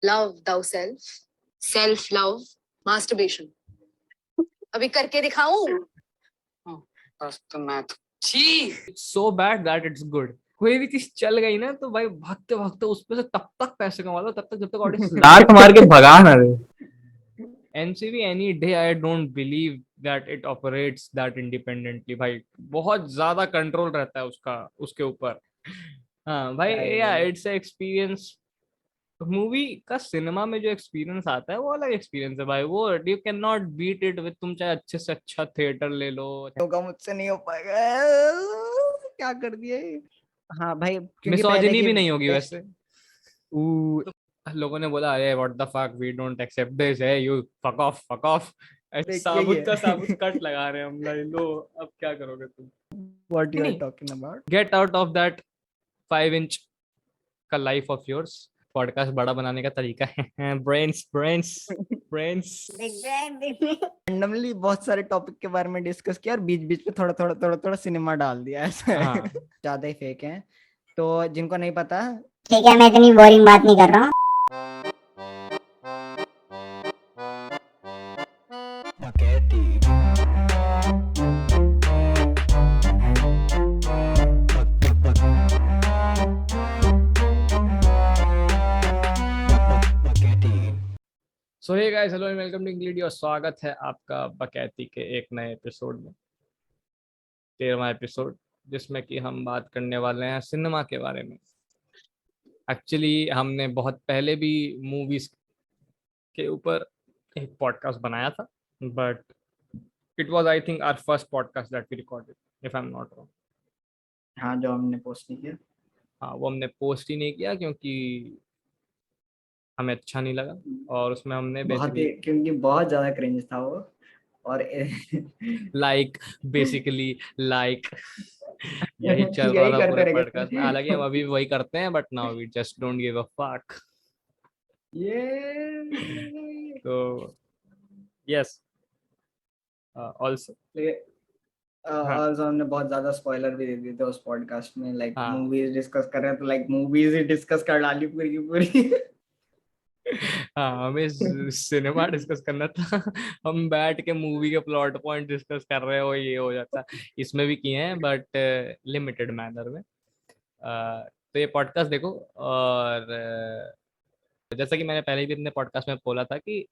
Love दाउ self, self love, masturbation. अभी करके दिखाऊं? बस तो मैं तो छी, so bad that it's good. कोई भी चीज चल गई ना तो भाई भागते भागते उस पे से तब तक पैसे कमा लो, तब तक जब तक ऑडियंस डांट मार के भगा ना दे। NCB any day I don't believe that it operates that independently. भाई बहुत ज्यादा कंट्रोल रहता है उसका, उसके ऊपर। हाँ भाई, या इट्स एक्सपीरियंस। मूवी का सिनेमा में जो एक्सपीरियंस आता है वो अलग एक्सपीरियंस है भाई। वो you can not beat it with, तुम चाहे अच्छे से अच्छा थिएटर ले लो। होगा मुझसे नहीं हो पाएगा, क्या कर दिया ये? हाँ भाई, क्योंकि मिसोजिनी भी नहीं होगी वैसे। लोगों ने बोला अरे what the fuck, we don't accept this है, you fuck off fuck off. साबुत का साबुत कट लगा रहे हैं हम लाइन। लो अब क्या करोगे तुम? What you are talking about? Get out of that 5 inch का लाइफ ऑफ योर्स। पॉडकास्ट बड़ा बनाने का तरीका है ब्रेन्स ब्रेन्स ब्रेन्स। रैंडमली बहुत सारे टॉपिक के बारे में डिस्कस किया और बीच बीच में थोड़ा सिनेमा डाल दिया ऐसा। हाँ। ज्यादा ही फेक है, तो जिनको नहीं पता, ठीक है, मैं इतनी बोरिंग बात नहीं कर रहा हूँ। So hey guys, hello and welcome to English. और स्वागत है आपका बकैती के एक नए एपिसोड में, 13वां एपिसोड, जिसमें कि हम बात करने वाले हैं सिनेमा के बारे में। एक्चुअली हमने बहुत पहले भी मूवीज के ऊपर एक पॉडकास्ट बनाया था, but it was I think our first podcast that we recorded, if I am not wrong. हाँ, जो हमने पोस्ट नहीं किया। हाँ, वो हमने पोस्ट ही नहीं किया क्योंकि हमें अच्छा नहीं लगा, और उसमें हमने बेसिकली क्योंकि बहुत ज्यादा क्रिंज था वो। और लाइक बेसिकली लाइक यही चल रहा यही था करते पूरे रह गए। पॉडकास्ट में। हालांकि हम अभी भी वही करते हैं, but now we just don't give a fuck. ये तो यस, आल्सो हाँ और हमने बहुत ज्यादा स्पॉइलर भी दे दिए थे उस पॉडकास्ट में, लाइक हाँ मूवीज डिस्कस कर रहे हैं तो लाइक मूवीज ही डिस्कस कर डाली पूरी की पूरी। हाँ, हमें सिनेमा डिस्कस करना था। हम बैठ के मूवी के प्लॉट पॉइंट डिस्कस कर रहे हो, ये हो जाता। इसमें भी किए हैं बट लिमिटेड मैनर में। तो ये पॉडकास्ट देखो। और जैसा कि मैंने पहले भी अपने पॉडकास्ट में बोला था कि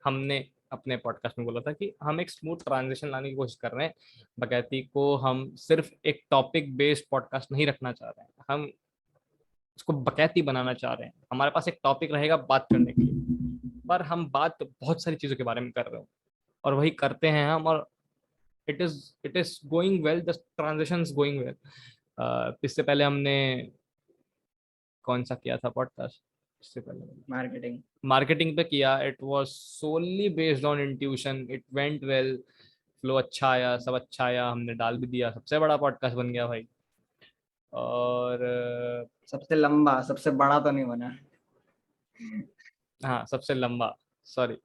हमने अपने पॉडकास्ट में बोला था कि हम एक स्मूथ ट्रांजिशन लाने की कोशिश कर रहे हैं। बकैती को हम सिर्फ एक टॉपिक बेस्ड पॉडकास्ट नहीं रखना चाह रहे हैं, हम उसको बकैती बनाना चाह रहे हैं। हमारे पास एक टॉपिक रहेगा बात करने के लिए, पर हम बात बहुत सारी चीज़ों के बारे में कर रहे हो, और वही करते हैं हम। और it is going well, the transition is going well. इससे पहले हमने कौन सा किया था पॉडकास्ट? इससे पहले मार्केटिंग पे किया। It was solely based on intuition, it went well, flow अच्छा आया, सब अच्छा आया, हमने डाल भी दिया, सबसे बड़ा पॉडकास्ट बन गया भाई। और सबसे लंबा, सबसे बड़ा तो नहीं बना। हाँ, सबसे लंबा, सॉरी।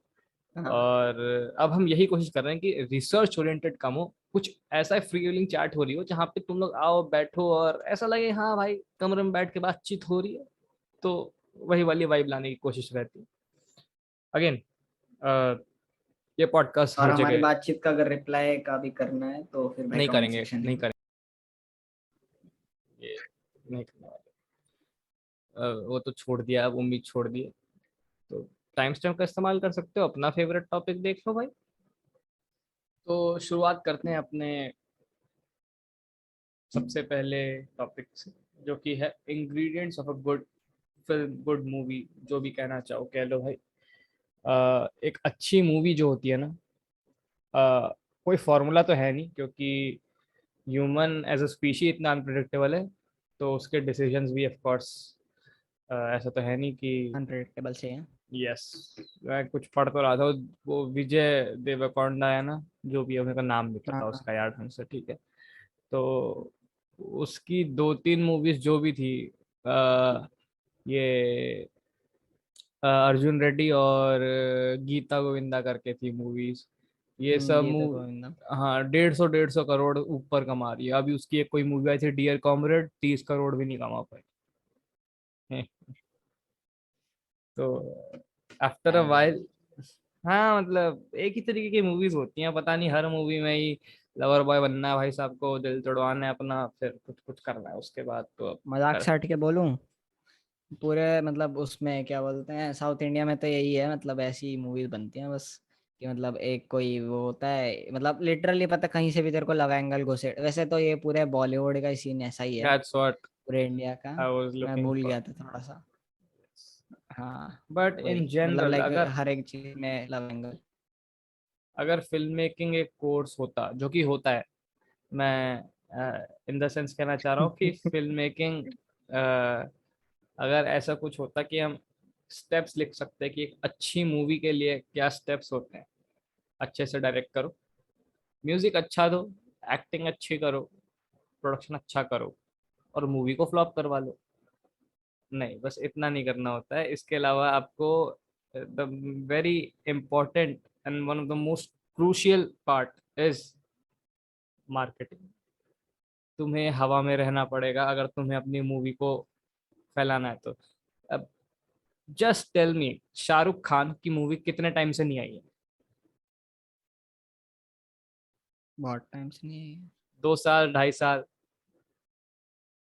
हाँ। और अब हम यही कोशिश कर रहे हैं कि रिसर्च ओरिएंटेड कम हो, कुछ ऐसा फ्री व्हीलिंग चैट हो रही हो जहाँ पे तुम लोग आओ बैठो और ऐसा लगे हाँ भाई कमरे में बैठ के बातचीत हो रही है। तो वही वाली वाइब लाने की कोशिश रहती है। अगेन ये पॉडकास्ट और हर हमारी जगह बातचीत का अगर रिप्लाई का भी करना है तो फिर भाई नहीं कमेंट करेंगे, सेक्शन नहीं करेंगे, ये नहीं करने वाले। वो तो छोड़ दिया, अब उम्मीद छोड़ दी है। तो टाइम स्टैम्प का इस्तेमाल कर सकते हो, अपना फेवरेट टॉपिक देख लो भाई। तो शुरुआत करते हैं अपने सबसे पहले टॉपिक से, जो कि है ingredients of a good film, good movie, जो भी कहना चाहो कह लो भाई। एक अच्छी मूवी जो होती है ना, कोई फॉर्मूला तो है नहीं, क्योंकि ह्यूमन एज अ स्पीशी इतना अनप्रिडिक्टेबल है, तो उसके डिसीजंस भी ऑफ कोर्स ऐसा तो है नहीं कि अनप्रेडिक्टेबल से है। यस। मैं कुछ पढ़ तो रहा था, वो विजय देवरकोंडा है ना, जो भी है, मेरे का नाम नहीं पता हाँ, उसका यार ढंग से, ठीक है। तो उसकी 2-3 मूवीज जो भी थी, ये अर्जुन रेड्डी और गीता गोविंदा करके थी मूवीज, ये सब ये तो गोविंदा। हाँ, 150 ऊपर कमा रही है। अभी उसकी एक कोई मूवी आई थी डियर कॉमरेड, 30 करोड़ भी नहीं कमा पाई। तो आफ्टर अ वाइल, हाँ मतलब एक ही तरीके की मूवीज होती हैं, पता नहीं हर मूवी में ही लवर बॉय बनना है भाई साहब को, दिल तोड़वाना है अपना, फिर कुछ कुछ करना है उसके बाद तो अब मजाक से हट के बोलूं, पूरे मतलब उसमें क्या बोलते हैं, साउथ इंडिया में तो यही है, मतलब ऐसी मूवीज बनती हैं बस, कि मतलब एक कोई वो होता है, मतलब लिटरली पता कहीं से भी तेरे को लव एंगल घुसे। वैसे तो ये पूरे बॉलीवुड का सीन ऐसा ही है, दैट्स व्हाट पूरे इंडिया का। आई वाज मैं लुकिंग भूल फॉर। गया था थोड़ा सा। हाँ बट इन वही, मतलब जनरल लाइक अगर हर एक चीज में लव एंगल। अगर फिल्म मेकिंग एक कोर्स होता, जो कि होता है, मैं इन द सेंस कहना चाह रहा हूँ कि फिल्म मेकिंग अगर ऐसा कुछ होता कि हम स्टेप्स लिख सकते हैं कि एक अच्छी मूवी के लिए क्या स्टेप्स होते हैं, अच्छे से डायरेक्ट करो, म्यूजिक अच्छा दो, एक्टिंग अच्छी करो, प्रोडक्शन अच्छा करो, और मूवी को फ्लॉप करवा लो। नहीं, बस इतना नहीं करना होता है, इसके अलावा आपको the very important and one of the most crucial part is marketing. तुम्हें हवा में रहना पड़ेगा अगर तुम्हें अपनी मूवी को फैलाना है तो। अब just tell me, Shahrukh Khan की मूवी कितने टाइम से नहीं आई है? बहुत टाइम से नहीं, 2 साल, 2.5 साल?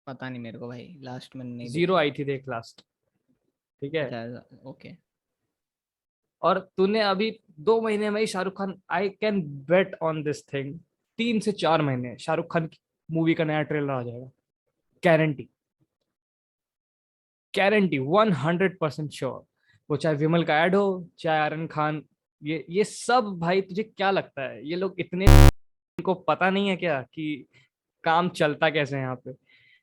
पता नहीं मेरे को भाई, लास्ट मैंने नहीं जीरो देखी। आई थी देख लास्ट, ठीक है? अच्छा, ओके। और तूने अभी 2 महीने में ही Shahrukh Khan, I can bet on this thing, 3 से 4 महीने शाहरुख खान की मूवी का नया ट्रेलर आ जाएगा, गारंटी, गारंटी 100% श्योर। वो चाहे विमल का ऐड हो, चाहे आर्यन खान, ये सब भाई तुझे क्या लगता है ये लोग इतने, इनको पता नहीं है क्या कि काम चलता कैसे है यहाँ पे?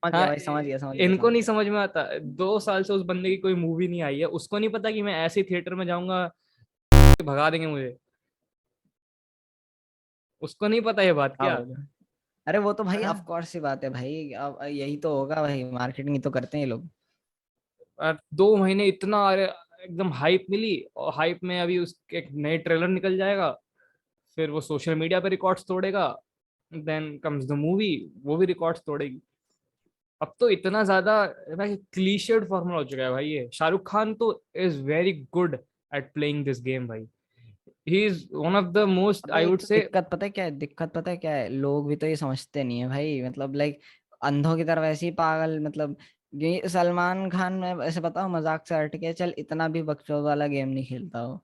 समझ गया हाँ, भाई, समझ गया, समझ गया, इनको समझ नहीं गया। समझ में आता, 2 साल से उस बंदे की कोई मूवी नहीं आई है, उसको नहीं पता कि मैं ऐसे थिएटर में जाऊंगा भगा देंगे मुझे, उसको नहीं पता ये बात हाँ क्या? बोलो। अरे वो तो भाई ऑफ हाँ? कोर्स सी बात है भाई, अब यही तो होगा भाई, मार्केटिंग ही तो करते हैं ये लोग। और 2 महीने इतना, अरे एकदम हाइप मिली, और हाइप में अभी उसके एक नए ट्रेलर निकल जाएगा, फिर वो सोशल मीडिया पे रिकॉर्ड्स तोड़ेगा, देन कम्स द मूवी, वो भी रिकॉर्ड्स तोड़ेगी। अब तो इतना ज्यादा भाई क्लीशेड फॉर्मूला हो चुका है भाई, ये शाहरुख खान तो is very good at playing this game भाई, he is one of the most, अबे आई एक वुड तो से। दिक्कत पता है क्या है, दिक्कत पता है क्या है, लोग भी तो ये समझते नहीं है भाई, मतलब लाइक अंधों की तरफ ऐसे ही पागल, मतलब ये सलमान खान में ऐसे बताओ मजाक से हट के चल, इतना भी बकचोद वाला गेम नहीं खेलता हो,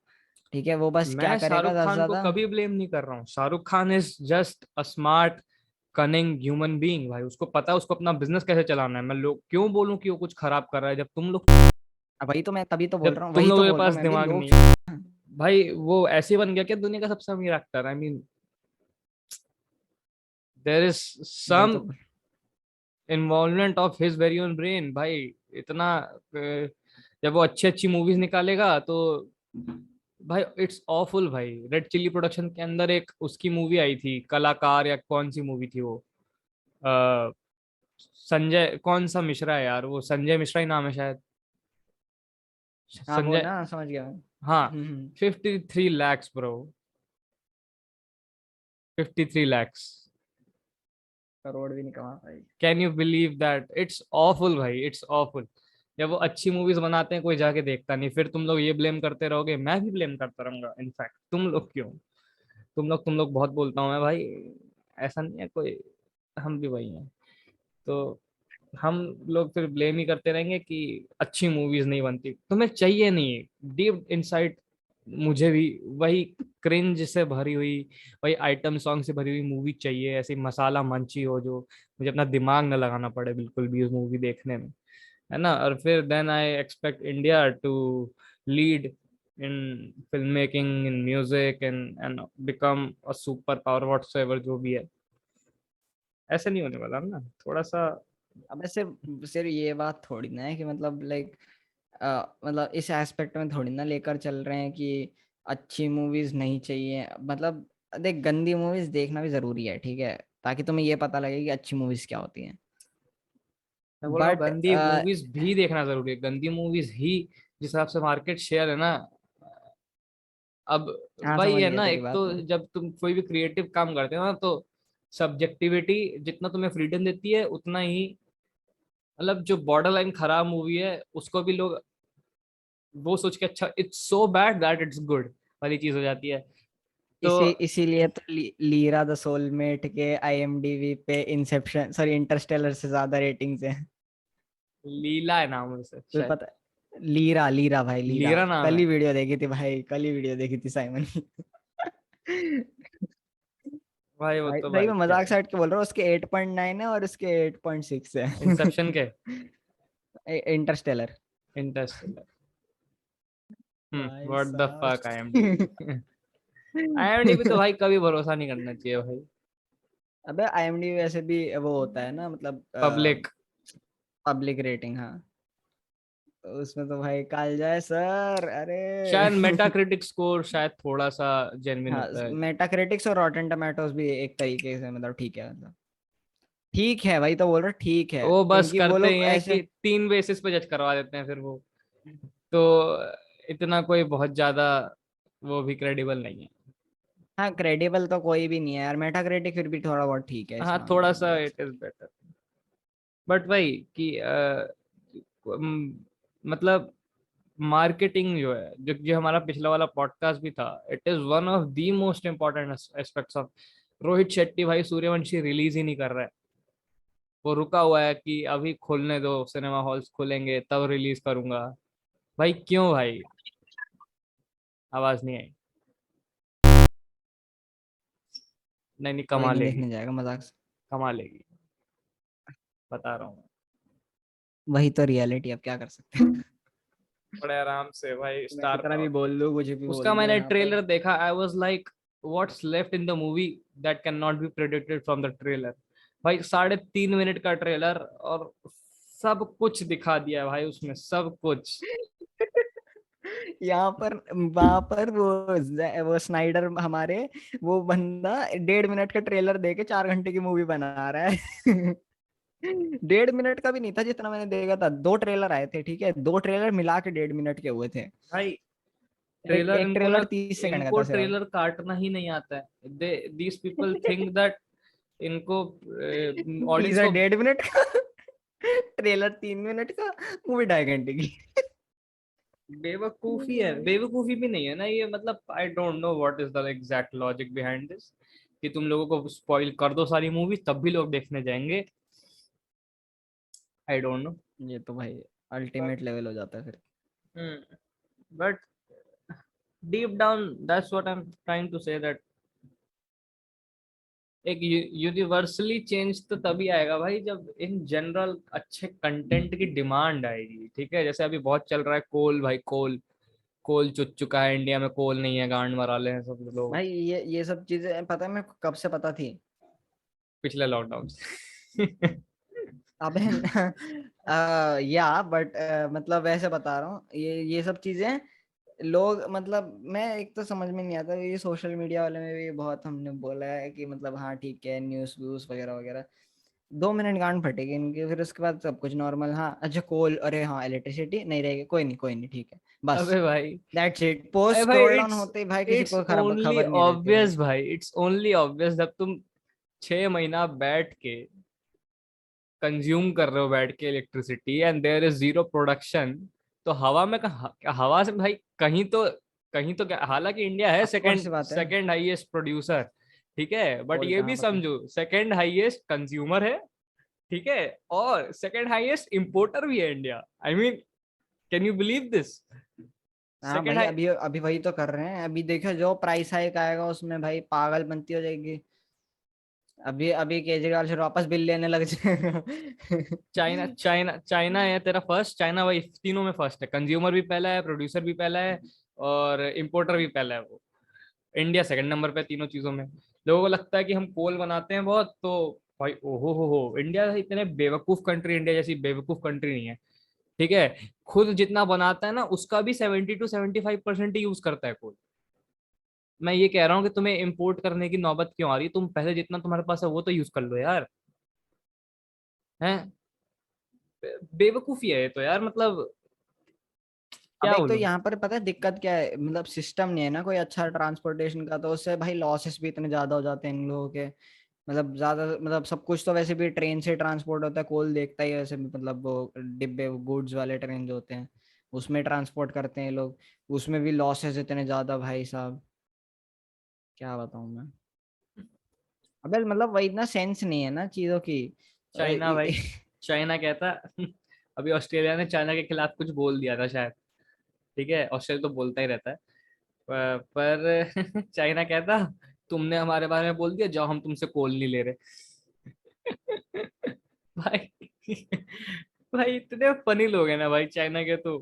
ठीक है, वो बस क्या मैं करेगा शाहरुख ज्यादा से खान को ज्यादा। कभी ब्लेम नहीं कर रहा हूँ, Shahrukh Khan is just a smart cunning human being भाई, उसको पता है उसको अपना बिजनेस कैसे चलाना है। मैं लोग क्यों बोलूं कि वो कुछ खराब कर रहा है, वही तो मैं तभी तो बोल जब रहा हूँ, तुम वही तो लोगों के बोल रहा पास हूँ मैं भी, दिमाग लोग नहीं है भाई, वो ऐसे बन गया क्या दुनिया का सबसे अमीर actor? I mean there is वही सम तो involvement of his very own brain भाई, इतना जब वो अच्छी अच्छी मूवीज निकालेगा तो भाई इट्स ऑफुल भाई। रेड चिल्ली प्रोडक्शन के अंदर एक उसकी मूवी आई थी, कलाकार या कौन सी मूवी थी वो, अ, संजय कौन सा मिश्रा है यार, वो संजय मिश्रा ही नाम है शायद, हाँ वो संजय, ना, समझ गया मैं। हाँ, हम्म। 53 lakhs ब्रो, 53 lakhs। करोड़ भी नहीं कमा पाई। Can you believe that? It's awful भाई, इट्स ऑफुल। जब वो अच्छी मूवीज बनाते हैं कोई जाके देखता नहीं, फिर तुम लोग ये ब्लेम करते रहोगे, मैं भी ब्लेम करता रहूंगा, इनफैक्ट तुम लोग क्यों, तुम लोग बहुत बोलता हूँ मैं भाई, ऐसा नहीं है कोई, हम भी वही हैं। तो हम लोग फिर ब्लेम ही करते रहेंगे कि अच्छी मूवीज नहीं बनती, तुम्हें चाहिए नहीं, डीप इनसाइड मुझे भी वही क्रिंज से भरी हुई, वही आइटम सॉन्ग से भरी हुई मूवी चाहिए, ऐसी मसाला मंची हो जो मुझे अपना दिमाग न लगाना पड़े बिल्कुल भी उस मूवी देखने में, है ना? और फिर then I expect India to lead in film making, in music, and become a super power whatsoever जो भी है। ऐसे नहीं होने वाला ना, थोड़ा सा। अब ऐसे सिर्फ ये बात थोड़ी ना है कि मतलब लाइक मतलब इस एस्पेक्ट में थोड़ी ना लेकर चल रहे हैं कि अच्छी मूवीज नहीं चाहिए, मतलब देख गंदी मूवीज देखना भी जरूरी है, ठीक है, ताकि तुम्हें ये पता लगे कि अच्छी मूवीज क्या होती हैं। मैं बोल रहा हूँ बट गंदी मूवीज भी देखना जरूरी है, गंदी मूवीज ही जिस हिसाब से मार्केट शेयर है ना अब, हाँ वही समझ है गया ना, तेरी एक तो बात में। जब तुम कोई भी क्रिएटिव काम करते हो ना, तो सब्जेक्टिविटी जितना तुम्हें फ्रीडम देती है उतना ही, मतलब जो बॉर्डर लाइन खराब मूवी है उसको भी लोग वो सोच के अच्छा it's so bad that it's good वाली चीज हो जाती है। तो इसीलिए तो लीरा द सोलमेट के आईएमडीबी पे इंसेप्शन सॉरी इंटरस्टेलर से ज्यादा रेटिंग्स है। लीला है नाम उसे तुम्हें शायद। पता है? लीरा लीरा भाई लीरा। लीरा नाम कल है। ही वीडियो देखी थी भाई, कल ही वीडियो देखी थी साइमन की। भाई वो भाई तो सही भाई में क्या मजाक है। साइड के बोल रहा हूँ, उसके 8.9 है और उसके 8.6 है। इंसेप्शन के इंटरस्टेलर। इंटरस्टेलर। भाई व्हाट द साहब। Fuck IMDb. आईएमडीबी तो भाई कभी भरोसा नहीं करना चाहिए भाई। अबे आईएमडीबी वैसे भी वो होता है ना, मतलब पब्लिक। पब्लिक रेटिंग, हाँ। तो उसमें तो भाई काल जाए सर, शायद अरे। मेटाक्रिटिक स्कोर शायद थोड़ा सा जेन्युइन हाँ, होता है। मेटाक्रिटिक्स और रॉटन टमाटोस भी एक तरीके से मतलब ठीक है, मतलब ठीक है, वही तो बोल रहा हूँ, ठीक है, वो बस क्योंकि वो करते ही लोग हैं ऐसे। कि 3 बेसिस पे जज करवा देते हैं फिर वो। तो इतना कोई बहुत ज्यादा वो भी क्रेडिबल नहीं है। हाँ, क्रेडिबल तो कोई भी नहीं है यार, मेटाक्रिटिक फिर भी थोड़ा बहुत ठीक है इस हाँ मामले थोड़ा में सा बोल इट इज सकते। बेटर। बट भाई कि मतलब मार्केटिंग जो है जो जो हमारा पिछला वाला पॉडकास्ट भी था, it is one of the most important aspects of. Rohit Shetty भाई सूर्यवंशी रिलीज ही नहीं कर रहा है। वो रुका हुआ है कि अभी खोलने दो, सिनेमा हॉल्स खुलेंगे तब रिलीज करूंगा। भाई क्यों भाई। आवाज नहीं आई। नहीं नहीं कोई कमा नहीं लेगी। देखने जाएगा मजाक से। कमा लेगी। बता रहा हूँ। वही तो रियलिटी, अब क्या कर सकते हैं। बड़े आराम से भाई मैं स्टार कितना भी पावर। बोल लूँ, कुछ भी उसका बोल लूँ मैंने यहाँ पर। ट्रेलर देखा, I was like what's left in the movie that can not be predicted from the trailer. भाई 3.5 मिनट का ट्रेलर और सब कुछ दिखा दिया है भाई उसमें सब कुछ। यहाँ पर वहां पर वो स्नाइडर हमारे, वो बंदा 1.5 मिनट का ट्रेलर दे के 4 घंटे की मूवी बना रहा है। 1.5 मिनट का भी नहीं था जितना मैंने देखा था, 2 ट्रेलर आए थे, ठीक है, 2 ट्रेलर मिला के 1.5 मिनट के हुए थे। भाई एक ट्रेलर एक इनको ना, ट्रेलर 30 सेकंड का इनको था सिर्फ। ट्रेलर काटना ही नहीं आता है। They these people think that इनको ऑडियंस टीजर को 1.5 मिनट का, ट्रेलर 3 मिनट का, मूवी 2.5 घंटे की। बेवकूफी है। बेवकूफी भी नहीं है ना ये, मतलब आई don't know what is the exact logic behind this कि तुम लोगों को स्पॉइल कर दो सारी मूवी तब भी लोग देखने जाएंगे। I don't know. ये तो भाई अल्टीमेट लेवल हो जाता है फिर। But deep down that's what I am trying to say that एक यूनिवर्सली चेंज तो तभी आएगा भाई जब इन जनरल अच्छे कंटेंट की डिमांड आएगी। ठीक है जैसे अभी बहुत चल रहा है कोल भाई, कोल कोल चुच चुका है इंडिया में, कोल नहीं है, गांड मरा ले हैं सब लोग भाई ये सब चीजें पता है मेरे को कब से पता थी। पिछले लॉकडाउन से। अबे या बट मतलब वैसे बता रहा हूँ, ये सब चीजें लोग, मतलब मैं एक तो समझ में नहीं आता, ये सोशल मीडिया वाले में भी बहुत हमने बोला है कि मतलब हाँ ठीक है, न्यूज़ व्यूज वगैरह वगैरह, 2 मिनट गांड फटेगी इनकी, फिर उसके बाद सब कुछ नॉर्मल, हाँ अच्छा कोल, अरे हाँ इलेक्ट्रिसिटी नहीं रहेगी, कोई नहीं ठीक है, बस अबे भाई, दैट्स इट। पोस्ट अरे भाई स्क्रॉल डाउन इट्स होते ही भाई किसी इट्स को खबर ओनली खबर नहीं रहती भाई। ऑब्वियस भाई, इट्स ओनली ऑब्वियस जब तुम 6 महीना बैठ के कंज्यूम कर रहे हो बैठ के electricity and there is zero production. तो हवा में हवा से भाई कहीं तो हालांकि इंडिया है ऑफ कोर्स सेकंड सी बात है। Second highest producer. ठीक है बट कोल ये का, भी हाँ पता है। समझो सेकंड हाईएस्ट कंज्यूमर है। ठीक है और सेकंड हाईएस्ट इंपोर्टर भी है India. I mean can you believe this. हाँ सेकंड भाई, हाई। अभी अभी वही तो कर रहे हैं, अभी देखो जो प्राइस हाइक आएगा उसमें भाई पागल बनती हो जाएगी। अभी अभी केजरीवाल से वापस बिल लेने लग जाएगा। चाइना चाइना चाइना है तेरा फर्स्ट। चाइना वही तीनों में फर्स्ट है, कंज्यूमर भी पहला है, प्रोड्यूसर भी पहला है और इंपोर्टर भी पहला है वो। इंडिया सेकंड नंबर पे तीनों चीजों में। लोगों को लगता है कि हम कोल बनाते हैं बहुत तो भाई ओहो हो इंडिया इतने बेवकूफ कंट्री, इंडिया जैसी बेवकूफ कंट्री नहीं है। ठीक है खुद जितना बनाता है ना उसका भी 70 to 75% यूज करता है कोल। मैं ये कह रहा हूँ कि तुम्हें इंपोर्ट करने की नौबत क्यों आ रही है, तुम पहले जितना तुम्हारे पास है वो तो यूज कर लो यार। हैं बेवकूफी है ये तो यार, मतलब अब क्या एक तो बोलूं। यहाँ पर पता है दिक्कत क्या है, मतलब सिस्टम नहीं है ना कोई अच्छा ट्रांसपोर्टेशन का, तो उससे भाई लॉसेस भी इतने ज्यादा हो जाते हैं इन लोगों के। मतलब ज्यादा, मतलब सब कुछ तो वैसे भी ट्रेन से ट्रांसपोर्ट होता है, कोल देखता ही है वैसे भी, मतलब वो डिब्बे गुड्स वाले ट्रेन जो होते हैं उसमें ट्रांसपोर्ट करते हैं लोग, उसमें भी लॉसेस इतने ज्यादा भाई साहब, क्या बताऊं मैं। अबे मतलब वही ना, सेंस नहीं है ना चीजों की। चाइना भाई, चाइना कहता अभी ऑस्ट्रेलिया ने चाइना के खिलाफ कुछ बोल दिया था शायद, ठीक है, ऑस्ट्रेलिया तो बोलता ही रहता है, पर चाइना कहता तुमने हमारे बारे में बोल दिया, जाओ हम तुमसे कोल नहीं ले रहे। भाई भाई इतने फनी लोग हैं ना भाई चाइना के तो।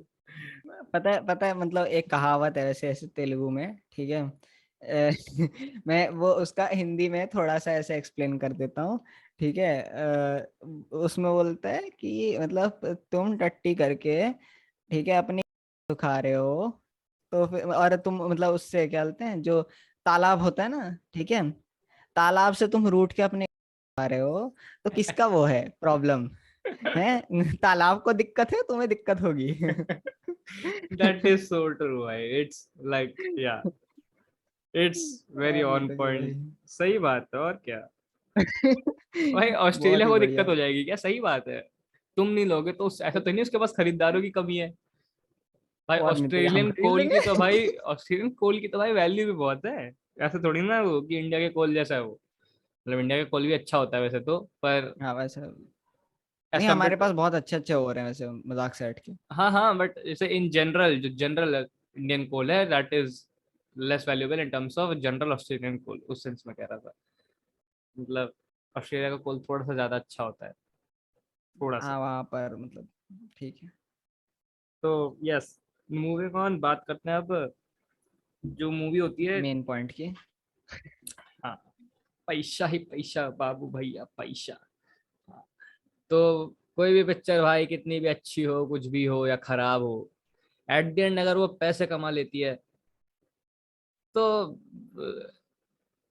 पता है मतलब एक कहावत है वैसे ऐसे तेलुगु में, ठीक है। मैं वो उसका हिंदी में थोड़ा सा ऐसे एक्सप्लेन कर देता हूँ, ठीक है। उसमें बोलता है कि मतलब तुम टट्टी करके, ठीक है, अपनी खा रहे हो, तो फिर और तुम मतलब उससे क्या बोलते हैं, जो तालाब होता है ना, ठीक है, तालाब से तुम रूठ के अपने खा रहे हो, तो किसका वो है प्रॉब्लम है? तालाब को दिक्कत है, तुम्हें दिक्कत होगी। दैट इज सो ट्रू भाई, इट्स लाइक या इट्स वेरी ऑन तो क्या पॉइंट। भाई। सही बात है, और क्या भाई, बहुत ऑस्ट्रेलिया ही को बढ़िया। दिक्कत हो जाएगी क्या? सही बात है, तुम नहीं लोगे तो ऐसा तो नहीं उसके पास खरीदारों की कमी है। भाई और नहीं तो क्या, हम ऑस्ट्रेलियन खरीद कोल की तो लेंगे। भाई, ऑस्ट्रेलियन कोल की तो भाई वैल्यू भी बहुत है। ऐसे थोड़ी ना वो कि इंडिया के कोल जैसा है वो, मतलब इंडिया का कोल भी अच्छा होता है वैसे तो, पर हाँ वैसे एज नहीं, हमारे कम्पेयर, पास बहुत अच्छे अच्छे हो रहे हैं वैसे, मजाक से हट के। हाँ हाँ, बट जैसे इन जनरल जो जनरल इंडियन कोल है that is less valuable in terms of general Australian coal, उस सेंस में कह रहा था। मतलब ऑस्ट्रेलिया का कोल थोड़ा सा ज्यादा अच्छा होता है, थोड़ा सा। हाँ वहाँ पर मतलब ठीक है। तो यस, मूविंग ऑन, बात करते हैं अब जो मूवी होती है। मेन पॉइंट की। हाँ, पैसा ही पैसा बाबू भैया पैसा। हाँ, तो कोई भी पिक्चर भाई कितनी भी अच्छी हो, कुछ भी हो या खराब हो, एट द एंड अगर वो पैसे कमा लेती है तो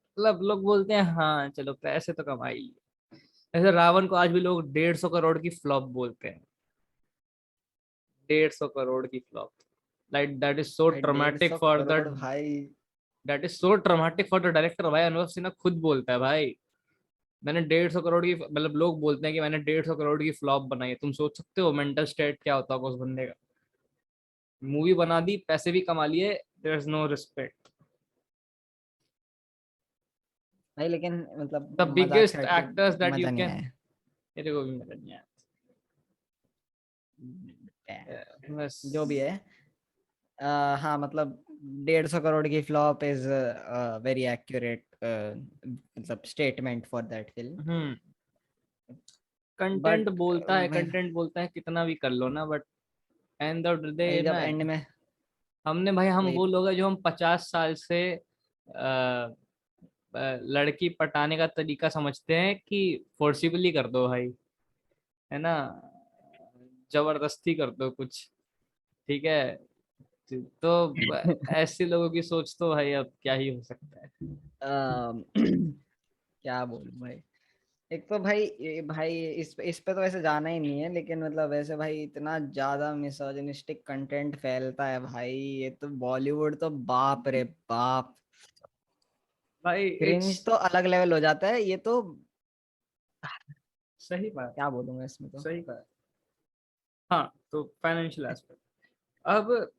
मतलब लोग बोलते हैं हाँ चलो पैसे तो कमा ही लिए। ऐसे रावण को आज भी लोग 150 करोड़ की फ्लॉप बोलते हैं, 150 करोड़ की flop. Like that is so भाई डेढ़ ट्रॉमेटिक सौ फॉर द, करोड़ भाई। That is so traumatic for the director. भाई अनुभव सिन्हा खुद बोलता है भाई मैंने 150 करोड़ की, मतलब लोग बोलते हैं कि मैंने 150 करोड़ की फ्लॉप बनाई है। तुम सोच सकते हो मेंटल स्टेट क्या होता होगा उस बंदे का। मूवी बना दी, पैसे भी कमा लिए, देयर इज नो रिस्पेक्ट। भाई लेकिन मतलब द मजाक से बिगेस्ट हट के एक्टर्स दैट यू मजा नहीं कैन, आया। मेरे को भी मजा नहीं बस। जो भी है, हाँ मतलब 150 करोड़ की फ्लॉप इज वेरी एक्यूरेट मतलब statement for that film. Hmm, content but बोलता है, कंटेंट बोलता है कितना भी कर लो ना, but end of the day भाई जब ना, एंड में हमने भाई, हम वही। वो लोग हैं जो हम 50 साल से लड़की पटाने का तरीका समझते हैं कि फोर्सिबली कर दो भाई, है ना, जबरदस्ती कर दो कुछ, ठीक है। तो ऐसे लोगों की सोच तो भाई अब क्या ही हो सकता है। क्या बोलूं भाई। एक तो भाई भाई इस पे तो वैसे जाना ही नहीं है, लेकिन मतलब वैसे भाई इतना ज्यादा मिसोजिनिस्टिक कंटेंट फैलता है भाई, ये तो बॉलीवुड तो बाप रे बाप। भाई इट्स क्रिंज तो अलग लेवल हो जाता है ये तो। सही बात, क्या बोलूं मैं इसमें तो। सही बात। हाँ, तो फाइनेंशियल एस्पेक्ट, अब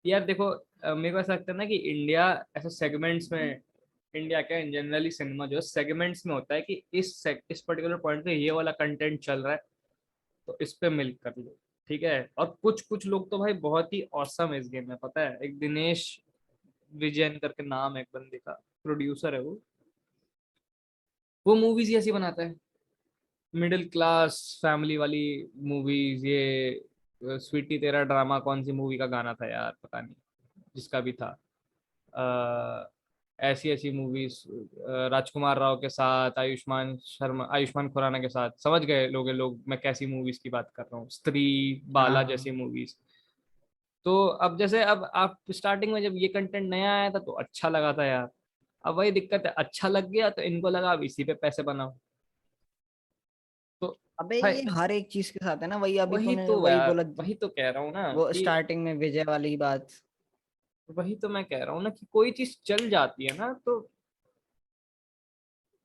यार देखो, मेरे को ऐसा लगता है ना कि इंडिया ऐसे सेगमेंट्स में, इंडिया क्या इन जनरली सिनेमा जो है सेगमेंट्स में होता है कि इस पर्टिकुलर पॉइंट पे ये वाला कंटेंट चल रहा है तो इस पे मिल कर लो, ठीक है। और कुछ कुछ लोग तो भाई बहुत ही औसम है इस गेम में, पता है, एक दिनेश विजयन करके नाम है एक बंदे का, प्रोड्यूसर है वो मूवीज ऐसी बनाता है, मिडिल क्लास फैमिली वाली मूवीज। ये स्वीटी तेरा ड्रामा कौन सी मूवी का गाना था यार, पता नहीं, जिसका भी था, ऐसी ऐसी मूवीज, राजकुमार राव के साथ, आयुष्मान शर्मा, आयुष्मान खुराना के साथ, समझ गए लोग मैं कैसी मूवीज की बात कर रहा हूँ, स्त्री, बाला हाँ जैसी मूवीज। तो अब जैसे अब आप स्टार्टिंग में जब ये कंटेंट नया आया था तो अच्छा लगा था यार, अब वही दिक्कत है, अच्छा लग गया तो इनको लगा अब इसी पे पैसे बनाओ। तो अबे भाई ये हर एक चीज के साथ है ना, वही अभी वही तूने तो वही यार, बोला, वही तो कह रहा हूँ ना वो कि, स्टार्टिंग में विजय वाली बात। वही तो मैं कह रहा हूँ ना कि कोई चीज चल जाती है ना तो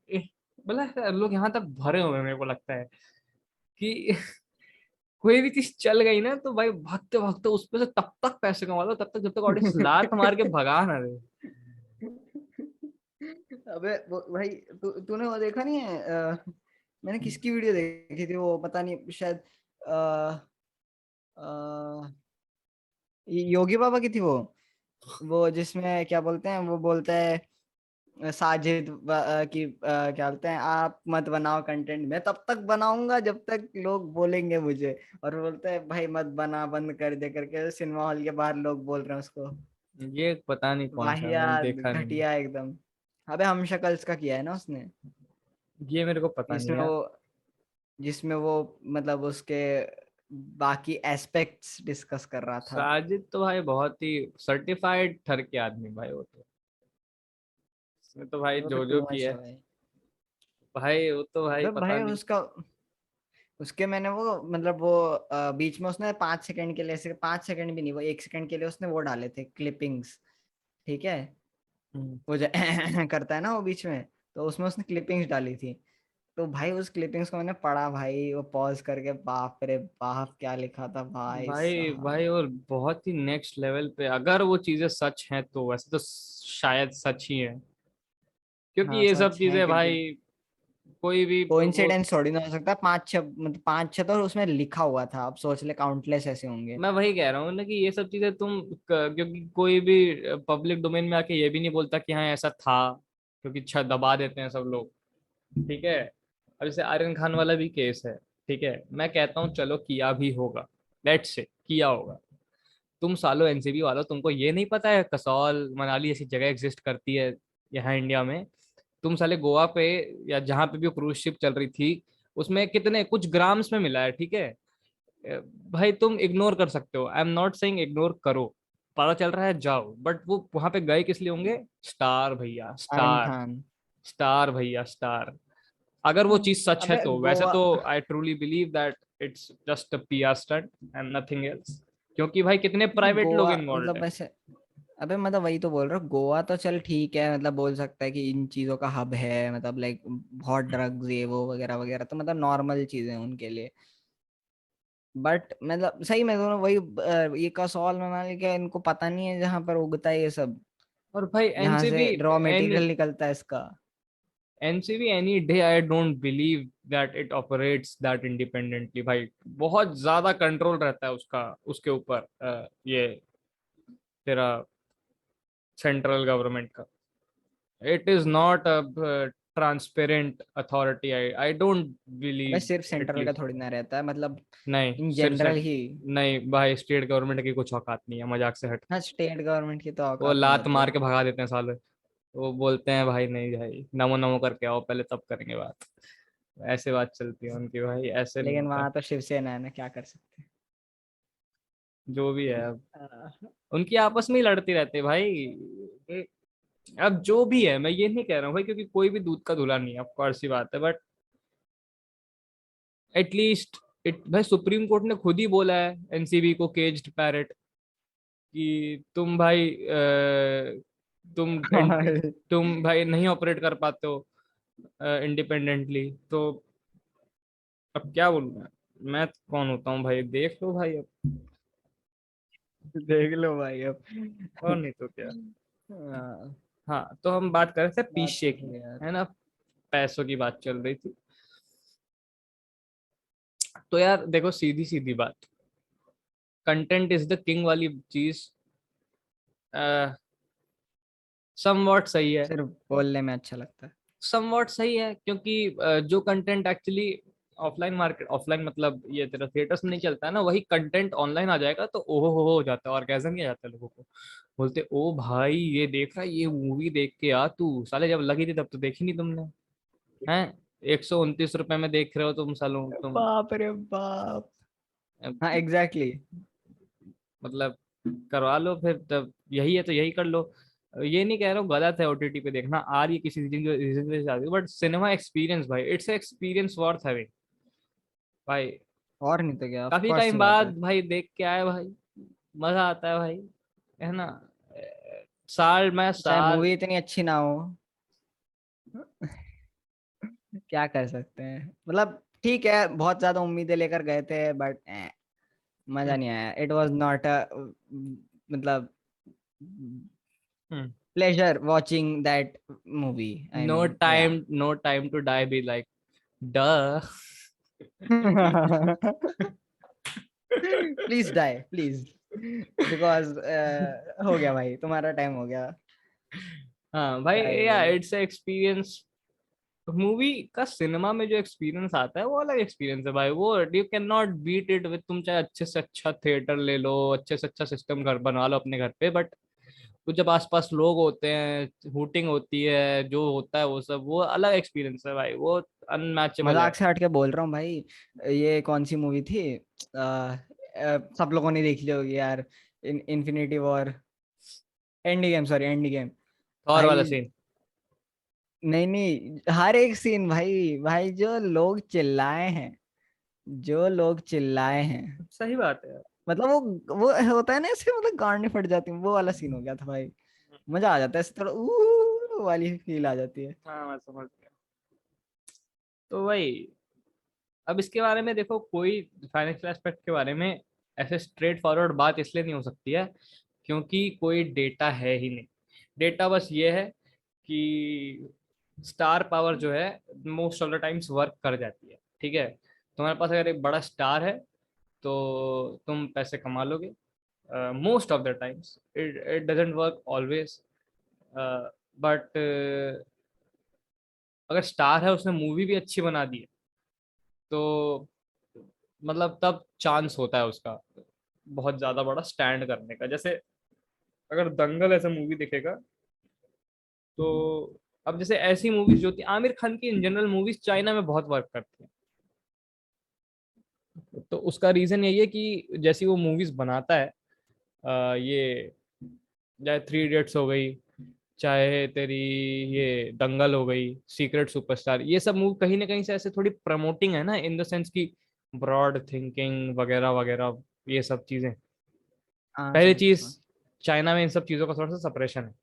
बोला लोग यहाँ तक भरे हुए हैं, मेरे को लगता है कि कोई भी चीज चल गई ना तो भाई भागते भागते उस पे से तब तक पैसे कमा लो, तब तक जब तक ऑडियंस लात मार के भगा ना दे। अबे वो भाई तूने वो देखा नहीं है मैंने किसकी वीडियो देखी थी, वो पता नहीं शायद अ, अ, योगी बाबा की थी वो जिसमें क्या बोलते हैं, वो बोलता है साजिद क्या बोलते हैं, आप मत बनाओ कंटेंट, मैं तब तक बनाऊंगा जब तक लोग बोलेंगे मुझे, और बोलते हैं भाई मत बना, बंद कर दे करके, सिनेमा हॉल के बाहर लोग बोल रहे हैं उसको। ये पता नहीं कौन सा है, मैंने वाहियात देखा नहीं। घटिया एकदम। अबे हम शक्ल्स का किया है ना उसने, ये मेरे को पता नहीं इसमें यार। वो जिसमें वो मतलब उसके बाकी एस्पेक्ट्स डिस्कस कर रहा था। साजिद तो भाई बहुत ही सर्टिफाइड ठर के आदमी भाई, वो तो उसने तो भाई वो तो जो टू जो मच किया है है भाई। भाई, वो तो भाई अबे पता भाई नहीं। उसका उसके मैंने वो मतलब वो बीच में उसने 5 सेकंड के लिए, ऐसे 5 सेकंड भी नहीं, वो 1 सेकंड के लिए उसने वो डाले थे क्लिपिंग्स, ठीक है, हम्म। वो जो करता है ना वो बीच में, तो उसमें उसने क्लिपिंग्स डाली थी। तो भाई उस क्लिपिंग्स को मैंने पढ़ा भाई, वो पॉज करके, बाप रे बाप क्या लिखा था भाई भाई भाई, साहब। और बहुत ही नेक्स्ट लेवल पे, अगर वो चीजें सच हैं तो वैसे तो शायद सच ही है, क्योंकि हाँ ये सब सच है, चीजें क्योंकि भाई कोई भी वो। कोइंसिडेंस थोड़ी ना हो सकता, 5-6 मतलब 5-6 तो उसमें लिखा हुआ था, अब सोच ले काउंटलेस ऐसे होंगे। मैं वही कह रहा हूँ ना कि ये सब चीजें क्योंकि कोई भी पब्लिक डोमेन में आके ये भी नहीं बोलता कि हाँ ऐसा था, क्योंकि छत दबा देते हैं सब लोग। ठीक है, अब जैसे आर्यन खान वाला भी केस है, ठीक है, मैं कहता हूँ चलो किया भी होगा, लेट्स से किया होगा। तुम सालो एनसीबी वालों, तुमको ये नहीं पता है कसौल मनाली ऐसी जगह एग्जिस्ट करती है यहाँ इंडिया में? तुम साले गोवा पे या जहां पे भी क्रूज शिप चल रही थी, उसमें कितने कुछ ग्राम्स में मिला है, ठीक है। भाई तुम इग्नोर कर सकते हो, आई एम नॉट सेइंग इग्नोर करो, पता चल रहा है जाओ, बट वो वहां पे गए किस लिए होंगे? स्टार भैया आर्यन स्टार, खान। स्टार भैया स्टार। अगर वो चीज सच है अबे तो वैसे गोवा तो I truly believe that it's just a PR stunt and nothing else, क्योंकि भाई कितने अबे प्राइवेट लोग गोवा इन्वॉल्व मतलब है। ऐसे, अबे मतलब वही तो बोल रहा हूँ, गोवा तो चल ठीक है, मतलब बोल सकता है कि इन चीजों का हब है, मतलब लाइक बहुत ड्रग्स ये वो वगैरह वगैरह, तो मतलब नॉर्मल चीजें हैं उनके लिए। बट मतलब सही में दोनों वही ये कसौल मनाली के, इनको पता नहीं है जहाँ पर उगता है ये सब, और भाई जहाँ से एनसीबी रॉ एनी मटेरियल निकलता है इसका। NCB any day, I don't believe that it operates that independently भाई। बहुत ज्यादा कंट्रोल रहता है उसका, उसके ऊपर ये तेरा सेंट्रल गवर्नमेंट का। It is not a transparent authority, I don't अबे बिलीव सिर्फ सेंट्रल का एटलीस्ट। थोड़ी ना रहता है, मतलब नहीं इन सिर्फ जनरल ही। नहीं भाई, स्टेट गवर्नमेंट की कुछ औकात नहीं है, मजाक से हट। हाँ स्टेट गवर्नमेंट की तो वो औकात नहीं लात होती मार है। के भगा देते हैं साले। वो बोलते हैं भाई नहीं भाई, नमो नमो करके आओ पहले, तब करेंगे बात। ऐसे बात चलती है उनकी भाई, ऐसे नहीं लेकिन होता। वहां तो शिवसेना है ना, क्या कर सकते जो भी है अब, हैं। उनकी आपस में ही लड़ती रहती है भाई। अब जो भी है, मैं ये नहीं कह रहा हूँ भाई, क्योंकि कोई भी दूध का धुला नहीं है, ऑफ कोर्स सी बात है, बट एटलीस्ट इट भाई सुप्रीम कोर्ट ने खुद ही बोला है एनसीबी को केज्ड पैरेट, कि तुम भाई तुम तुम भाई नहीं ऑपरेट कर पाते हो इंडिपेंडेंटली, तो अब क्या बोलूं मैं कौन होता हूँ भाई, देख लो भाई अब। देख लो भाई अब। और नहीं तो क्या। हाँ, हाँ, तो हम बात कर रहे थे बात पीछे तो की, सही है यार। है ना, पैसों की बात चल रही थी। तो यार देखो, सीधी सीधी बात, कंटेंट इज द किंग वाली चीज समवॉट सही है। सिर्फ बोलने में अच्छा लगता है। समवॉट सही है, क्योंकि जो content actually offline market, offline मतलब ये तेरा थिएटर्स में नहीं चलता है ना, वही कंटेंट ऑनलाइन आ जाएगा तो ओहो हो जाता है, ऑर्गेजम ही आ जाता है लोगों को। बोलते ओ भाई ये देख रहा है, ये मूवी देख के आ तू, साले जब लगी थी तब तो देखी नहीं तुमने, हैं? 129 रुपए में देख रहे हो तुम सालों तुम। बाप रे बाप। अ, हाँ एग्जैक्टली exactly। मतलब करवा लो फिर, तब यही है तो यही कर लो। ये नहीं कह रहा हूँ गलत है ओटीटी पे देखना, आ रही है किसी रीजन की वजह से आ रही है, बट सिनेमा एक्सपीरियंस भाई, इट्स एक्सपीरियंस वर्थ हैविंग भाई। और नहीं तो क्या, ऑफ काफी कोर्स सी टाइम बात बाद है। भाई देख के आए भाई, मजा आता है भाई, है ना। साल में चाहे साल। मूवी इतनी अच्छी ना हो, क्या कर सकते हैं, मतलब ठीक है, बहुत ज्यादा उम्मीदें लेकर गए थे बट मजा नहीं आया। इट वाज नॉट अ मतलब pleasure watching that movie, I No mean, yeah. time, no time to die. Be like, duh. Please die, please, because हो गया भाई, तुम्हारा टाइम हो गया। हाँ भाई, क्या ही या बोले। It's experience. मूवी का सिनेमा में जो एक्सपीरियंस आता है वो अलग एक्सपीरियंस है भाई। वो you can not beat it with. तुम चाहे अच्छे से अच्छा थिएटर ले लो, अच्छे से अच्छा सिस्टम घर बनवा लो अपने घर पे, बट वो जब आसपास लोग होते हैं, हूटिंग होती है, जो होता है वो सब, वो अलग एक्सपीरियंस है भाई। वो अनमैचेबल है। मजाक से हट के बोल रहा हूँ भाई। ये कौन सी मूवी थी, सब लोगों ने देख ली होगी यार, infinity war, end game, sorry end game. Thor वाला भाई सीन। नहीं नहीं, हर एक सीन भाई, भाई जो लोग चिल्लाए हैं, जो लोग चिल्लाए हैं, सही बात है यार। मतलब वो होता है ना ऐसे, मतलब गांडें फट जाती हैं, वो वाला सीन हो गया था भाई। मजा आ जाता है ऐसे, थोड़ा वाली फील आ जाती है। हाँ मैं समझ गया। तो वही, अब इसके बारे में देखो, कोई फाइनेंशियल एस्पेक्ट के बारे में ऐसे स्ट्रेट फॉरवर्ड बात इसलिए नहीं हो सकती है क्योंकि कोई डेटा है ही नहीं। डेटा बस ये है कि स्टार पावर जो है most of the times work कर जाती है। ठीक है, तुम्हारे पास अगर एक बड़ा स्टार है तो तुम पैसे कमा लोगे। Most of the times it it doesn't work always, but अगर स्टार है, उसने मूवी भी अच्छी बना दी है, तो मतलब तब चांस होता है उसका बहुत ज्यादा बड़ा स्टैंड करने का। जैसे अगर दंगल ऐसा मूवी दिखेगा तो, अब जैसे ऐसी मूवीज जो होती है आमिर खान की, इन जनरल मूवीज चाइना में बहुत वर्क करती हैं। तो उसका रीजन यही है कि जैसी वो मूवीज बनाता है, ये चाहे थ्री इडियट्स हो गई, चाहे तेरी ये दंगल हो गई, सीक्रेट सुपरस्टार, ये सब मूवी कहीं ना कहीं से ऐसे थोड़ी प्रमोटिंग है ना, इन द सेंस की ब्रॉड थिंकिंग वगैरह वगैरह, ये सब चीजें। हाँ पहली समझ चीज, समझ। चाइना में इन सब चीजों का थोड़ा सा सप्रेशन है,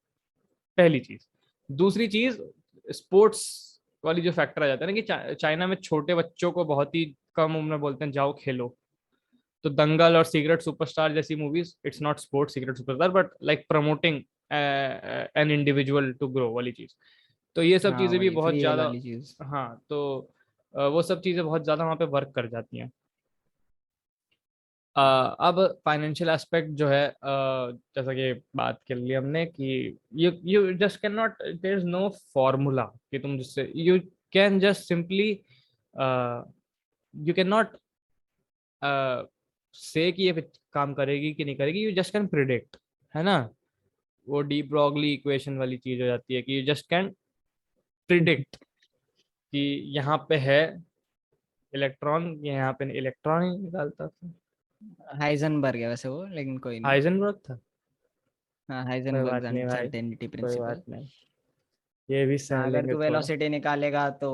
पहली चीज। दूसरी चीज, स्पोर्ट्स वाली जो फैक्टर आ जाता है ना कि चाइना में छोटे बच्चों को बहुत ही कम उम्र में बोलते हैं जाओ खेलो। तो दंगल और सीक्रेट सुपरस्टार जैसी movies, it's not sports secret superstar, but like promoting an individual to grow वाली चीज। तो ये सब हाँ चीजें भी वही बहुत फ्री विल ज्यादा, वाली चीज। हाँ तो वो सब चीजें बहुत ज्यादा वहाँ पे वर्क कर जाती हैं। अब फाइनेंशियल एस्पेक्ट जो है, जैसा कि बात कर ली हमने कि you just can not, there is no formula कि तुम जिससे you can just simply, you can not say कि ये काम करेगी कि नहीं करेगी, यू जस्ट कैन प्रिडिक्ट, है ना। वो डी ब्रॉगली इक्वेशन वाली चीज हो जाती है कि यू जस्ट कैन प्रिडिक्ट कि यहाँ पे है इलेक्ट्रॉन, ये यहाँ पे इलेक्ट्रॉन ही निकालता था। हाइजनबर्ग है वैसे वो, लेकिन कोई नहीं। हाइजेनबर्ग था। हाँ, कोई हाइजनबर्ग बात नहीं भाई, अनसर्टेनिटी कोई प्रिंसिपल। बात नहीं, ये भी सह हाँ, अगर लेंगे तू थोड़ा। वेलोसिटी निकालेगा तो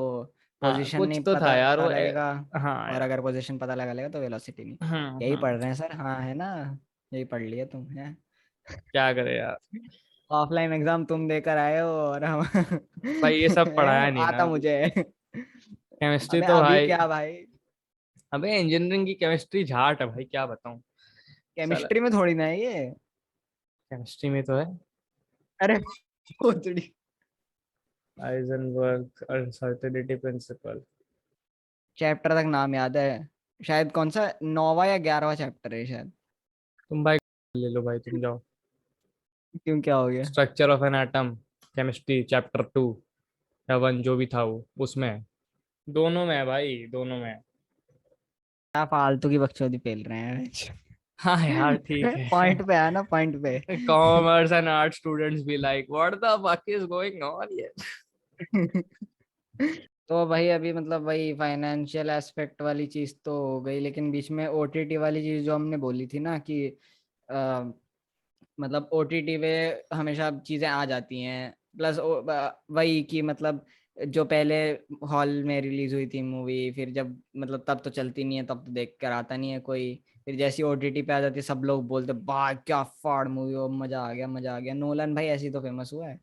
हाँ पोजीशन कुछ नहीं तो था यार पता वो लगेगा, हाँ और यार। अगर पोजीशन पता लगा लेगा तो वेलोसिटी नहीं। यही पढ़ रहे हैं सर, हाँ है ना, यही पढ़ लिया तुम है। क्या करे यार। ऑफलाइन एग्जाम तुम देकर आए हो और हम भाई ये सब पढ़ाया नहीं ना आता अभी। मुझे है। केमिस्ट्री अबे तो अभी भाई, क्या भाई, अबे इंजीनियरिंग की केमिस्ट्री झाट है भाई, क्या बताऊं। साला केमिस्ट्री में थोड़ी ना है ये। केमिस्ट्री में तो है। अरे भोसड़ी। Heisenberg uncertainty principle. चैप्टर तक नाम याद है शायद, कौन सा 9वां या 11वां चैप्टर है शायद। तुम भाई ले लो भाई, तुम जाओ। क्यों, क्या हो गया? Structure of an atom, chemistry chapter 2 या 1 जो भी था वो उसमें है। दोनों में है भाई, दोनों में है। क्या फालतू की बकचोदी पेल रहे हैं। हाँ यार ठीक है। पॉइंट पे है ना, पॉइंट पे। Commerce and art students be like what the fuck is going on here. तो भाई अभी मतलब वही फाइनेंशियल एस्पेक्ट वाली चीज तो हो गई, लेकिन बीच में ओटीटी वाली चीज जो हमने बोली थी ना कि आ, मतलब ओटीटी पे हमेशा चीजें आ जाती हैं, प्लस वही कि मतलब जो पहले हॉल में रिलीज हुई थी मूवी, फिर जब मतलब तब तो चलती नहीं है, तब तो देख कर आता नहीं है कोई, फिर जैसी ओटीटी पे आ जाती है सब लोग बोलते वाह क्या फाड़ मूवी हो, मजा आ गया मजा आ गया। नोलन भाई ऐसी तो फेमस हुआ है।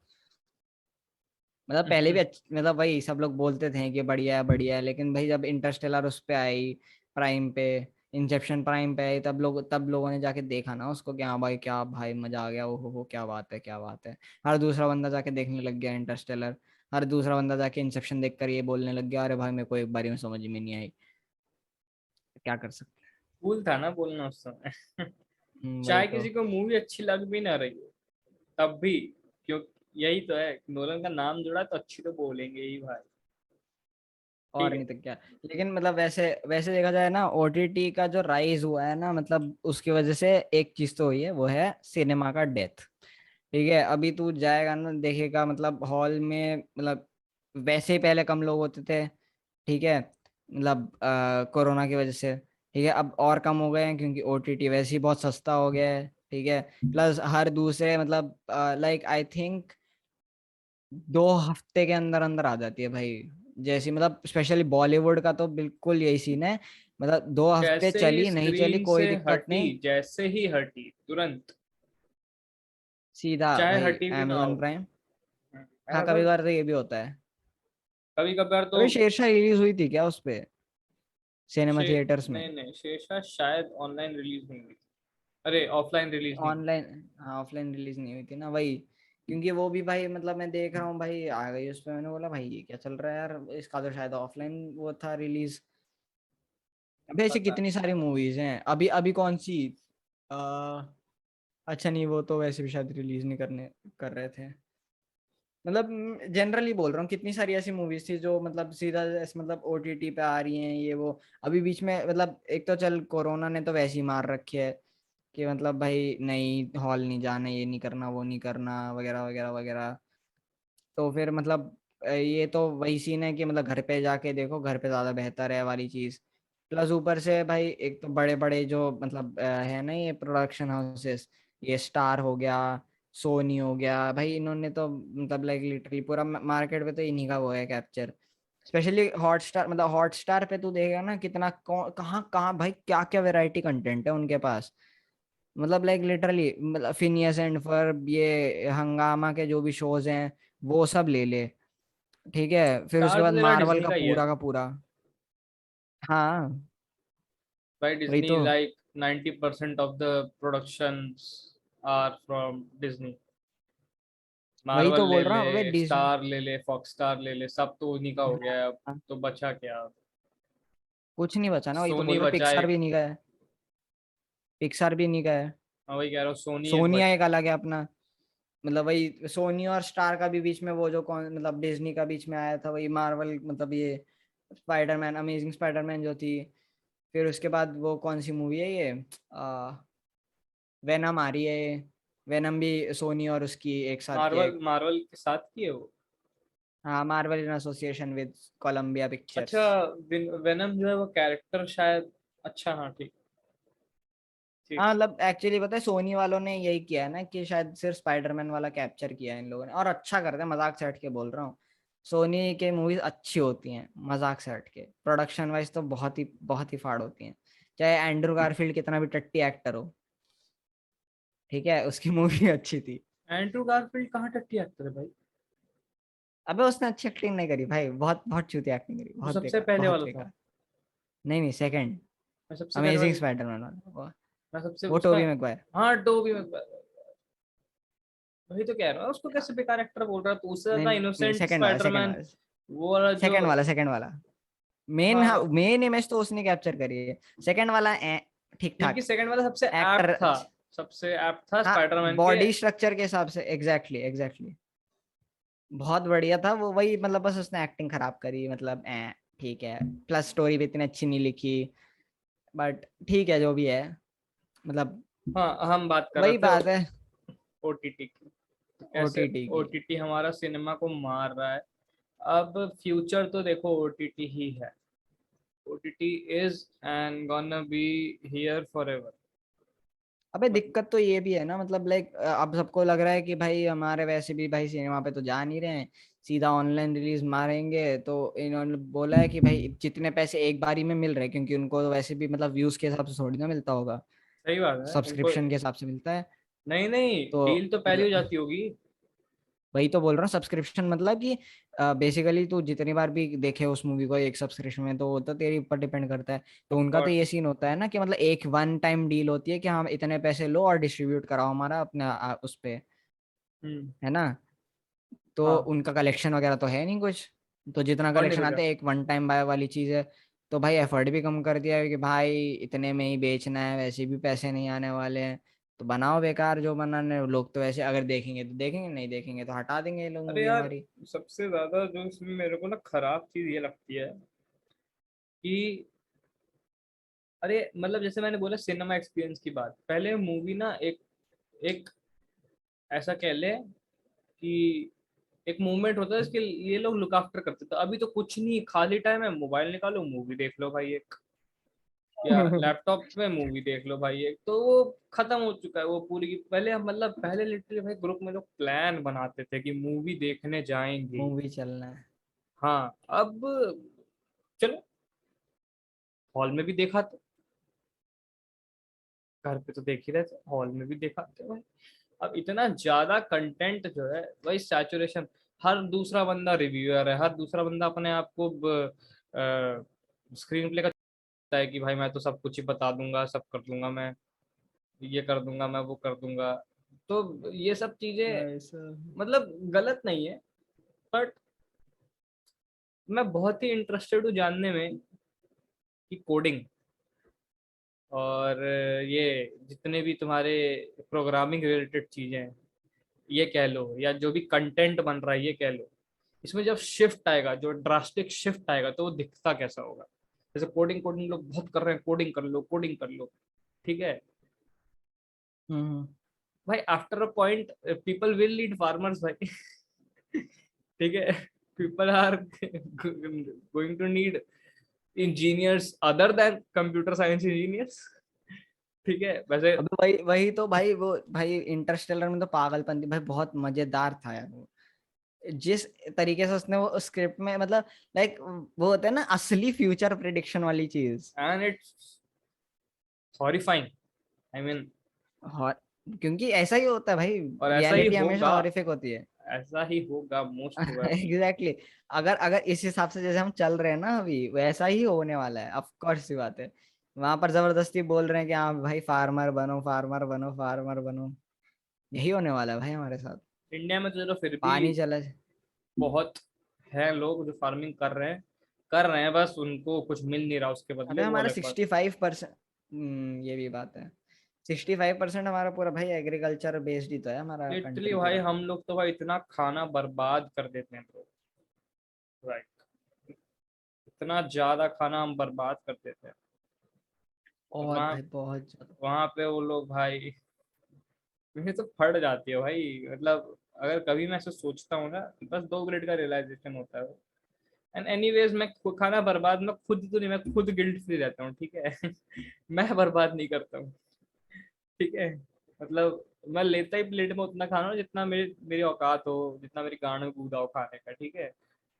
मतलब पहले भी मतलब वही सब लोग बोलते थे कि बढ़िया है, लेकिन भाई जब इंटरस्टेलर उस पे आई प्राइम पे, इंसेप्शन प्राइम पे आई, तब लोगों ने जाके देखा ना उसको कि हाँ भाई क्या भाई मजा आ गया, ओहो क्या बात है क्या बात है। हर दूसरा बंदा जाके देखने लग गया इंटरस्टेलर, हर दूसरा बंदा जाके इंसेप्शन देख कर ये बोलने लग गया अरे भाई मेरे को एक बारी में समझ में नहीं आई। क्या कर सकते कूल था ना बोलना उस समय। हैं। वही चाहे तो। किसी को मूवी अच्छी लग भी ना रही हो तब भी, क्यों, यही तो है, नोलन का नाम जुड़ा तो अच्छी तो बोलेंगे ही भाई। ठीक और है। नहीं तो क्या। लेकिन मतलब वैसे वैसे देखा जाए ना, ओटीटी का जो राइज हुआ है ना, मतलब उसकी वजह से एक चीज तो हुई है, वो है सिनेमा का डेथ। ठीक है, अभी तू जाएगा ना देखेगा, मतलब हॉल में मतलब वैसे ही पहले कम लोग होते थे। ठीक है, मतलब कोरोना की वजह से। ठीक है, अब और कम हो गए हैं क्योंकि ओटीटी वैसे ही बहुत सस्ता हो गया है। ठीक है, प्लस हर दूसरे मतलब लाइक आई थिंक 2 हफ्ते के अंदर अंदर आ जाती है भाई। जैसी मतलब स्पेशली बॉलीवुड का तो बिल्कुल यही सीन है, मतलब 2 हफ्ते जैसे ही चली नहीं चली स्क्रीन कोई से दिक्कत हटी, नहीं, जैसे ही हटी तुरंत, सीधा चाहे भाई हटी भी ना हो। amazon prime. हाँ, कभी ऐसा कभार तो ये भी होता है। कभी कभार तो। अभी शेरशाह रिलीज हुई थी क्या उस पे, सिनेमा शे थिएटर्स में? नहीं नहीं, शेषा शायद ऑनलाइन रिलीज नहीं हुई थी। अरे ऑफलाइन रिलीज नहीं हुई। ऑनलाइन, हाँ ऑफलाइन रिलीज नहीं हुई थी ना वही। क्योंकि वो भी भाई मतलब मैं देख रहा हूँ भाई आ गई उस पे, मैंने बोला भाई ये क्या चल रहा है यार, इसका तो शायद ऑफलाइन वो था रिलीज। अभी ऐसी पता कितनी सारी मूवीज हैं, अभी अभी कौन सी आ, अच्छा नहीं, वो तो वैसे भी शायद रिलीज नहीं करने कर रहे थे। मतलब जनरली बोल रहा हूँ, कितनी सारी ऐसी मूवीज थी जो मतलब सीधा मतलब ओटीटी पे आ रही हैं ये वो। अभी बीच में मतलब एक तो चल कोरोना ने तो वैसे ही मार रखी है कि मतलब भाई नहीं हॉल नहीं जाना, ये नहीं करना, वो नहीं करना, वगैरह वगैरह वगैरह। तो फिर मतलब ये तो वही सीन है कि मतलब घर पे जाके देखो, घर पे ज्यादा बेहतर है वाली चीज। प्लस ऊपर से भाई एक तो बड़े बड़े जो मतलब है ना ये प्रोडक्शन हाउसेस, ये स्टार हो गया, सोनी हो गया, भाई इन्होंने तो मतलब लाइक लिटरली पूरा मार्केट पे तो इन्हीं का वो है कैप्चर। स्पेशली हॉटस्टार, मतलब हॉटस्टार पे तू देखेगा ना कितना कहाँ कहाँ भाई क्या क्या वैरायटी कंटेंट है उनके पास। मतलब लाइक लिटरली मतलब फिनियस एंड फर्ब, ये हंगामा के जो भी शोज हैं वो सब ले ले। ठीक है, फिर उसके स्टार बाद तो तेरा मार्वल डिज्नी का ही है। का पूरा। हाँ भाई वही डिज्नी तो। Like 90% of the productions are from Disney. वही मार्वल तो ले बोल रहा ले, हूँ अबे स्टार ले ले, फॉक्स स्टार ले ले, सब तो उन्हीं का हो गया है अब। हाँ, तो बचा क्या अब? कुछ नहीं बचा ना, वही तो बोल सोनी रहा हूँ, बचा पिक्सार एक। भी नहीं गया है, पिक्सार भी नहीं गया है। मैं वही कह रहा हूँ, सोनी एक सोनी बचा। एक अलग है अपना। मतलब वही सोनी और स्टार का भी बीच में वो जो कौन मतलब डिज्नी का बीच में आया था वही मार्वल, मतलब ये स्पाइडरमैन, अमेजिंग स्पाइडरमैन जो थी। फिर उसके बाद वो कौन सी मूवी है ये, वेनम आ रही है ये। वेनम भी सोनी और उसकी एक साथ किया मार्वल है। मार्वल के साथ किए वो। हाँ, Marvel in association with Columbia अच्छा, पिक्चर्स। वेनम जो है वो कैरेक्टर शायद। अच्छा हाँ, ठीक ठीक। हाँ मतलब एक्चुअली पता है सोनी वालों ने यही किया है ना कि शायद सिर्फ स्पाइडरमैन वाला कैप्चर किया है इन लोगों ने, और अच्छा करते हैं, मजाक से हट के बोल रहा हूँ। सोनी के मूवीज अच्छी होती हैं मजाक से हट के, प्रोडक्शन वाइज तो बहुत ही फाड़ होती हैं। चाहे एंड्रू गारफील्ड कितना भी टट्टी एक्टर हो, ठीक है, उसकी मूवी अच्छी थी। एंड्रू गारफील्ड कहाँ टट्टी एक्टर है भाई? अबे उसने अच्छी एक्टिंग नहीं करी भाई, बहुत बहुत चूती एक्टिंग करी, वो बहुत सबसे बेकार पहले बहुत वाला था। बेकार। नहीं नहीं, सेकंड, मैं सबसे पहले अमेजिंग वाले। स्पाइडरमैन वाला मैं सबसे वो उसका। Tobey Maguire. हाँ, टोबी में। वही तो कह रहा हूँ, उसको कैसे बेकार एक्टर बोल रहा है? तो उससे नहीं ज्यादा नहीं, इनोसेंट सेकंड वाला सेकंड स्पाइडरमैन। वाला वो वाला जो। सेकंड वाला मेन, हाँ, हाँ मेन इमेज तो उसने कैप्चर करी है। सेकंड वाला ठीक क्योंकि ठाक सेकंड वाला सबसे एक्टर। एप्ट था। सबसे एप्ट था हाँ, स्पाइडरमैन के। बॉडी स्ट्रक्चर के हिसाब से एग्जैक्टली एग्जैक्टली बहुत बढ़िया था वो, वही मतलब बस उसने एक्टिंग खराब करी, मतलब ठीक है, प्लस स्टोरी भी इतनी अच्छी नहीं लिखी, बट ठीक है जो भी है, मतलब हाँ, हम बात कर रहे वही थे बात है। ओटीटी की। कैसे ओटीटी की ओटीटी हमारा सिनेमा को मार रहा है। अब फ्यूचर तो देखो ओटीटी ही है। OTT is and gonna be here for ever. अबे मतलब दिक्कत तो ये भी है ना, मतलब लाइक अब सबको लग रहा है कि भाई हमारे वैसे भी भाई सिनेमा पे तो जा नहीं रहे हैं, सीधा ऑनलाइन रिलीज मारेंगे, तो इन्होंने बोला है कि भाई जितने पैसे एक बारी में मिल रहे हैं, क्योंकि उनको तो वैसे भी मतलब व्यूज के हिसाब से थोड़ी ना मिलता होगा, सही बात है उनको। सब्सक्रिप्शन के हिसाब से मिलता है। नहीं नहीं, तो डील तो पहले हो जाती होगी। वही तो बोल रहा हूँ, सब्सक्रिप्शन मतलब कि बेसिकली तू जितनी बार भी देखे उस मूवी को एक सब्सक्रिप्शन में, तो वो तो तेरे ऊपर डिपेंड करता है। तो ऑफ उनका तो कोर्स। ये सीन होता है ना कि मतलब एक वन टाइम डील होती है कि हम इतने पैसे लो और डिस्ट्रीब्यूट कराओ हमारा अपने उस पे, है ना। तो हाँ, उनका कलेक्शन वगैरह तो है नहीं कुछ, तो जितना और नहीं कलेक्शन तो क्या। आता है एक वन टाइम बाय वाली चीज है। तो भाई एफर्ट भी कम कर दिया है कि भाई इतने में ही बेचना है, वैसे भी पैसे नहीं आने वाले हैं, तो बनाओ बेकार जो बनाने, लोग तो वैसे अगर देखेंगे तो देखेंगे, नहीं देखेंगे तो हटा देंगे ये लोग अरे मूवी यार, हमारी। सबसे ज्यादा जो इसमें मेरे को ना खराब चीज ये लगती है कि अरे मतलब जैसे मैंने बोला सिनेमा एक्सपीरियंस की बात, पहले मूवी ना एक एक ऐसा कह ले कि एक मूवमेंट होता है इसके ये लोग लुक आफ्टर करते थे। अभी तो कुछ नहीं, खाली टाइम है, मोबाइल निकालो मूवी देख लो भाई एक, या लैपटॉप में मूवी देख लो भाई एक, तो वो खत्म हो चुका है वो पूरी की। पहले हम मतलब पहले लिटरली भाई ग्रुप में लोग प्लान बनाते थे कि मूवी देखने जाएंगे। मूवी चलना है। हाँ, अब चलो हॉल में भी देखा तो, घर पे तो देख ही रहे थे, हॉल में भी देखा थे भाई। अब इतना ज्यादा कंटेंट जो है वही सैचुरेशन, हर दूसरा बंदा रिव्यूअर है, हर दूसरा बंदा अपने आप को स्क्रीन प्ले का चाहता है कि भाई मैं तो सब कुछ ही बता दूंगा, सब कर दूंगा मैं, ये कर दूंगा मैं, वो कर दूंगा। तो ये सब चीजें ऐसा मतलब गलत नहीं है, बट मैं बहुत ही इंटरेस्टेड हूँ जानने में कि कोडिंग और ये जितने भी तुम्हारे प्रोग्रामिंग रिलेटेड चीजें हैं, ये कह लो, या जो भी कंटेंट बन रहा है ये कह लो, इसमें जब शिफ्ट आएगा, जो ड्रास्टिक शिफ्ट आएगा, तो वो दिखता कैसा होगा। जैसे कोडिंग कोडिंग लोग बहुत कर रहे हैं, कोडिंग कर लो, कोडिंग कर लो, ठीक है हम्म भाई, after a point people will need farmers भाई। ठीक है, people are going to need engineers other than computer science engineers. ठीक है वैसे। अबे वही वही तो भाई, वो भाई इंटरस्टेलर में तो पागलपन थी भाई, बहुत मजेदार था यार वो। जिस तरीके से उसने वो स्क्रिप्ट में मतलब लाइक वो होता है ना असली फ्यूचर प्रिडिक्शन वाली चीज। And it's horrifying, I mean, और क्योंकि ऐसा ही होता है भाई, और ऐसा ही रियलिटी हमेशा होगा, हॉरिफिक होती है। ऐसा ही होगा मोस्ट प्रोबेबली। Exactly exactly. अगर अगर इस हिसाब से जैसे हम चल रहे हैं ना अभी, वैसा ही होने वाला है, ऑफ कोर्स सी बात है। वहां पर जबरदस्ती बोल रहे हैं कि हाँ भाई फार्मर बनो, फार्मर बनो, फार्मर बनो, यही होने वाला है भाई हमारे साथ। इंडिया में तो चलो फिर भी पानी चला। बहुत है लोग जो फार्मिंग कर रहे हैं, कर रहे हैं, बस उनको कुछ मिल नहीं रहा उसके बदले, अबे वो हमारा अलग बात। 65%, ये भी बात है, 65% हमारा पूरा भाई एग्रीकल्चर बेस्ड ही तो है हमारा लिटरली कंट्री भाई पूरा। हम लोग तो भाई इतना खाना बर्बाद कर देते हैं ब्रो, राइट, इतना ज्यादा खाना हम बर्बाद कर देते हैं। बहुत वहाँ भाई बहुत ज्यादा। वहाँ पे वो लोग भाई, मुझे तो फट जाती है भाई, मतलब अगर कभी मैं ऐसे सोचता हूँ ना, बस 2 मिनट का रियलाइजेशन होता है। एंड एनीवेज मैं खाना बर्बाद मैं खुद तो नहीं, मैं खुद गिल्ट फ्री रहता हूँ, ठीक है। मैं बर्बाद नहीं करता हूँ, ठीक है, मतलब मैं लेता ही प्लेट में उतना खाना हो जितना मेरी औकात हो, जितना मेरी गांड में कूदा हो खाने का, ठीक है,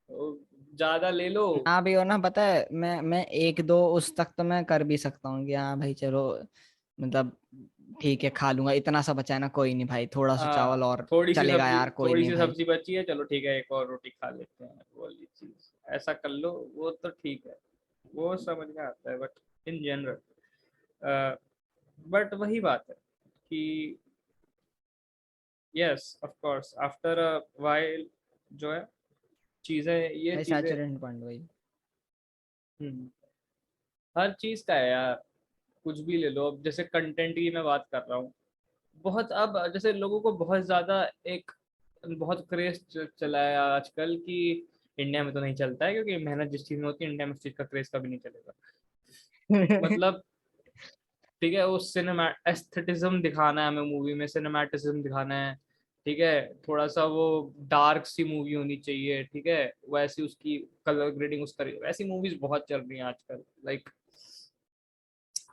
तो ज्यादा ले लो। ना भी हो ना, पता है मैं एक दो उस तक तो मैं कर भी सकता हूँ कि हाँ भाई चलो, मतलब ठीक है खा लूंगा, इतना सा बचा है ना, कोई नहीं भाई, थोड़ा सा हाँ, चावल और चलेगा यार, कोई थोड़ी नहीं सी भाई। सब्जी बची है, चलो ठीक है एक और रोटी खा लेते हैं, वो वाली चीज ऐसा कर लो, वो तो ठीक है, वो समझ में आता है, बट इन जनरल, बट वही बात है कि yes of course after a while जो है चीजें, ये भाई चीजें, सैचुरेशन पॉइंट भाई। हम्म, हर चीज का है यार, कुछ भी ले लो। अब जैसे कंटेंट की मैं बात कर रहा हूँ, बहुत अब जैसे लोगों को बहुत ज्यादा एक बहुत क्रेज चला है आजकल कि इंडिया में तो नहीं चलता है, क्योंकि मेहनत जिस चीज में होती है इंडिया में उस चीज का क्रेज कभी नहीं चलेगा। मतलब ठीक है, वो सिनेमा एस्थेटिज्म दिखाना है हमें मूवी में, सिनेमैटिज्म दिखाना है, ठीक है, थोड़ा सा वो डार्क सी मूवी होनी चाहिए, ठीक है, वैसी उसकी कलर ग्रेडिंग उस तरह, वैसी मूवीज बहुत चल रही हैं आजकल, लाइक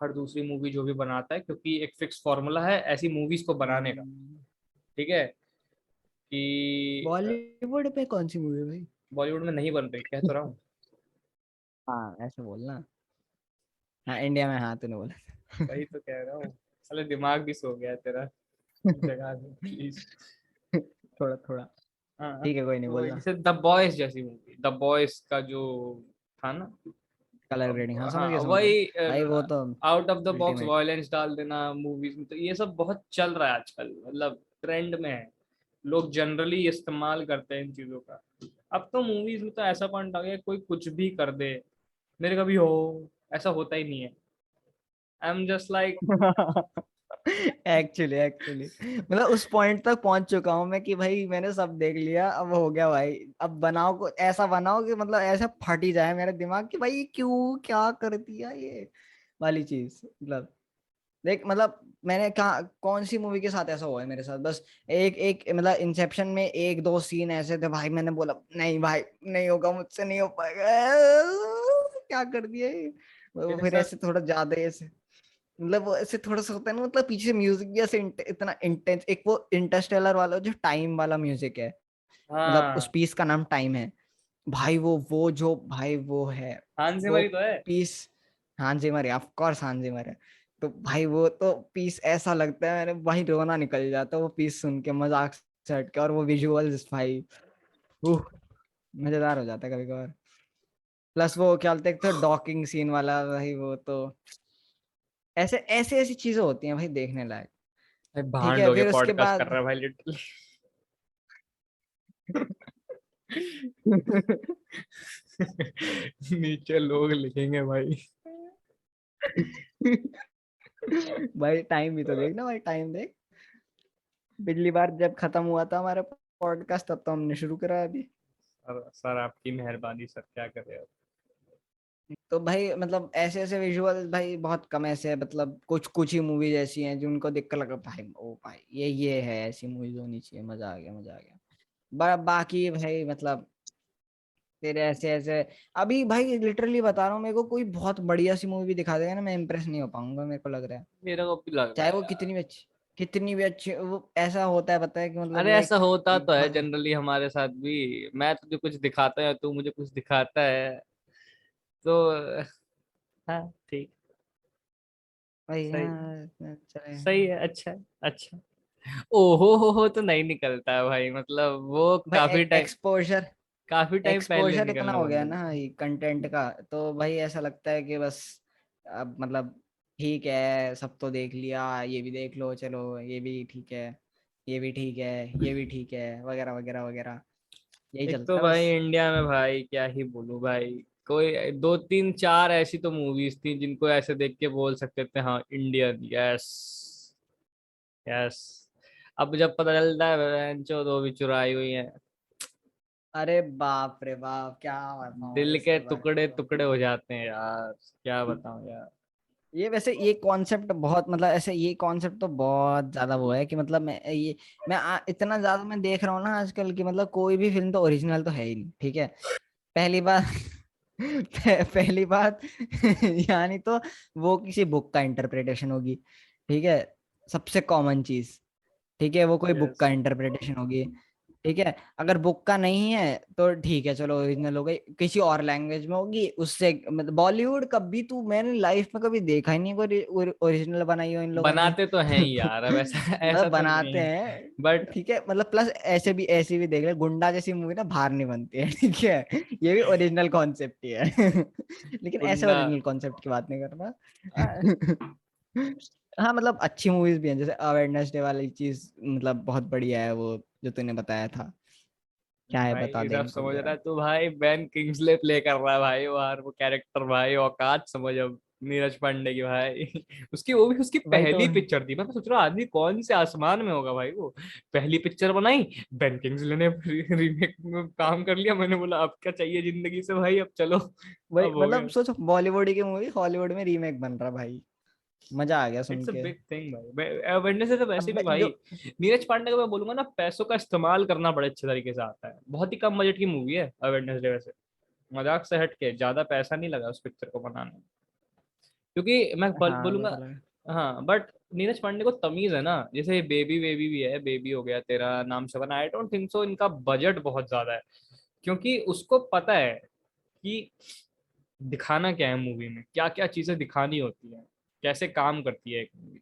हर दूसरी मूवी जो भी बनाता है, क्योंकि एक फिक्स फॉर्मूला है ऐसी मूवीज को बनाने का, ठीक है, कि बॉलीवुड पे कौन सी मूवी है भाई? बॉलीवुड में नहीं बन रही, कह तो रहा हूँ। हाँ ऐसे बोलना। हाँ इंडिया में, हाँ तूने बोला। वही तो कह रहा हूँ, साले दिमाग भी सो गया है तेरा, जगह प्लीज। थोड़ा थोड़ा। हाँ, ठीक है कोई नहीं तो बोलना। जैसे द बॉयज जैसी मूवी, द बॉयज का जो था ना, कलर ग्रेडिंग, हाँ समझ हाँ गया समझ गया। वही भाई वो तो out of the box ultimate. Violence डाल देना मूवीज में, तो ये सब बहुत चल रहा है आजकल, मतलब ट्रेंड में है, लोग जनरली इस्तेमाल करते हैं इन चीजों का। अब तो मूवीज में तो ऐसा पॉइंट आ गया कोई कुछ भी कर दे, मेरे कभी हो, ऐसा होता ही नहीं है। आई एम जस्ट लाइक, एक्चुअली मतलब उस पॉइंट तक पहुंच चुका हूँ मैं कि भाई मैंने सब देख लिया, अब हो गया भाई, अब बनाओ को ऐसा बनाओ कि मतलब ऐसा फट ही जाए मेरा दिमाग कि भाई ये क्यों क्या कर दिया ये वाली चीज। मतलब देख मतलब मैंने कहा कौन सी मूवी के साथ ऐसा हुआ है मेरे साथ, बस एक एक मतलब इंसेप्शन में एक दो सीन ऐसे थे भाई, मैंने बोला नहीं भाई नहीं होगा मुझसे, नहीं हो पाएगा, क्या कर दिया ये। वो मेरे फिर साथ ऐसे थोड़ा ज्यादा ऐसे मतलब वो ऐसे थोड़ा सा होता है ना, मतलब पीछे म्यूजिक भी ऐसे इतना इंटेंस, एक वो इंटरस्टेलर वाला जो टाइम वाला म्यूजिक है, मतलब उस हाँ, पीस का नाम टाइम है भाई, वो जो भाई वो है हांस वो जिमर ही तो है। पीस। हाँ जिमर है, ऑफ कोर्स हाँ जिमर है। तो भाई वो तो पीस ऐसा लगता है, मैंने भाई रोना निकल जाता है वो पीस सुन के, मजाक से हट के, और वो विजुअल्स भाई उह, मजेदार हो जाता है कभी कभार। प्लस वो क्या बोलते हैं, एक तो डॉकिंग सीन वाला भाई, वो तो ऐसे ऐसे ऐसी चीजें होती हैं भाई देखने लायक। भाई ठीक भांड है हो गया फिर उसके पॉडकास्ट कर बाद रहा है भाई लिटरली। नीचे लोग लिखेंगे भाई। भाई टाइम भी तो देखना भाई, टाइम देख। पिछली बार जब खत्म हुआ था हमारा पॉडकास्ट तब तो हमने शुरू करा अभी। सर आपकी मेहरबानी सर, क्या कर रहे हो। तो भाई मतलब ऐसे ऐसे विजुअल भाई बहुत कम ऐसे है, मतलब कुछ कुछ ही मूवीज ऐसी हैं जिनको देख कर लगा भाई ओ भाई ये है, ऐसी मूवीज होनी चाहिए, मजा आ गया मजा आ गया। बाकी भाई मतलब फिर ऐसे ऐसे अभी भाई लिटरली बता रहा हूँ, मेरे को कोई बहुत बढ़िया सी मूवी दिखा देगा ना, मैं इम्प्रेस नहीं हो पाऊंगा, मेरे को लग रहा है। मेरा को भी लग रहा चाहे है वो यार। कितनी भी अच्छी वो, ऐसा होता है पता है कि मतलब अरे ऐसा लाइक होता तो है जनरली हमारे साथ भी, मैं तुझे कुछ दिखाता है, तू मुझे कुछ दिखाता है, तो हाँ ठीक, भाई सही, हाँ चले। सही है, अच्छा है, अच्छा। ओहो हो तो नहीं निकलता है भाई, मतलब वो भाई एक्सपोजर काफी टाइम पहले एक्सपोजर इतना निकलने हो बंद गया हो ना गया। कंटेंट का, तो भाई ऐसा लगता है कि बस अब मतलब ठीक है सब तो देख लिया, ये भी देख लो चलो, ये भी ठीक है, ये भी ठीक है, ये भी ठीक है, वगैरह वगैरह वगैरह, यही एक तो चलता है भाई बस। इंडिया में भाई क्या ही बोलूं भाई, कोई दो तीन चार ऐसी तो मूवीज थी जिनको ऐसे देख के बोल सकते थे हाँ इंडियन, यस यस। अब जब पता चलता है बहनचोद वो भी चुराई हुई है, अरे बाप रे बाप, क्या बताऊं दिल के इसके बारे में टुकड़े तो। टुकड़े हो जाते हैं यार, क्या बताऊं यार। ये वैसे ये कॉन्सेप्ट बहुत मतलब ऐसे, ये कॉन्सेप्ट तो बहुत ज्यादा वो है कि मतलब इतना ज्यादा मैं देख रहा हूँ ना आजकल कि मतलब कोई भी फिल्म तो ओरिजिनल तो है ही नहीं, ठीक है। पहली बात पहली बात यानी तो वो किसी बुक का इंटरप्रिटेशन होगी, ठीक है, सबसे कॉमन चीज, ठीक है, वो कोई बुक यस, का इंटरप्रिटेशन होगी, ठीक है। अगर बुक का नहीं है तो ठीक है चलो ओरिजिनल हो गई, किसी और लैंग्वेज में होगी उससे, मतलब बॉलीवुड कभी तू मैंने लाइफ में कभी देखा ही नहीं कोई ओरिजिनल बनाई हो इन लोगों ने। बनाते तो हैं ही यार, अब ऐसा मतलब ऐसा तो नहीं बनाते है, हैं बट ठीक है, मतलब प्लस ऐसे भी देख ले, गुंडा जैसी मूवी ना बाहर नहीं बनती है ठीक है, ये भी ओरिजिनल कॉन्सेप्ट ही है लेकिन ऐसे गुंडा, ओरिजिनल कॉन्सेप्ट की बात नहीं कर रहा हाँ मतलब अच्छी मूवीज भी हैं, जैसे अवेयरनेस डे वाली चीज मतलब बहुत बढ़िया है वो, जो तूने बताया था, क्या है बता भाई दे सब इनको भी समझ रहा जरा। है तू भाई, बेन किंग्सले प्ले कर रहा है भाई, वो कैरेक्टर भाई, औकात समझ अब नीरज पांडे की भाई। उसकी वो भी उसकी वही तो। पहली पिक्चर थी, मैं तो सोच रहा हूँ आदमी कौन से आसमान में होगा भाई, वो पहली पिक्चर बनाई, बेन किंग्सले ने रीमेक में काम कर लिया, मैंने बोला अब क्या चाहिए जिंदगी से भाई, अब चलो, वही अब हो मतलब गया। सोच बॉलीवुड की मूवी हॉलीवुड में रीमेक बन रहा भाई, मजा आ गया सुन इट्स अ के। बिग थिंग भाई, वेडनेसडे तो वैसे अब भी भाई, जो नीरज पांडे को मैं बोलूंगा ना, पैसों का इस्तेमाल करना बड़े अच्छे तरीके से आता है, बहुत ही कम बजट की मूवी है वेडनेसडे वैसे, मजाक से हट के ज्यादा पैसा नहीं लगा उस पिक्चर को बनाने में, क्योंकि मैं हाँ वो बोलूंगा, तो लगा। हाँ बट नीरज पांडे को तमीज है ना, जैसे बेबी बेबी भी है, बेबी हो गया तेरा नाम शवन, आई डोंट थिंक सो इनका बजट बहुत ज्यादा है, क्योंकि उसको पता है कि दिखाना क्या है मूवी में, क्या क्या चीजें दिखानी होती है, कैसे काम करती है एक मूवी।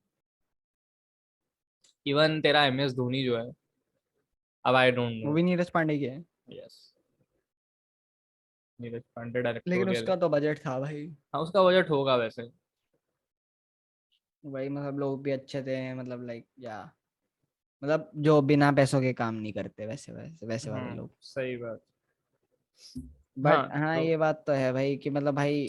इवन तेरा MS धोनी जो है, अब आई डोंट वो नो। भी नीरज पांडे की है, यस, नीरज पांडे लेकिन डायरेक्टोरियल। उसका तो बजट था भाई। हाँ उसका बजट होगा वैसे। भाई मतलब लोग भी अच्छे थे, मतलब लाइक या मतलब जो बिना पैसों के काम नहीं करते, वैसे वैसे वैसे वाले लोग। सही बात। बट हाँ हाँ तो ये बात तो है भाई कि मतलब भाई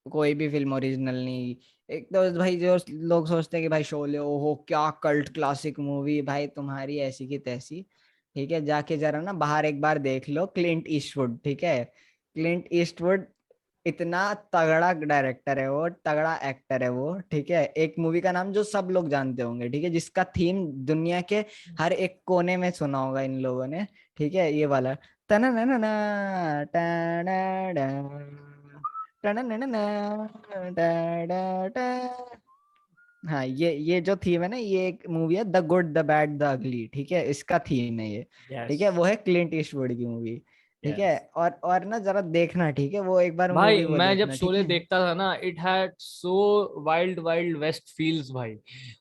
कोई भी फिल्म ओरिजिनल नहीं। एक तो भाई जो लोग सोचते हैं कि भाई शोले ओहो क्या कल्ट क्लासिक मूवी, भाई तुम्हारी ऐसी की तैसी। ठीक है, जाके जरा ना बाहर एक बार देख लो क्लिंट ईस्टवुड, ठीक है। क्लिंट ईस्टवुड इतना तगड़ा डायरेक्टर है वो, तगड़ा एक्टर है वो, ठीक है। एक मूवी का नाम जो सब लोग जानते होंगे, ठीक है, जिसका थीम दुनिया के हर एक कोने में सुना होगा इन लोगों ने, ठीक है, ये वाला टनननना, टनडा, टनननना, टडा, हाँ ये जो थीम है ना, ये एक मूवी है the good the bad the ugly, ठीक है, इसका थीम है ये। यस ठीक है, वो है क्लिंट ईस्टवुड की मूवी। ठीक है, यस और ना जरा देखना, ठीक है, वो एक बार भाई, मूवी वो मैं जब देखना, ठीक शोले है। देखता था ना, it had so wild wild west feels भाई।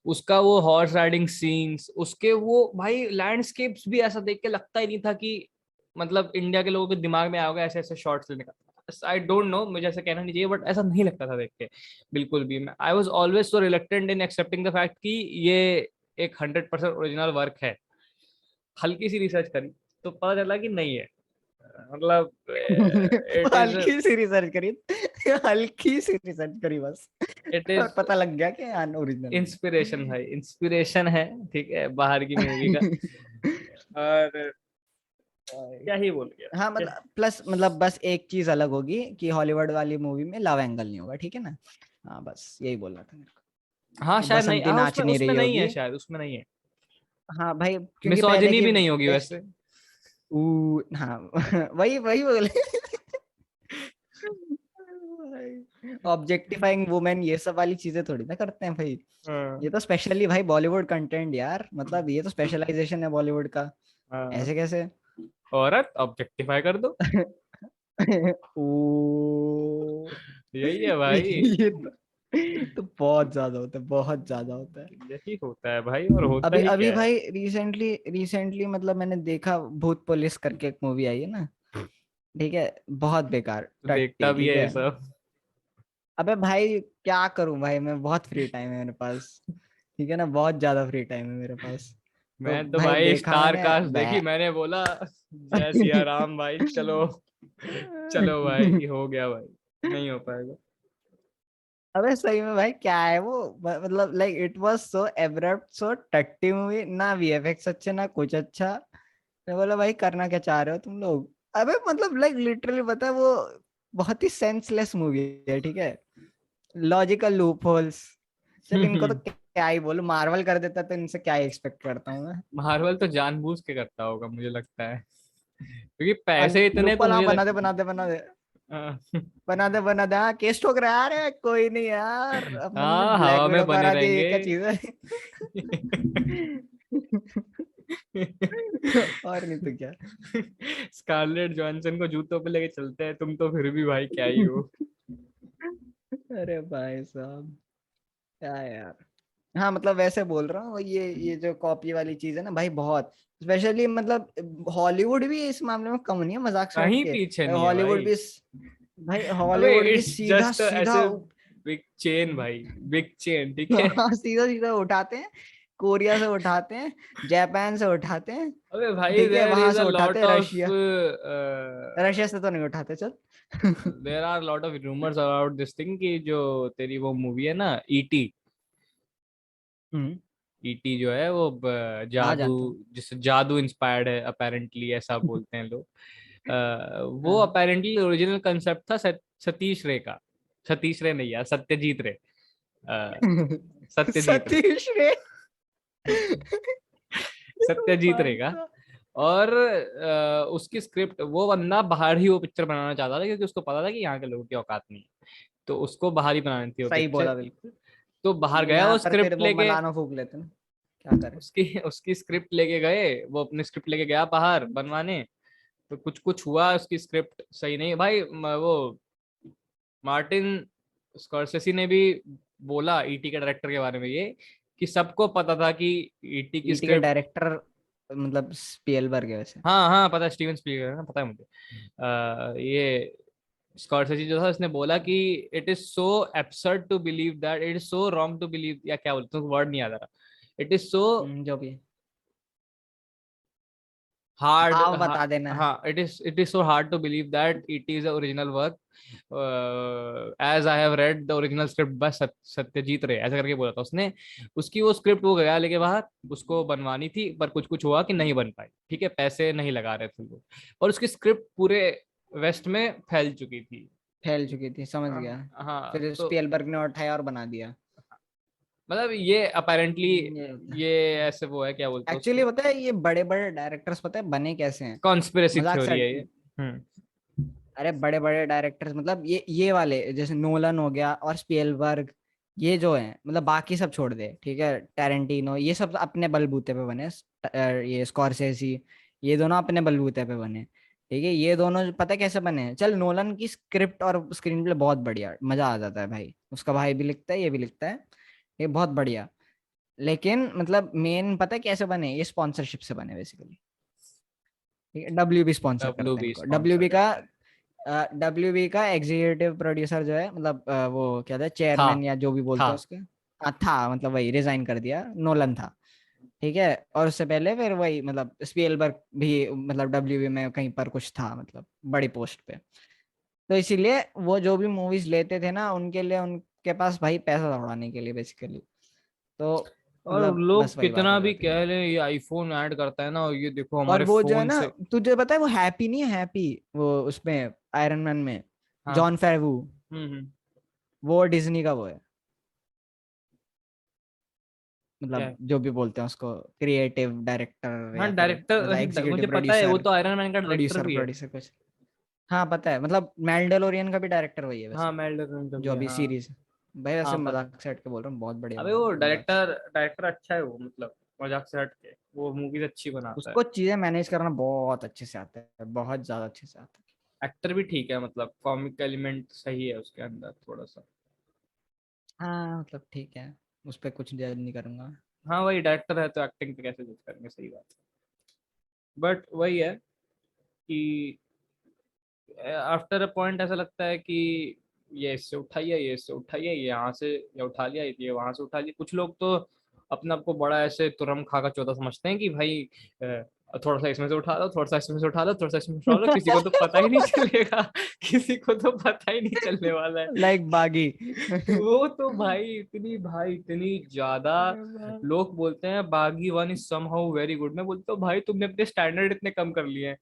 उसका वो हॉर्स राइडिंग सीन्स, उसके वो भाई लैंडस्केप्स भी ऐसा देख के लगता ही नहीं था कि मतलब इंडिया के लोगों के दिमाग में आओगे ऐसे ऐसे शॉट्स लेने का। आई डोंट नो, मुझे ऐसा कहना नहीं चाहिए, बट ऐसा नहीं लगता था देख के बिल्कुल भी। I was always so reluctant in accepting the fact कि ये एक 100% ओरिजिनल वर्क है। हल्की सी रिसर्च करी तो पता चला कि नहीं है, मतलब इट इज हल्की सी रिसर्च करी, हल्की सी रिसर्च करी बस, इट और इज पता लग गया कि ओरिजिनल नहीं इंस्पिरेशन भाई, इंस्पिरेशन है, ठीक है, बाहर की मूवी का। और है। क्या ही बोल गया। हाँ मतलब प्लस मतलब बस एक चीज अलग होगी कि हॉलीवुड वाली मूवी में लव एंगल नहीं होगा, ठीक है ना। हाँ बस यही बोलना था मेरे को, हाँ कि शायद नहीं, बसंती हाँ नाच उसमें नहीं उसमें रही नहीं है, होगी। शायद उसमें नहीं है। हाँ भाई क्योंकि पहले मिसोजिनी की भी नहीं होगी बेस्ट। वैसे। हाँ वही वही बोले। ऑब्जेक्टिफाइंग वुमेन ये सब वाली चीजें थोड़ी ना करते हैं भाई। हाँ ये तो स्पेशली भाई बॉलीवुड कंटेंट यार, मतलब ये तो स्पेशलाइजेशन है बॉलीवुड का। हाँ। ऐसे कैसे? औरत ऑब्जेक्टिफाई कर दो, ओ यही है भाई। ये तो बहुत ज्यादा होता है, बहुत ज्यादा होता है। यही होता है भाई, और होता अभी ही अभी क्या है। भाई रिसेंटली रिसेंटली मतलब मैंने देखा भूत पुलिस करके एक मूवी आई है ना, ठीक है, बहुत बेकार तो देखता टट्टी, भी ठीक है ये है। सब। अबे भाई क्या करूं भाई, मैं बहुत फ्री टाइम है मेरे पास, ठीक है ना, बहुत ज्यादा फ्री टाइम है मेरे पास। तो मैं तो भाई भाई देखा स्टार मैंने कास्ट बै देखी, मैंने बोला जय सिया राम भाई, चलो चलो भाई, हो गया भाई, नहीं हो पाएगा। अबे सही में भाई क्या है वो, मतलब like it was so abrupt, so टट्टी मूवी, ना वीएफएक्स अच्छे ना कुछ अच्छा। मैं बोला भाई करना क्या चाह रहे हो तुम लोग। अबे मतलब लाइक लिटरली पता है वो बहुत ही सेंसलेस मूवी है, ठीक है। लॉजिकल लूप होल्स, चल इनको तो क्या ही बोलूं, मार्वल कर देता तो इनसे क्या ही एक्सपेक्ट करता हूँ मैं। मार्वल तो जानबूझ के करता होगा मुझे लगता है, क्योंकि पैसे इतने लूप तो होल, हाँ मुझे बना दे लगता बना दे बना दे हाँ बना दे बना दे, हाँ केस ठोक रहा है यार, कोई नहीं यार, अपन ने हाँ, ब्लैक हवा में विडो बने करा दी, ये रहेंगे। क्या चीज है। और नहीं तो क्या। स्कारलेट जॉनसन को जूतों पे लेके चलते हैं, तुम तो फिर भी भाई क्या ही हो। अरे भाई साहब क्या है यार। हाँ मतलब वैसे बोल रहा हूँ, ये जो कॉपी वाली चीज है ना भाई, बहुत स्पेशली मतलब हॉलीवुड भी इस मामले में कम नहीं है, मजाक से हट कहीं के। पीछे नहीं है हॉलीवुड भाई। भी भाई अबे हॉलीवुड भी इट्स सीधा जस्ट सीधा ऐसे बिग चेन भाई, बिग चेन, ठीक है। हाँ सीधा सीधा उठाते हैं, कोरिया से उठाते हैं, जापान से उठाते हैं, अबे भाई, ठीक है, देयर वहां इज से अ उठाते लॉट हैं ऑफ रशिया। रशिया से तो नहीं उठाते चल। There are lot of rumours about this thing कि जो तेरी वो मूवी है ना, ईटी, हम्म। ईटी जो है वो हाँ जादू, जानता हूँ। जिससे जादू इंस्पायर्ड है अपेरेंटली, ऐसा बोलते हैं लोग। वो हाँ। अपेरेंटली ओरिजिनल कंसेप्ट था सतीश रे का। सतीश रे नहीं यार, सत्यजीत रे। अ, सत्यजीत रे। सतीश रे। सत्यजीत रे भाई का। साहब। और उसकी स्क्रिप्ट, वो बंदा बाहर ही वो पिक्चर बनाना चाहता था, क्योंकि उसको पता था कि यहाँ के लोगों की औकात नहीं है, तो उसको बाहर ही बनानी थी वो सही पिक्चर। बोला बिल्कुल। तो बाहर गया यहाँ वो पर फिर स्क्रिप्ट वो लेके। मलाना फूक लेते ना, क्या करे। उसकी उसकी स्क्रिप्ट लेके गए, वो अपनी स्क्रिप्ट लेके गया बाहर बनवाने। तो कुछ कुछ हुआ, उसकी स्क्रिप्ट सही नहीं भाई। वो मार्टिन स्कॉर्सेसी ने भी बोला ईटी के डायरेक्टर के बारे में ये, कि सबको पता था कि ईटी की ईटी के स्क्रिप्ट। डायरेक्टर मतलब स्पीलबर्ग है वैसे। हाँ हाँ पता है, स्टीवन स्पीलबर्ग है ना, पता है मुझे। ये स्कॉर्सेज़ी जो था उसने बोला कि it is so absurd to believe that, it is so wrong to believe, या क्या बोलते हैं, वर्ड नहीं याद आ रहा, इट इज सो जो भी हार्ड, आप बता देना। हाँ it is so hard to believe that it is original work, as I have read the original script by Satyajit Ray, ऐसा करके बोला था उसने। उसकी वो स्क्रिप्ट वो गया लेके बाहर, उसको बनवानी थी पर कुछ कुछ हुआ कि नहीं बन पाई, ठीक है, पैसे नहीं लगा रहे थे लोग, और उसकी स्क्रिप्ट पूरे वेस्ट में फैल चुकी थी। फैल चुकी थी, समझ गया। हाँ फिर तो स्पीलबर्ग ने उठाया और बना दिया। मतलब ये अपेरेंटली ये होता ये ऐसे वो है, क्या बोलते है हैं एक्चुअली, उसको, पता है ये बड़े बड़े डायरेक्टर्स पता है बने कैसे हैं? कॉन्स्पिरेसी मजाक से थ्योरी हट- है ये। अरे बड़े बड़े डायरेक्टर्स मतलब ये वाले जैसे नोलन हो गया और स्पीलबर्ग, ये जो है मतलब बाकी सब छोड़ दे, ठीक है, टैरेंटिनो, ये सब अपने बलबूते पे बने। ये स्कॉर्सेसी, ये दोनों अपने बलबूते पे बने, ठीक है। ये दोनों पता है कैसे बने हैं? चल, नोलन की स्क्रिप्ट और स्क्रीन प्ले बहुत बढ़िया, मजा आ जाता है भाई, उसका भाई भी लिखता है, ये भी लिखता है, ये बहुत बढ़िया। लेकिन मतलब मेन पता है कैसे बने? ये स्पॉन्सरशिप से बने बेसिकली, ठीक है। WB स्पॉन्सर डब्ल्यू करता है बी इनको। स्पॉन्सर करता है। WB का एग्जीक्यूटिव प्रोड्यूसर जो है, मतलब वो क्या था, था चेयरमैन या जो भी था बोलते हैं उसके, था, मतलब वही रिजाइन कर दिया, नोलन था, ठीक है। और उससे पहले फिर वही मतलब स्पीलबर्ग भी मतलब WB में कहीं पर कुछ था, मतलब बड़ी पोस्ट पे। तो इसीलिए वो जो भी मूवीज लेते थे ना, उनके लिए उनके पास भाई पैसा दौड़ाने के लिए बेसिकली, तो और मतलब लोग बस वही बात कितना हो भी जाती है। कह लें ये आईफोन ऐड करता है ना, और ये देखो और हमारे वो जो है फोन ना, से। तुझे पता है वो हैप्पी नहीं है, हैप्पी, वो उसमें आयरन मैन में हाँ। जॉन फेवू, हम्म। वो डिज्नी का वो है, क्या मतलब है? जो भी बोलते हैं उसको, क्रिएटिव डायरेक्टर हाँ या फिर मतलब डायरेक्टर मुझे एग्जीक्यूटिव पता है, वो प्रोड्यूसर, तो आयरन मैन का डायरेक्टर प्रोड्यूसर भी है। प्रोड्यूसर कुछ। हाँ पता है, मतलब मैंडलोरियन का भी डायरेक्टर वही है हाँ वैसे, मेल्डन का भी जो है, अभी हाँ। सीरीज। भाई वैसे हाँ पता। मजाक से हट के बोल रहा हूँ, बहुत बढ़िया अबे भाई, वो मजाक से। डायरेक्टर डायरेक्टर अच्छा है वो, मतलब मजाक से हट के वो मूवीज अच्छी बनाता है। उसको चीजें मैनेज करना बहुत अच्छे से आता है, बहुत ज्यादा अच्छे से आता है। एक्टर भी ठीक है, मतलब कॉमिक एलिमेंट सही है उसके अंदर थोड़ा सा। हाँ मतलब ठीक है, उस पर कुछ जज नहीं करूंगा। हाँ वही डायरेक्टर है तो एक्टिंग पे कैसे जज करेंगे, सही बात है। बट वही है कि आफ्टर अ पॉइंट ऐसा लगता है कि ये इससे उठाइए, ये इससे उठाइए, ये यहाँ से ये उठा लिया, ये वहां से उठा लिया। कुछ लोग तो अपने आप को बड़ा ऐसे तुरम खा का चौथा समझते हैं कि भाई थोड़ा सा इसमें से उठा लो, थोड़ा सा इसमें से उठा लो, थोड़ा सा इसमें से उठा लो, किसी को तो पता ही नहीं चलेगा। किसी को तो पता ही नहीं चलने वाला है। लाइक बागी। वो तो भाई इतनी ज्यादा लोग बोलते हैं बागी one is somehow very good, मैं बोलता हूँ भाई तुमने अपने स्टैंडर्ड इतने कम कर लिए हैं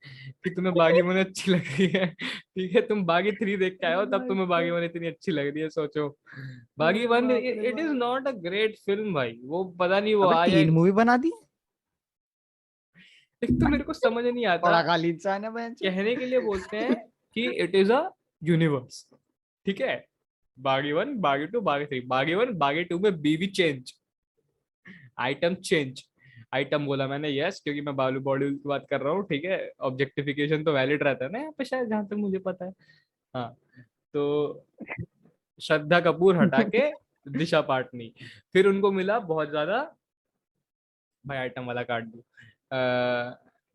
कि तुम्हें बागी वन अच्छी लग रही है। ठीक है, तुम बागी 3 देख के आए हो तब तुम्हें बागी वन इतनी अच्छी लग रही है, सोचो। बागी अरे वन बाप रे इट इज बाप। नॉट अ ग्रेट फिल्म भाई, वो पता नहीं वो अबे आज 3 मूवी बना दी, एक तो मेरे को समझ नहीं आता। बड़ा खाली इंसान है बहन चो। कहने के लिए बोलते हैं कि इट इज अ यूनिवर्स, ठीक है, बागी वन, बागी टू, बागी थ्री, बागी वन बागी टू में बीवी चेंज, आइटम चेंज। आइटम बोला मैंने, यस, क्योंकि मैं बालू बॉडी की बात कर रहा हूँ, ठीक है। ऑब्जेक्टिफिकेशन तो वैलिड रहता है ना यहाँ पे शायद, जहां तक मुझे पता है। हाँ तो श्रद्धा कपूर हटा के दिशा पाटनी, फिर उनको मिला बहुत ज्यादा, भाई आइटम वाला काट दूं,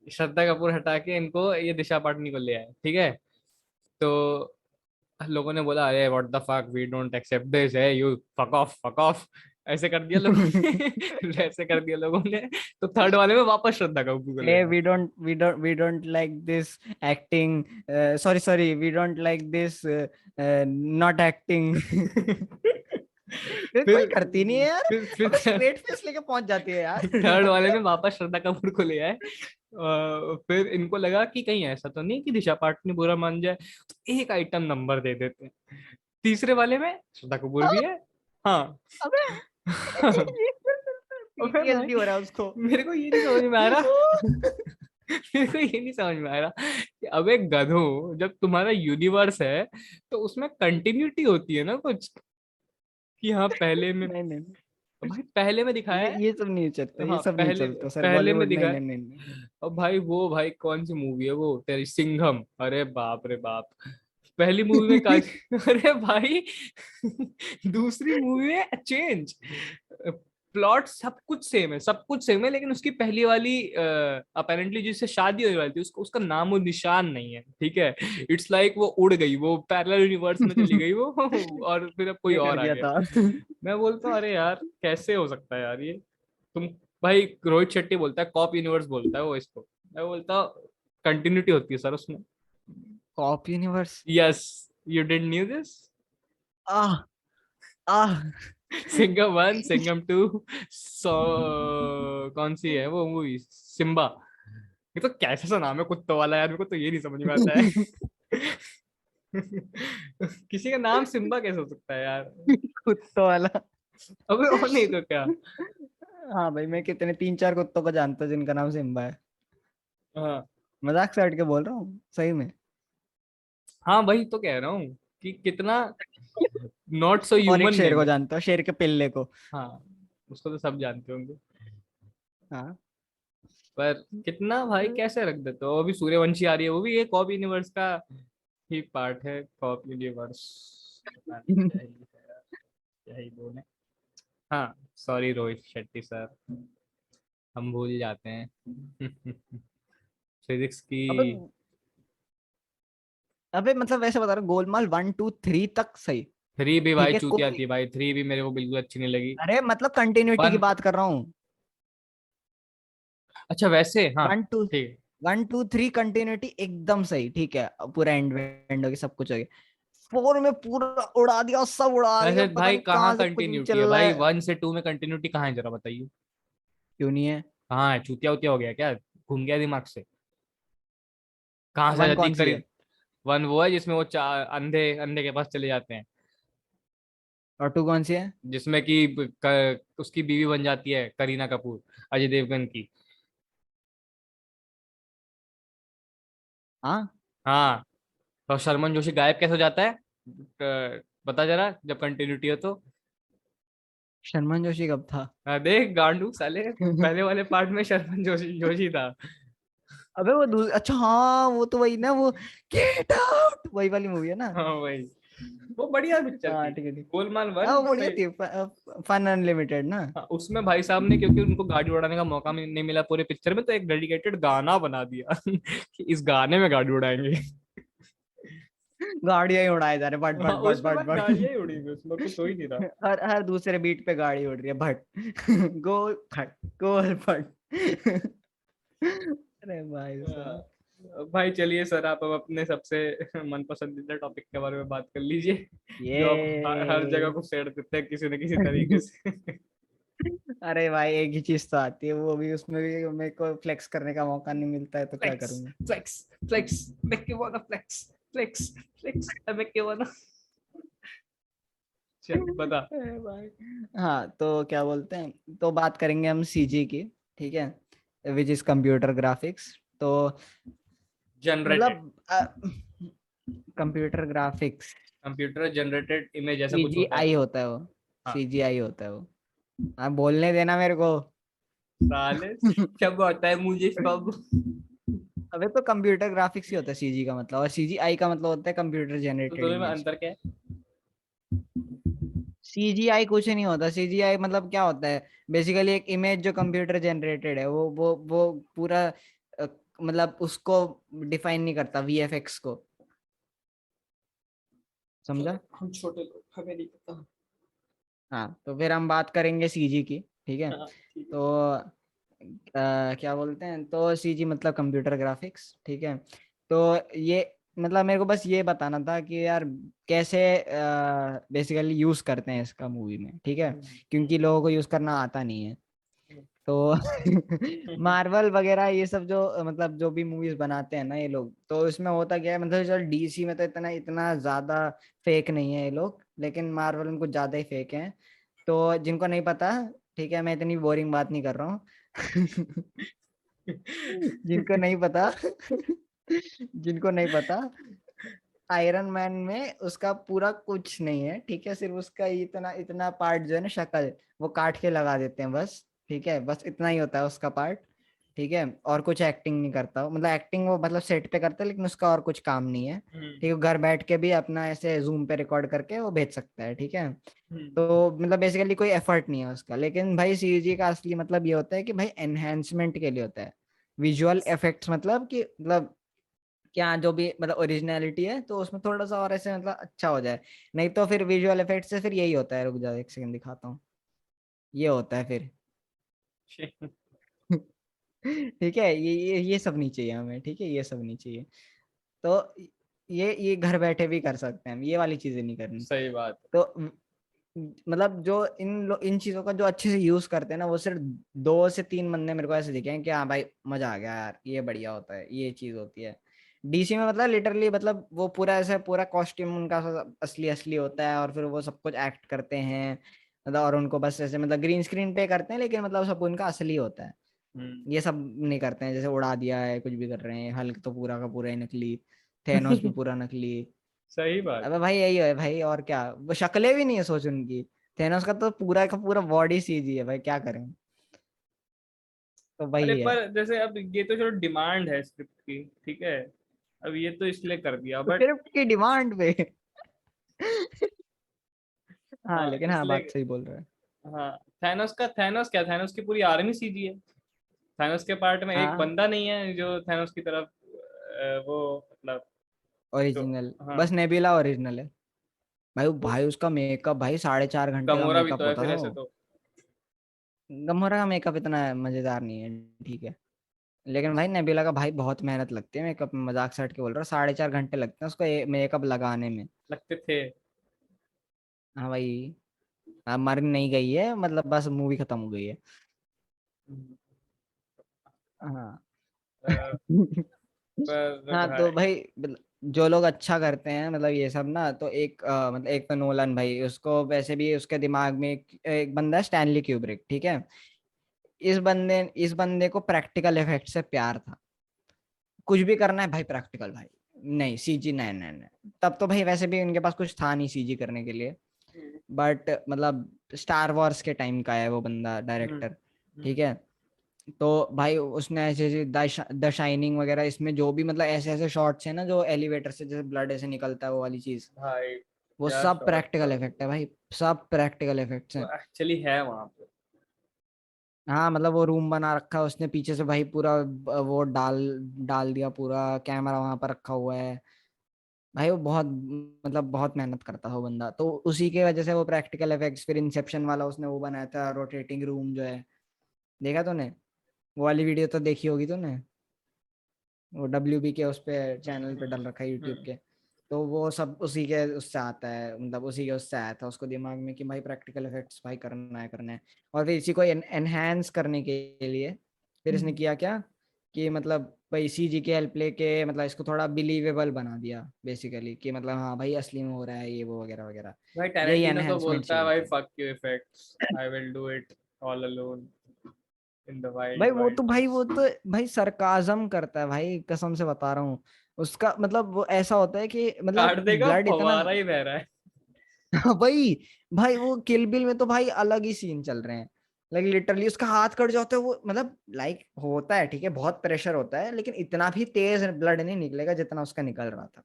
श्रद्धा कपूर हटा के इनको ये दिशा पाटनी को ले आए, ठीक है। तो लोगों ने बोला अरे what the fuck, we don't accept this है, यू फक ऑफ, ऐसे कर दिया लोगों ने। ऐसे कर दिया लोगों ने। तो थर्ड वाले में वापस श्रद्धा कपूर को ले ए आए। we don't like this acting, sorry, we don't like this not acting। ये कोई फिर करती नहीं है यार। अबे फिर स्ट्रेट फेस लेके पहुंच जाती है यार। थर्ड वाले में वापस श्रद्धा कपूर को ले आए। फिर इनको लगा कि कहीं ऐसा तो नहीं कि दिशा पाटनी बुरा मान जाए, तो एक आइटम नंबर दे देते हैं। तीसरे वाले में श्रद्धा कपूर भी है। हाँ। अबे अबे भाई PTSD हो रहा है उसको। मेरे को ये नहीं समझ में आ रहा। मेरे को ये नहीं समझ में आ रहा कि अबे गधो, जब तुम्हारा यूनिवर्स है तो उसमें कंटिन्यूटी होती है ना कुछ, कि हाँ पहले में, नहीं नहीं, भाई पहले में दिखाया है। ये सब नहीं चलता, ये हाँ सब नहीं पहले चलता सर, पहले में बॉलीवुड नहीं दिखाया। नहीं नहीं नहीं। और भाई वो भाई कौन सी मूवी है वो तेरी, सिंघम, अरे बाप रे बाप। पहली मूवी में अरे भाई दूसरी मूवी में चेंज, प्लॉट सब कुछ सेम है, लेकिन उसकी पहली वाली अपेरेंटली जिससे शादी होने वाली थी उसका नाम और निशान नहीं है, ठीक है। इट्स लाइक वो उड़ गई, वो पैरेलल यूनिवर्स में चली गई वो और फिर अब कोई ये कर और आ दिया गया। था। मैं बोलता हूँ अरे यार कैसे हो सकता है यार ये। तुम भाई रोहित शेट्टी बोलता है कॉप यूनिवर्स बोलता है वो इसको, मैं बोलता हूँ कंटिन्यूटी होती है सर उसमें। Cop universe. Yes, you didn't knew this. Ah ah. Singham 1, Singham 2, so कौन सी है वो मूवी, सिम्बा। ये तो कैसा सा नाम है कुत्तों वाला यार, मेरे को तो ये नहीं समझ में आता है। किसी का नाम सिम्बा कैसे हो सकता है यार। कुत्तों वाला। अबे और नहीं तो क्या। हाँ भाई, मैं कितने 3-4 कुत्तों को जानता हूँ जिनका नाम सिम्बा है। हाँ मजाक से हट के बोल रहा हूँ, सही में। हाँ वही तो कह रहा हूँ कि कितना नॉट सो और एक ह्यूमन शेर नेम को है। जानता हूँ, शेर के पिल्ले को। हाँ उसको तो सब जानते होंगे, हाँ। पर कितना भाई कैसे रख देते हो। अभी सूर्यवंशी आ रही है, वो भी एक कॉप यूनिवर्स का ही पार्ट है, कॉप यूनिवर्स। पता नहीं क्या ही है यार, क्या ही बोले। हाँ सॉरी रोहित शेट्टी सर, हम भूल जाते हैं। फिजिक्स की। अबे अबे मतलब वैसे बता रहा हूँ, गोलमाल 1 2 3 तक सही। 3 भी ठीक भाई है चूतिया कोई। थी भाई, 3 भी मेरे को बिल्कुल अच्छी नहीं लगी। अरे मतलब कंटिन्यूटी की 1, बात कर रहा हूँ। अच्छा वैसे हाँ 1 2 ठीक है। 1 2 3 कंटिन्यूटी एकदम सही, ठीक है, पूरा एंड हो गया, सब कुछ हो गया। 4 में पूरा उड़ा दिया, सब उड़ा दिया, वैसे पता भाई नहीं कहाँ कहाँ से कुछ भी कंटिन्यूटी चल है रहा भाई, है। 1 से 2 में कंटिन्यूटी कहाँ है जरा बताइए। क्यों नहीं है? कहाँ है, चूतिया उतिया हो गया क्या, घूम गया दिमाग से, कहाँ से आ 1 जाती है कौन सी है? करीब। 1 वो है जिसमें वो अंधे अंधे के पास चले जाते हैं, और 2 कौन सी है? जिसमें कि उसकी बीवी बन जाती है करीना कपूर, अजय देवगन की। हाँ। हाँ, तो शर्मन जोशी गायब कैसे हो जाता है, बता जरा जब कंटिन्यूटी हो तो। शर्मन जोशी कब था? देख गांडू साले, पहले वाले पार्ट में शर्मन जोशी जोशी था। अबे वो अच्छा हाँ, वो तो वही ना, वो गेट आउट वही वाली मूवी है ना। हाँ वही, वो बढ़िया पिक्चर हाँ थी। ठीक है ठीक। गोलमाल हाँ 1 वो तो बढ़िया थी, फन अनलिमिटेड ना। हाँ, उसमें भाई साहब ने क्योंकि उनको गाड़ी उड़ाने का मौका नहीं मिला पूरे पिक्चर में, तो एक डेडिकेटेड गाना बना दिया कि इस गाने में गाड़ी उड़ाएंगे। गाड़ियां ही उड़ाए जा रहे, बट हाँ बट बट उसमें बट भाई गाड़ियां ही बट। उड़ी थी, उसमें कुछ हो ही नहीं रहा। हर हर दूसरे बीट पे गाड़ी उड़ रही है, भट। गोल भट, गोल भट। अरे भाई साहब। भाई चलिए सर, आप अब अपने सबसे मन पसंदीदा टॉपिक के बारे में बात कर लीजिए, जो आप हर जगह ये को शेयर देते हैं किसी न किसी तरीके से। अरे भाई एक ही चीज तो आती है, वो भी उसमें भी मेरे को फ्लेक्स करने का मौका नहीं मिलता है, तो क्या फ्लेक्स करूंगा। Flex flex, make you wanna flex flex flex, I make you wanna। चल बता। अरे भाई। हाँ तो क्या बोलते हैं, तो बात करेंगे हम सीजी की, ठीक है, विच इज कंप्यूटर ग्राफिक्स। तो जनरेटेड, मतलब computer graphics, computer generated image ऐसा कुछ होता है सीजीआई वो। होता है वो। हाँ सीजीआई होता है वो। हाँ बोलने देना मेरे को। साले, सब आता है मुझे सब। अबे तो कंप्यूटर ग्राफिक्स ही होता है सीजी का मतलब, और सीजीआई का मतलब होता है कंप्यूटर तो जनरेटेड दोनों में इमेज। अंतर क्या है। सीजीआई कुछ नहीं होता। सीजीआई मतलब क्या होता है, बेसिकली एक इमेज जो कंप्यूटर जनरेटेड है, वो पूरा मतलब उसको डिफाइन नहीं करता, वीएफएक्स को। समझा? हम छोटे लोग, हमें नहीं पता। हाँ तो फिर हम बात करेंगे सीजी की, ठीक है। हाँ ठीक है। तो क्या बोलते हैं, तो सीजी मतलब कंप्यूटर ग्राफिक्स, ठीक है। तो ये मतलब मेरे को बस ये बताना था कि यार कैसे बेसिकली यूज करते हैं इसका मूवी में, ठीक है, क्योंकि लोगों को यूज करना आता नहीं है। तो मार्वल वगैरह ये सब जो मतलब जो भी मूवीज बनाते हैं ना ये लोग, तो इसमें होता क्या है, मतलब चल डीसी में तो इतना इतना ज्यादा फेक नहीं है ये लोग, लेकिन मार्वल में कुछ ज्यादा ही फेक है। तो जिनको नहीं पता, ठीक है, मैं इतनी बोरिंग बात नहीं कर रहा हूँ। जिनको नहीं पता, जिनको नहीं पता, आयरन मैन में उसका पूरा कुछ नहीं है, ठीक है, सिर्फ उसका इतना इतना पार्ट जो है ना, शक्ल, वो काट के लगा देते हैं बस, ठीक है, बस इतना ही होता है उसका पार्ट। ठीक है, और कुछ एक्टिंग नहीं करता वो, मतलब एक्टिंग वो मतलब सेट पे करता है लेकिन उसका और कुछ काम नहीं है। ठीक है, घर बैठ के भी अपना ऐसे जूम पे रिकॉर्ड करके वो भेज सकता है। ठीक है, तो मतलब बेसिकली कोई एफर्ट नहीं है उसका। लेकिन भाई सीजी का असली मतलब ये होता है कि भाई एनहेंसमेंट के लिए होता है, विजुअल इफेक्ट्स, मतलब कि मतलब क्या जो भी मतलब ओरिजिनलिटी है तो उसमें थोड़ा सा और ऐसे मतलब अच्छा हो जाए। नहीं तो फिर विजुअल इफेक्ट से फिर यही होता है, रुक जाओ एक सेकंड दिखाता हूँ, ये होता है फिर। ठीक है, ये सब नहीं चाहिए हमें। ठीक है, ये सब नहीं चाहिए। तो ये घर बैठे भी कर सकते हैं हम, ये वाली चीजें नहीं करनी। सही बात है। तो मतलब जो इन चीजों का जो अच्छे से यूज करते हैं ना, वो सिर्फ 2 से 3 बंदे मेरे को ऐसे दिखे हैं कि हाँ भाई मजा आ गया यार, ये बढ़िया होता है, ये चीज होती है। डीसी में मतलब लिटरली मतलब वो पूरा ऐसे पूरा कॉस्ट्यूम उनका सब असली असली होता है, और फिर वो सब कुछ एक्ट करते हैं मतलब, और उनको बस ऐसे मतलब ग्रीन स्क्रीन पे करते हैं, लेकिन मतलब सब उनका असली होता है। ये सब नहीं करते हैं जैसे उड़ा दिया है कुछ भी कर रहे हैं। हल्क तो पूरा का पूरा ही नकली, थेनोस भी पूरा नकली। सही बात। अबे भाई यही है भाई, और क्या, वो शक्लें भी नहीं है सोच उनकी। थेनोस का तो पूरा का पूरा बॉडी सीजी है भाई, क्या करें। तो अरे वही है। पर जैसे अब ये तो चलो डिमांड है स्क्रिप्ट की, ठीक है, अब ये तो इसलिए कर दिया तो बट सिर्फ की डिमांड पे। हाँ हाँ लेकिन हाँ, बात इसलिए, सही बोल रहा है। हाँ थैनोस क्या, थैनोस की पूरी आर्मी सीजी है। थैनोस के पार्ट में एक हाँ बंदा नहीं है जो थैनोस की तरफ वो मतलब जो, ओरिजिनल, हाँ बस नेबिला ओरिजिनल है। भाई तो भाई उसका मेकअप भाई 4.5 घंटे का गमोरा भी मेकअप तो है होता फिर था ऐसे वो। तो। गमोरा का मेकअप इतना मजेदार नहीं है, ठीक है। लेकिन भाई नेबिला का भाई बहुत मेहनत लगती है मेकअप में, मजाक से हट के बोल रहा हूँ, 4.5 घंटे लगते हैं उसको मेकअप लगाने में। लगते थे। हाँ भाई, अब मर नहीं गई है मतलब, बस मूवी खत्म हो गई है। हम्म, हाँ। पर हाँ तो भाई भाई जो लोग अच्छा करते हैं मतलब ये सब ना, तो एक मतलब एक तो नोलन भाई, उसको वैसे भी उसके दिमाग में एक बंदा है स्टैनली क्यूब्रिक। ठीक है, इस बंदे को प्रैक्टिकल इफेक्ट से प्यार था। कुछ भी करना है भाई प्रैक्टिकल, भाई नहीं सीजी, नहीं नहीं नहीं। तब तो भाई वैसे भी उनके पास कुछ था नहीं सीजी करने के लिए। बट मतलब स्टार वॉर्स के टाइम का है वो बंदा डायरेक्टर। ठीक है, तो भाई उसने ऐसे ऐसे द शाइनिंग वगैरह, इसमें जो भी मतलब ऐसे ऐसे शॉट्स हैं ना, जो एलिवेटर से जैसे ब्लड ऐसे निकलता है वो वाली चीज, भाई वो क्या सब शॉट था प्रैक्टिकल वो। इफेक्ट है भाई, सब प्रैक्टिकल इफेक्ट्स वो हैं। एक्चुअली है वहां पे। हाँ मतलब वो रूम बना रखा है उसने पीछे से भाई पूरा वो डाल डाल दिया, पूरा कैमरा वहां पर रखा हुआ है। भाई वो बहुत मतलब बहुत मेहनत करता है वो बंदा, तो उसी के वजह से वो प्रैक्टिकल इफेक्ट्स, फिर इंसेप्शन वाला उसने वो बनाया था रोटेटिंग रूम जो है, देखा तूने? वो वाली वीडियो तो देखी होगी तूने, वो WB के उस पे चैनल पे डल रखा है यूट्यूब हम्म। के। तो वो सब उसी के उससे आता है, मतलब उसी के उससे आया था उसको दिमाग में कि भाई प्रैक्टिकल इफेक्ट्स भाई करना है करना है। और फिर इसी को एनहांस करने के लिए फिर इसने किया क्या कि मतलब भाई सीजी के हेल्प लेके मतलब इसको थोड़ा बिलीवेबल बना दिया बेसिकली, कि मतलब हाँ भाई असली में हो रहा है ये वो वगैरह वगैरह। भाई यही टैरेंटिनो तो एनहेंसमेंट बोलता है चाहिए भाई थी। Fuck you effects, I will do it all alone in the भाई वाइल्ड वो तो भाई वाइल्ड। वो तो भाई सरकाजम करता है भाई, कसम से बता रहा हूँ। उसका मतलब वो ऐसा होता है कि काट मतलब देगा, ब्लड इतना। फवारा ही बह रहा है। भाई भाई वो किल बिल में तो भाई अलग ही सीन चल रहे हैं। लाइक लिटरली उसका हाथ कट जाता है वो, मतलब लाइक होता है ठीक है, बहुत प्रेशर होता है, लेकिन इतना भी तेज ब्लड नहीं निकलेगा जितना उसका निकल रहा था।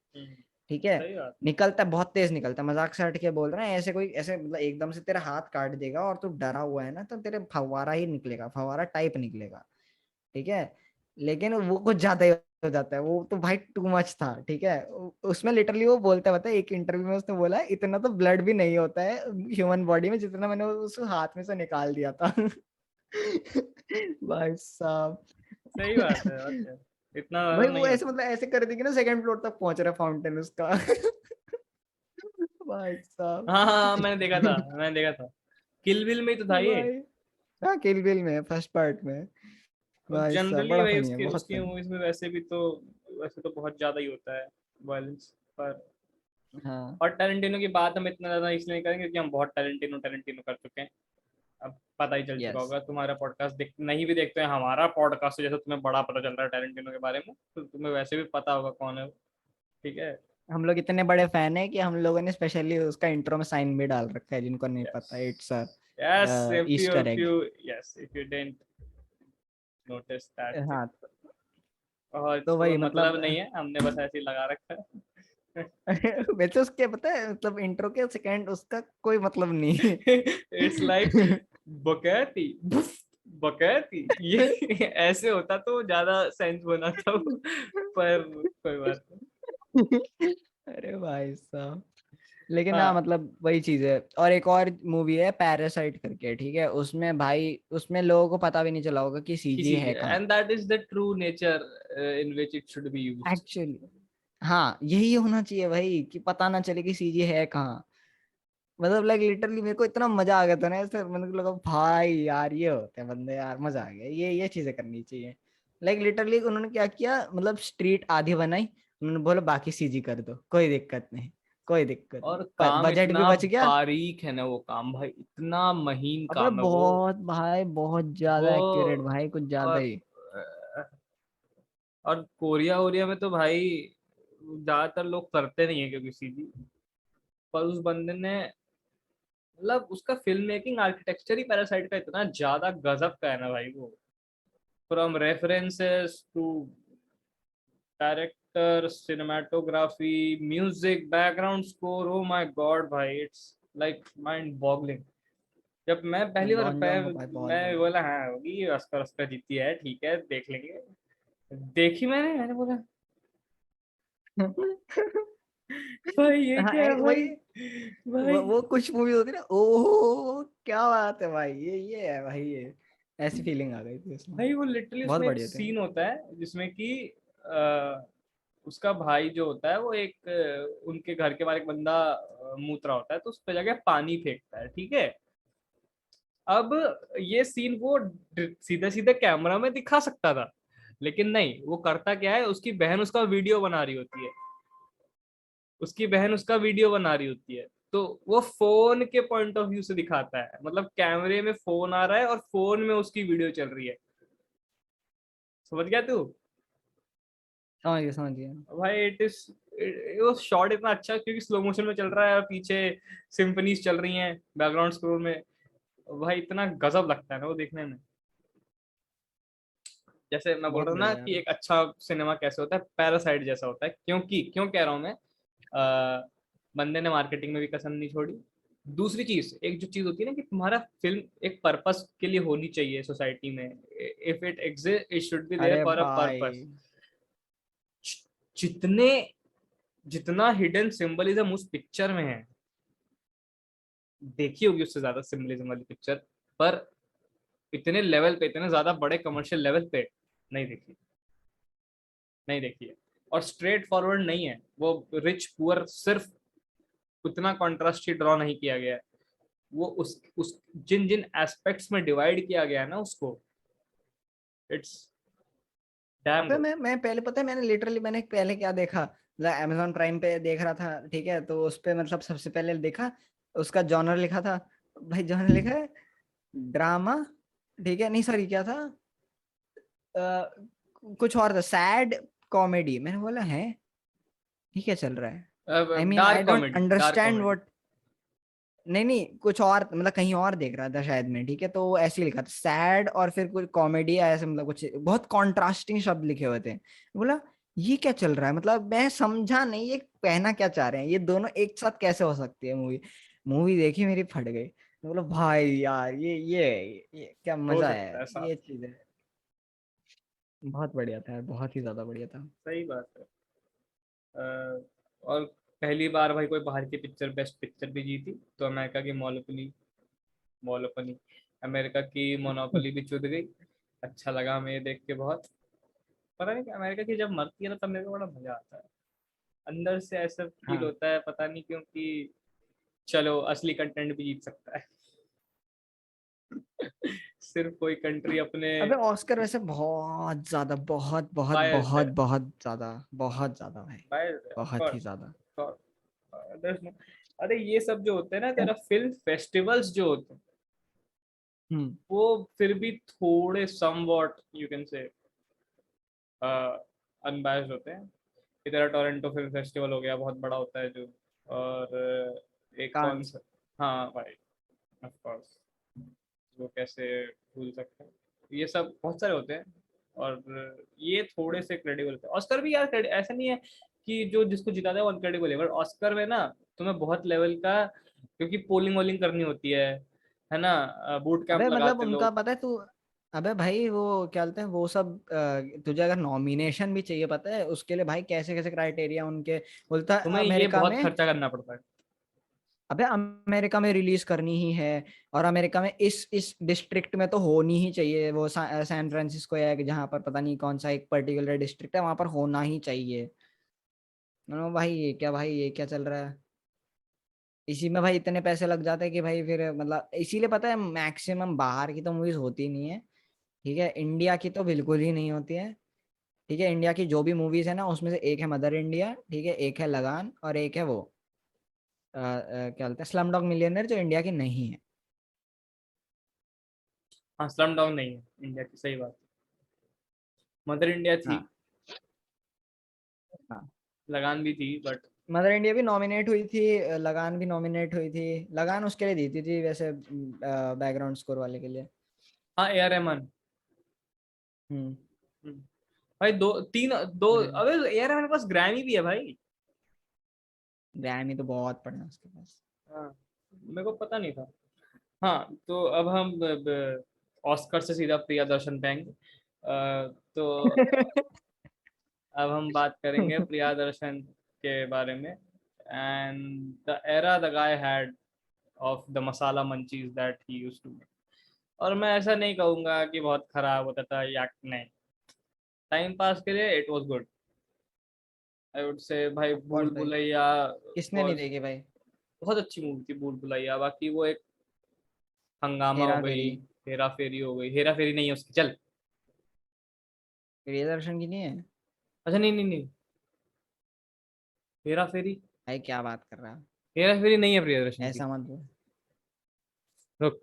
ठीक है, सही बात। निकलता है बहुत तेज निकलता है, मजाक से हट के बोल रहे हैं, ऐसे कोई ऐसे मतलब एकदम से तेरा हाथ काट देगा और तू डरा हुआ है ना, तो तेरे फवारा ही निकलेगा, फवारा टाइप निकलेगा। ठीक है, लेकिन वो कुछ ज्यादा ही हो जाता है, वो तो भाई टू मच था। ठीक है, उसमें लिटरली वो बोलता है, एक इंटरव्यू में उसने बोला इतना तो ब्लड भी नहीं होता है ह्यूमन बॉडी में जितना मैंने उस हाथ में से निकाल दिया था। भाई साहब। सही बात है, और क्या, इतना ज्यादा भाई वो नहीं ऐसे होता। मतलब ऐसे कर देगी ना, 2nd फ्लोर तक पहुंच रहा है फाउंटेन उसका। भाई साहब। हाँ हाँ हाँ, मैंने देखा था किल बिल में ही तो था ये। भाई हाँ, किल बिल में फर्स्ट पार्ट में। और भाई साहब जनरली बड़ा भाई फनी है, उसकी बहुत उसकी फनी। मूवीज में वैसे तो बहुत ज्यादा ही होता है वायलेंस पर। हाँ और टैलेंटिनो की बात हम इतना ज्यादा इसलिए नहीं करेंगे क्योंकि हम बहुत टैलेंटिनो टैलेंटिनो कर चुके हैं। अब पता ही चल चुका यस। होगा, तुम्हारा पॉडकास्ट देख नहीं भी देखते हैं हमारा पॉडकास्ट, तो जैसे तुम्हें बड़ा पता चल रहा है टैलेंटिनो के बारे में, तो तुम्हें वैसे भी पता होगा कौन है वो। ठीक है। हम लोग इतने बड़े फैन है कि हम लोगों ने स्पेशली उसका इंट्रो में साइन भी डाल रखा है, जिनको नहीं यस पता, it's yes, Easter egg. Yes if you didn't, notice that. हाँ और तो इसको वही कोई मतलब मतलब नहीं है, हमने बस ऐसे ही लगा रखा है। वैसे उसके पता है मतलब इंट्रो के सेकंड उसका कोई मतलब नहीं इट्स लाइक बकैती, बकैती, ये ऐसे होता तो ज्यादा सेंस बनाता वो, पर कोई बात नहीं। अरे भाई साहब, लेकिन हाँ हाँ, मतलब वही चीज है। और एक और मूवी है पैरासाइट करके, ठीक है, उसमें भाई उसमें लोगों को पता भी नहीं चला होगा कि सीजी किसी, है कहाँ and that is the true nature in which it should be used. Actually. हाँ यही होना चाहिए भाई कि पता ना चले कि सीजी है कहाँ। मतलब लाइक लिटरली मेरे को इतना मजा आ गया था ना ऐसे, मैंने को लगा भाई यार ये होते हैं बंदे यार, मजा आ गया, ये चीजें करनी चाहिए। लाइक लिटरली उन्होंने क्या किया, मतलब स्ट्रीट आधी बनाई, उन्होंने बोला बाकी सीजी कर दो, कोई दिक्कत नहीं, कोई दिक्कत और नहीं, काम बजट भी इतना बच गया। बारीक है ना वो काम, भाई इतना महीन अबे काम है वो। बहुत भाई, बहुत वो ज्यादा एक्यूरेट भाई, कुछ ज्यादा और ही। और कोरिया वोरिया में तो भाई ज्यादातर लोग करते नहीं है क्योंकि सीधी, पर उस बंदे ने, मतलब उसका फिल्म मेकिंग आर्किटेक्चर ही पैरासाइट का इतना ज्यादा गजब का है ना भाई वो, from references to director, cinematography, music, background score, oh my god भाई, इट्स लाइक माइंड बॉगलिंग। जब मैं पहली बार बॉन जोंग भाई बहुत मैं बढ़िया। बोला हाँ होगी, ऑस्कर ऑस्कर जीती है, ठीक है देख लेंगे, देखी मैंने बोला भाई ये हाँ क्या है भाई, वही, भाई वो कुछ मूवी होती है ना, ओह क्या बात है भाई, ये है भाई, ये ऐसी फीलिंग आ गई थी उसमें। भाई वो लिटरली बहुत उसमें एक बढ़िया थे। सीन होता है जिसमें कि उसका भाई जो होता है वो एक उनके घर के बाहर एक बंदा मूत रहा होता है, तो उस पर जाके पानी फेंकता है, ठीक है। अब ये सीन वो सीधे सीधे कैमरा में दिखा सकता था, लेकिन नहीं, वो करता क्या है, उसकी बहन उसका वीडियो बना रही होती है, उसकी बहन उसका वीडियो बना रही होती है, तो वो फोन के पॉइंट ऑफ व्यू से दिखाता है, मतलब कैमरे में फोन आ रहा है और फोन में उसकी वीडियो चल रही है, समझ गया तू। समझ गया समझ गया। भाई इट इज, वो शॉट इतना अच्छा क्योंकि स्लो मोशन में चल रहा है और पीछे सिम्फनीज चल रही हैं बैकग्राउंड स्कोर में, भाई इतना गजब लगता है ना वो देखने में। जैसे मैं बोल बहुत रहा हूँ ना बढ़िया कि यार। एक अच्छा सिनेमा कैसे होता है, पैरासाइट जैसा होता है, क्योंकि क्यों कह रहा हूँ मैं, बंदे ने मार्केटिंग में भी कसर नहीं छोड़ी। दूसरी चीज, एक जो चीज होती है ना कि तुम्हारा फिल्म एक पर्पस के लिए होनी चाहिए सोसाइटी में, if it exist it should be there अरे फॉर अ पर्पस। भाई जितने जितना हिडन सिंबलिज्म उस पिक्चर में है, देखी होगी उससे ज्यादा सिंबलिज्म वाली पिक्चर, पर इतने लेवल पे, इतने ज्यादा बड़े कमर्शियल लेवल पे नहीं देखी, नहीं देखी है। और स्ट्रेट फॉरवर्ड नहीं है वो, रिच पुअर सिर्फ उतना कॉन्ट्रास्ट ही ड्रॉ नहीं किया गया है, वो उस जिन जिन एस्पेक्ट्स में डिवाइड किया गया है ना उसको, इट्स डैम अबे गुड। मैं पहले पता है, मैंने लिटरली मैंने पहले क्या देखा, मतलब अमेजोन प्राइम पे देख रहा था, ठीक है, तो उस पे मतलब सबसे पहले देखा, उसका जॉनर लिखा था, भाई जॉनर लिखा है ड्रामा, ठीक है, नहीं सॉरी क्या था, अ, कुछ और था, सैड कॉमेडी। मैंने बोला है ये क्या चल रहा है, I mean eye dark don't comedy, dark understand comedy. What. नहीं नहीं कुछ और, मतलब कहीं और देख रहा था शायद मैं, ठीक है, तो वो ऐसे ही लिखा था सैड और फिर कुछ कॉमेडी ऐसे, मतलब कुछ बहुत कॉन्ट्रास्टिंग शब्द लिखे हुए थे। बोला ये क्या चल रहा है, मतलब मैं समझा नहीं ये कहना क्या चाह रहे हैं, ये दोनों एक साथ कैसे हो सकती है मूवी। मूवी देखी मेरी फट गई, बोला भाई यार ये क्या हो मजा सकता है, है साहब, ये चीज है। बहुत बढ़िया था यार, बहुत ही ज्यादा बढ़िया था। सही बात है। और पहली बार भाई कोई बाहर की पिक्चर बेस्ट पिक्चर भी जीती, तो अमेरिका की मोनोपोली, मोनोपोली, अमेरिका की मोनोपोली भी चुद गई। अच्छा लगा हमें ये देख के बहुत। पता नहीं कि अमेरिका की जब मरती है ना तब मेरे को बड़ा मजा आता है, अंदर से ऐसा फील हाँ होता है, पता नहीं क्यों कि चलो असली कंटेंट भी जीत सकता है। सिर्फ कोई कंट्री अपने अबे ऑस्कर वैसे बहुत ज्यादा, बहुत बहुत बायस्ड बहुत है, बहुत ज्यादा भाई, बायस्ड है, ऑफ बहुत ही कोर्स, ज्यादा। अरे ये सब जो होते हैं ना तेरा फिल्म फेस्टिवल्स जो होते हैं, हम्म। वो फिर भी थोड़े somewhat you can say unbiased होते हैं। इधर टोरंटो फिल्म फेस्टिवल हो गया, बहुत बड़ा होता है जो, और एक कौन कांस। सा, हाँ भाई, ऑफ कोर्स, वो कैसे भूल सकते हैं, ये सब बहुत सारे होते हैं। और ये थोड़े से क्रेडिबल थे। ऑस्कर भी यार ऐसा नहीं है कि जो जिसको जिताता है वो अनक्रेडिबल है, बट ऑस्कर में ना तुम्हें बहुत लेवल का, क्योंकि पोलिंग वोलिंग करनी होती है ना, बूट कैंप अबे मतलब लगाते उनका लोग। पता है तू, अबे भाई वो क्या बोलते हैं वो सब तुझे अगर नॉमिनेशन भी चाहिए पता है उसके लिए भाई कैसे कैसे क्राइटेरिया उनके, बोलता है तुम्हें ये अमेरिका बहुत में, खर्चा करना पड़ता है। अबे अमेरिका में रिलीज करनी ही है, और अमेरिका में इस डिस्ट्रिक्ट में तो होनी ही चाहिए, वो सैन फ्रांसिस्को है कि जहाँ पर पता नहीं कौन सा एक पर्टिकुलर डिस्ट्रिक्ट है वहां पर होना ही चाहिए। मैंने कहा, भाई ये क्या चल रहा है, इसी में भाई इतने पैसे लग जाते हैं कि भाई फिर मतलब इसीलिए पता है मैक्सिमम बाहर की तो मूवीज होती नहीं है, ठीक है, इंडिया की तो बिल्कुल ही नहीं होती है, ठीक है, इंडिया की जो भी मूवीज है ना उसमें से एक है मदर इंडिया, ठीक है, एक है लगान, और एक है वो क्या बोलते हैं स्लम डॉग मिलियनेयर जो इंडिया की नहीं है। हाँ, स्लम डाउन नहीं है इंडिया की, सही बात। मदर इंडिया थी, हाँ हाँ, लगान भी थी, बट मदर इंडिया भी नॉमिनेट हुई थी, लगान भी नॉमिनेट हुई थी, लगान उसके लिए दी थी वैसे बैकग्राउंड स्कोर वाले के लिए। हाँ ए आर रहमान। हम्म। भाई दो तीन दो, अरे अबे ए आर रहमान के पास ग्रैमी भी है भाई। ग्रैमी तो बहुत पड़े हैं उसके पास। हाँ, मेरे को पता नहीं था। हाँ, तो अब हम ऑस्कर से सीधा प्रिया दर्शन पाएंगे। तो अब हम बात करेंगे प्रिया दर्शन के बारे में। And the era the guy had of the masala munchies that he used to. और मैं ऐसा नहीं कहूंगा कि बहुत खराब होता था या नहीं, टाइम पास के लिए it was good, I would say. भाई बहुत भूल भाई, भुलैया किसने नहीं was देखी भाई। बहुत अच्छी मूवी थी भूल भुलैया। बाकी वो एक हंगामा हो हेरा गई, फेरी, हेरा फेरी हो गई। हेरा फेरी नहीं है उसकी, चल। प्रियदर्शन की नहीं है। अच्छा, नहीं नहीं नहीं, हेरा फेरी, भाई क्या बात कर रहा है, हेरा फेरी नहीं है प्रियदर्शन की। ऐसा मत बोल। रुक,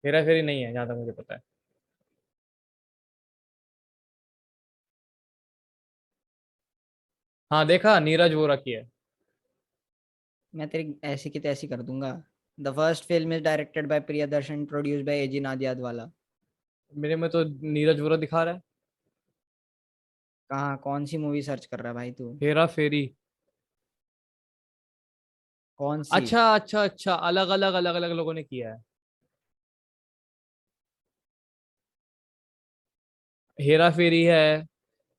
हेरा फेरी नहीं है जहां तक मुझे पता है। हाँ देखा, नीरज वोरा की है। मैं तेरी ऐसी की तैसी कर दूंगा। The first film is directed by Priyadarshan, produced by AG Nadiadwala. मेरे में तो नीरज वोरा दिखा रहा है। कहाँ कौन सी मूवी सर्च कर रहा है भाई तू, हेरा फेरी। कौन सी। अच्छा अच्छा अच्छा, अलग अलग अलग अलग लोगों ने किया है। हेरा फेरी है,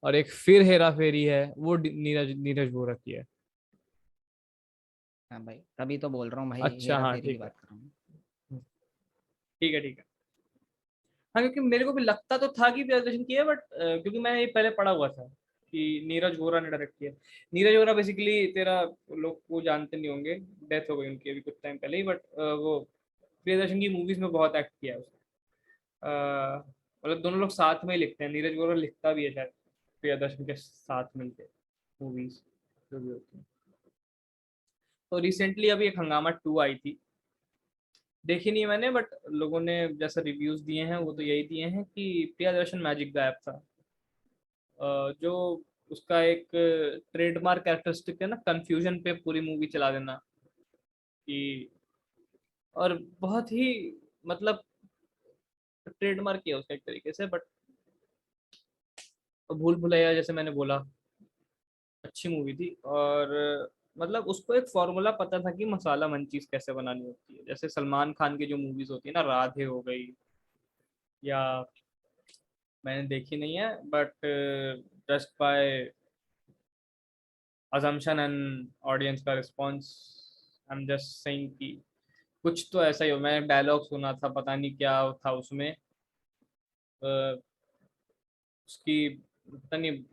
और एक फिर हेरा फेरी है, वो नीरज नीरज वोरा की है। हाँ भाई तभी तो बोल रहा हूँ भाई, अच्छा, हेरा हाँ फेरी की ठीक है। बात कर रहा हूँ। ठीक है ठीक है। हाँ, क्योंकि मेरे को भी लगता तो था कि प्रियदर्शन की है, बट क्योंकि मैंने ये पहले पढ़ा हुआ था कि नीरज वोरा ने डायरेक्ट किया। नीरज वोरा बेसिकली तेरा, लोग को जानते नहीं होंगे, डेथ हो गई उनकी अभी कुछ टाइम पहले ही, बट वो प्रियदर्शन की मूवीज में बहुत एक्ट किया है उसने। मतलब दोनों लोग साथ में ही लिखते हैं, नीरज वोरा लिखता भी है शायद प्रियदर्शन के साथ मिलके मूवीज जो भी होती हैं। तो रिसेंटली अभी एक हंगामा 2 आई थी, देखी नहीं है मैंने, बट लोगों ने जैसा रिव्यूज दिए हैं वो तो यही दिए हैं कि प्रियदर्शन मैजिक गायब था। जो उसका एक ट्रेडमार्क कैरेक्टरिस्टिक है ना, कंफ्यूजन पे पूरी मूवी चला देना, कि और बहुत ही मतलब ट्रेडमार्क किया उसका एक तरीके से। बट भूल भुलैया जैसे मैंने बोला, अच्छी मूवी थी। और मतलब उसको एक फॉर्मूला पता था कि मसाला मंचीज कैसे बनानी होती है। जैसे सलमान खान की जो मूवीज होती है ना, राधे हो गई, या मैंने देखी नहीं है, but just by assumption and audience का response, I am just saying कि कुछ तो ऐसा ही हो। मैं डायलॉग सुना था, पता नहीं क्या था उसमें, उसकी पता नहीं,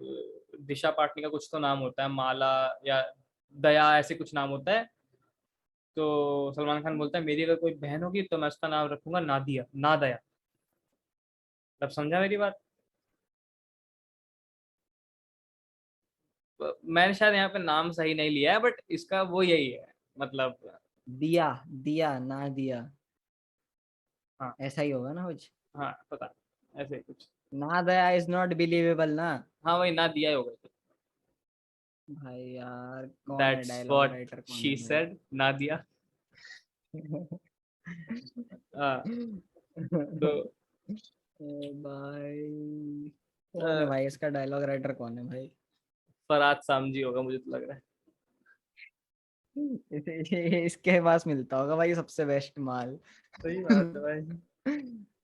दिशा पाटनी का कुछ तो नाम होता है, माला या दया ऐसे कुछ नाम होता है। तो सलमान खान बोलता है मेरी अगर कोई बहन होगी तो मैं उसका नाम रखूंगा नादिया, ना दया। तब समझा मेरी बात। मैंने शायद यहाँ पे नाम सही नहीं लिया है, बट इसका वो यही है मतलब। दिया, दिया ना दिया, हाँ ऐसा ही होगा ना कुछ। हाँ, पता, ऐसे ही कुछ। ना दया इज नॉट बिलीवेबल ना। हाँ, वही ना दिया ही होगा। भाई यार कौन है दैट्स डायलॉग व्हाट राइटर, कौन शी है भाई। सेड, नादिया। हाँ, तो भाई कौन है भाई, इसका डायलॉग राइटर कौन है भाई? फरहाद सामजी होगा मुझे तो लग रहा है। इसके पास मिलता होगा भाई सबसे बेस्ट माल। सही बात है भाई।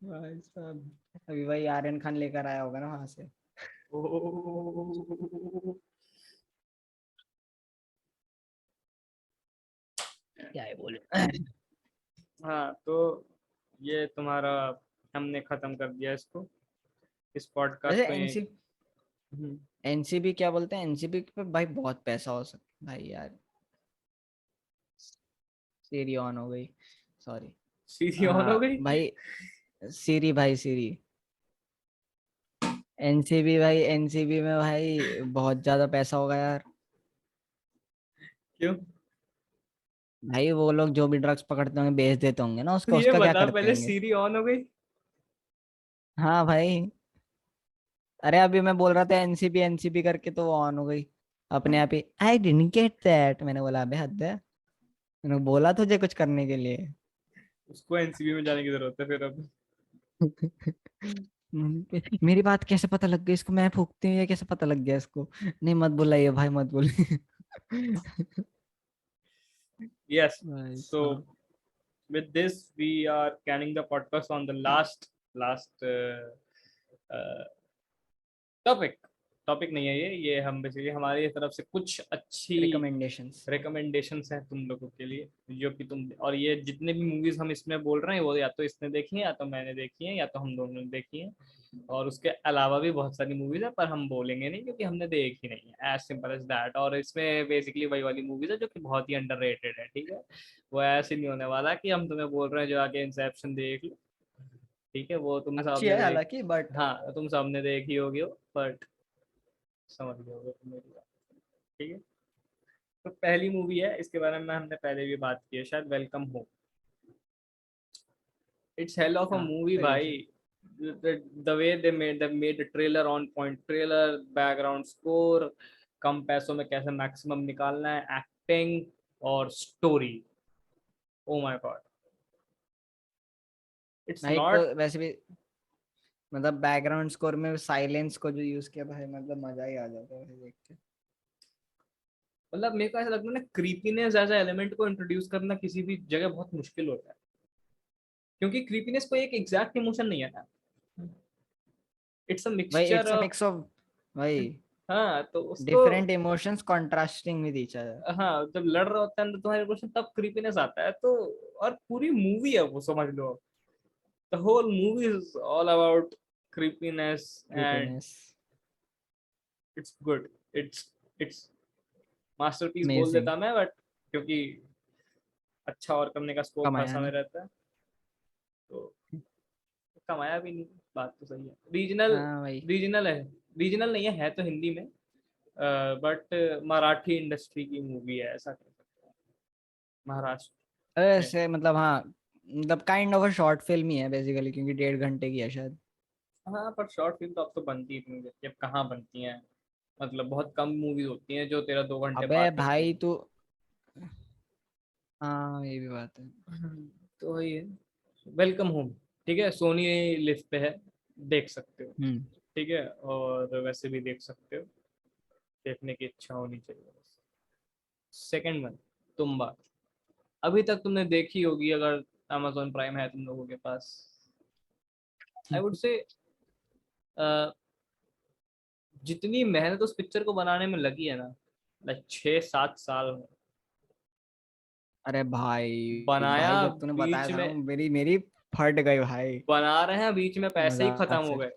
भाई साहब अभी भाई आर्यन खान लेकर आया होगा ना वहां से। ओह, क्या है बोले। हाँ तो ये तुम्हारा हमने खत्म कर दिया इसको, इस पॉडकास्ट वैसे को यहीं। एनसीबी क्या बोलते हैं, एनसीबी पे भाई बहुत पैसा हो सकता भाई यार। सीरी ऑन हो गई, सॉरी। सीधी ऑन हो गई। भाई सीरी भाई सीरी। एनसीबी भाई, एनसीबी में भाई बहुत ज्यादा पैसा होगा यार। क्यों? भाई वो लोग जो भी ड्रग्स पकड़ते होंगे बेच देते होंगे ना तो उसको, ये उसका क्या बता करते पहले, होंगे? सीरी ऑन हो गई? हाँ भाई। अरे अभी मैं बोल रहा था एनसीबी एनसीबी करके तो वो ऑन हो गई अपने आप ही। आई डिडंट गेट दैट, मैंने बोला अबे हद है, मैंने बोला तुझे कुछ करने के लिए। उसको एनसीबी में जाने की जरूरत है फिर अब। मेरी बात कैसे पता लग गई इसको, मैं फूकती हूँ ये कैसे पता लग गया इसको? नहीं मत बुलाइए भाई मत बोलिए। Yes. भाई So साहब with this, we are canning the podcast on the last uh, topic. Topic नहीं है ये हम बेसिकली हमारी तरफ से कुछ अच्छी रिकमेंडेशंस। रिकमेंडेशंस हैं तुम लोगों के लिए, जो कि तुम, और ये जितने भी मूवीज हम इसमें बोल रहे हैं वो या तो इसने देखी है, या तो मैंने देखी है, या तो हम दोनों ने देखी है। और उसके अलावा भी बहुत सारी मूवीज है, पर हम बोलेंगे नहीं क्योंकि हमने देखी नहीं है, एज सिंपल एज दैट। और इसमें बेसिकली वही वाली मूवीज है जो कि बहुत ही अंडररेटेड है, ठीक है। वो ऐसे नहीं होने वाला कि हम तुम्हें बोल रहे हैं जो आके इंसेप्शन देख लो, ठीक है, वो तुम अच्छी सबने है देख, हालांकि बट हाँ तुम सबने देखी होगी हो, बट समझ गए होगे तुम मेरी बात, ठीक है। तो पहली मूवी है, इसके बारे में हमने पहले भी बात की है शायद, welcome home. It's hell of a हाँ मूवी सही भाई। है। The way they made a trailer on point, trailer, background score, कम पैसों में कैसे मैक्सिमम निकालना है, एक्टिंग और story, O my God, it's भाई एक तो नॉट। वैसे भी मतलब बैकग्राउंड स्कोर में साइलेंस को जो यूज किया भाई, मतलब मजा ही आ जाता है भाई देख के। मतलब मेरे को ऐसा लगता है ना, क्रीपीनेस एज एलिमेंट को इंट्रोड्यूस करना किसी भी जगह बहुत मुश्किल होता है, क्योंकि क्रीपीनेस कोई एक एग्जैक्ट इमोशन नहीं है ना, इट्स अ भाई mixture it's a of. Mix of भाई हाँ तो उसको, different emotions contrasting with each other. हाँ जब लड़ रहा होता है अंदर तुम्हारे इमोशन, तब क्रीपीनेस आता है तो। और पूरी मूवी है वो, समझ लो, the whole movie is all about creepiness, and creepiness it's good, it's masterpiece बोल अमेजिंग। देता मैं, बट क्योंकि अच्छा और करने का स्कोप हर कमाया समय नहीं। रहता है, तो कमाया भी नहीं। बात तो सही है, रीजनल, हाँ भाई रीजनल है, रीजनल नहीं है तो हिंदी में, बट मराठी इंडस्ट्री की मूवी है, ऐसा कह सकते हैं, महाराष्ट्र में। ऐसे मतलब हाँ, मतलब kind of a short film ही है बेसिकली, क्योंकि 1.5 घंटे की है शायद। हाँ पर शॉर्ट फिल्म तो अब तो बनती ही इतनी जबकि अब कहाँ बनती हैं, मतलब बहुत कम मूवीज होती हैं जो तेरा 2 घंटे अबे पार करती भाई हैं। तू, हाँ ये भी बात है। तो वही है, वेलकम होम, ठीक है, सोनी लिस्ट पे है, देख सकते हो, हम्म। ठीक है, और वैसे भी देख सकते हो, देखने की इच्छा होनी चाहिए बस। सेकंड वन, तुम्बा, अभी तक तुमने देखी होगी अगर amazon प्राइम है तुम लोगों के पास, आई वुड से जितनी मेहनत उस पिक्चर को बनाने में लगी है ना, लाइक 6-7 साल अरे भाई बनाया, भाई जब तूने बताया बीच था ना में मेरी मेरी फट गई भाई। बना रहे हैं, बीच में पैसे ही खत्म मजाक हो से। गए,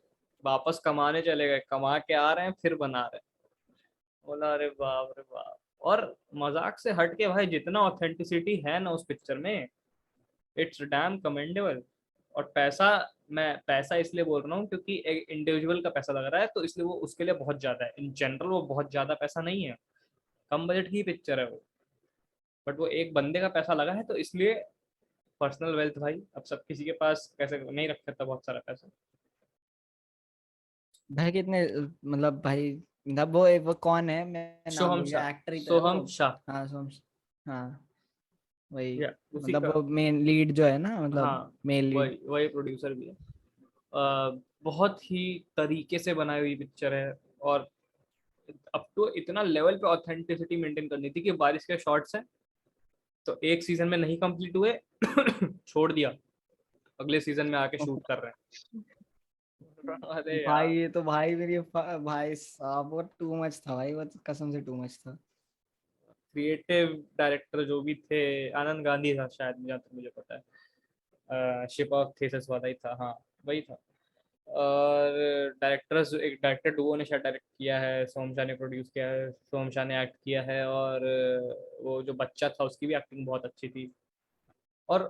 वापस कमाने चले गए, कमा के आ रहे हैं फिर बना रहे हैं। बोला अरे बाप रे बाप। और मजाक से हट के भाई, जितना ऑथेंटिसिटी है ना उस पिक्चर में, इट्स डैम कमेंडेबल। और पैसा, मैं पैसा इसलिए बोल रहा हूँ क्योंकि एक इंडिविजुअल का पैसा लग रहा है, तो इसलिए वो उसके लिए बहुत ज्यादा है, इन जनरल वो बहुत ज्यादा पैसा नहीं है, कम बजट की पिक्चर है वो, बट वो एक बंदे का पैसा लगा है तो इसलिए। पर्सनल वेल्थ भाई, अब सब किसी के पास कैसे नहीं रख सकता बहुत सारा पैसा। भाई कितने मतलब भाई, मतलब वो कौन है, मैं नाम सोहम भूल शाह, गया, एक्टर ही तो है वो। सोहम शाह, हाँ हाँ वही, या उसी मतलब का, वो मेन लीड जो है ना, मतलब हाँ मेन लीड। वही वही प्रोड्यूसर भी है। बहुत ही तरीके से बनाई हुई पिक्चर है, और अब तो इतना लेवल पे ऑथेंटिसिटी मेंटेन करनी थी कि बारिश के शॉट्स हैं तो एक सीजन में नहीं कंप्लीट हुए, छोड़ दिया, अगले सीजन में आके शूट कर रहे हैं। अरे भाई यार, ये तो भाई मेरी भाई साहब वो टू मच था भाई, वो तो कसम से टू मच था। क्रिएटिव डायरेक्टर जो भी थे, आनंद गांधी था शायद, जहाँ तक मुझे पता है, शिप ऑफ थेसिस वाला ही था, हाँ वही था। और डायरेक्टर्स, एक डायरेक्टर डुओ ने शायद डायरेक्ट किया है, सोमशा ने प्रोड्यूस किया है, सोमशा ने एक्ट किया है, और वो जो बच्चा था उसकी भी एक्टिंग बहुत अच्छी थी। और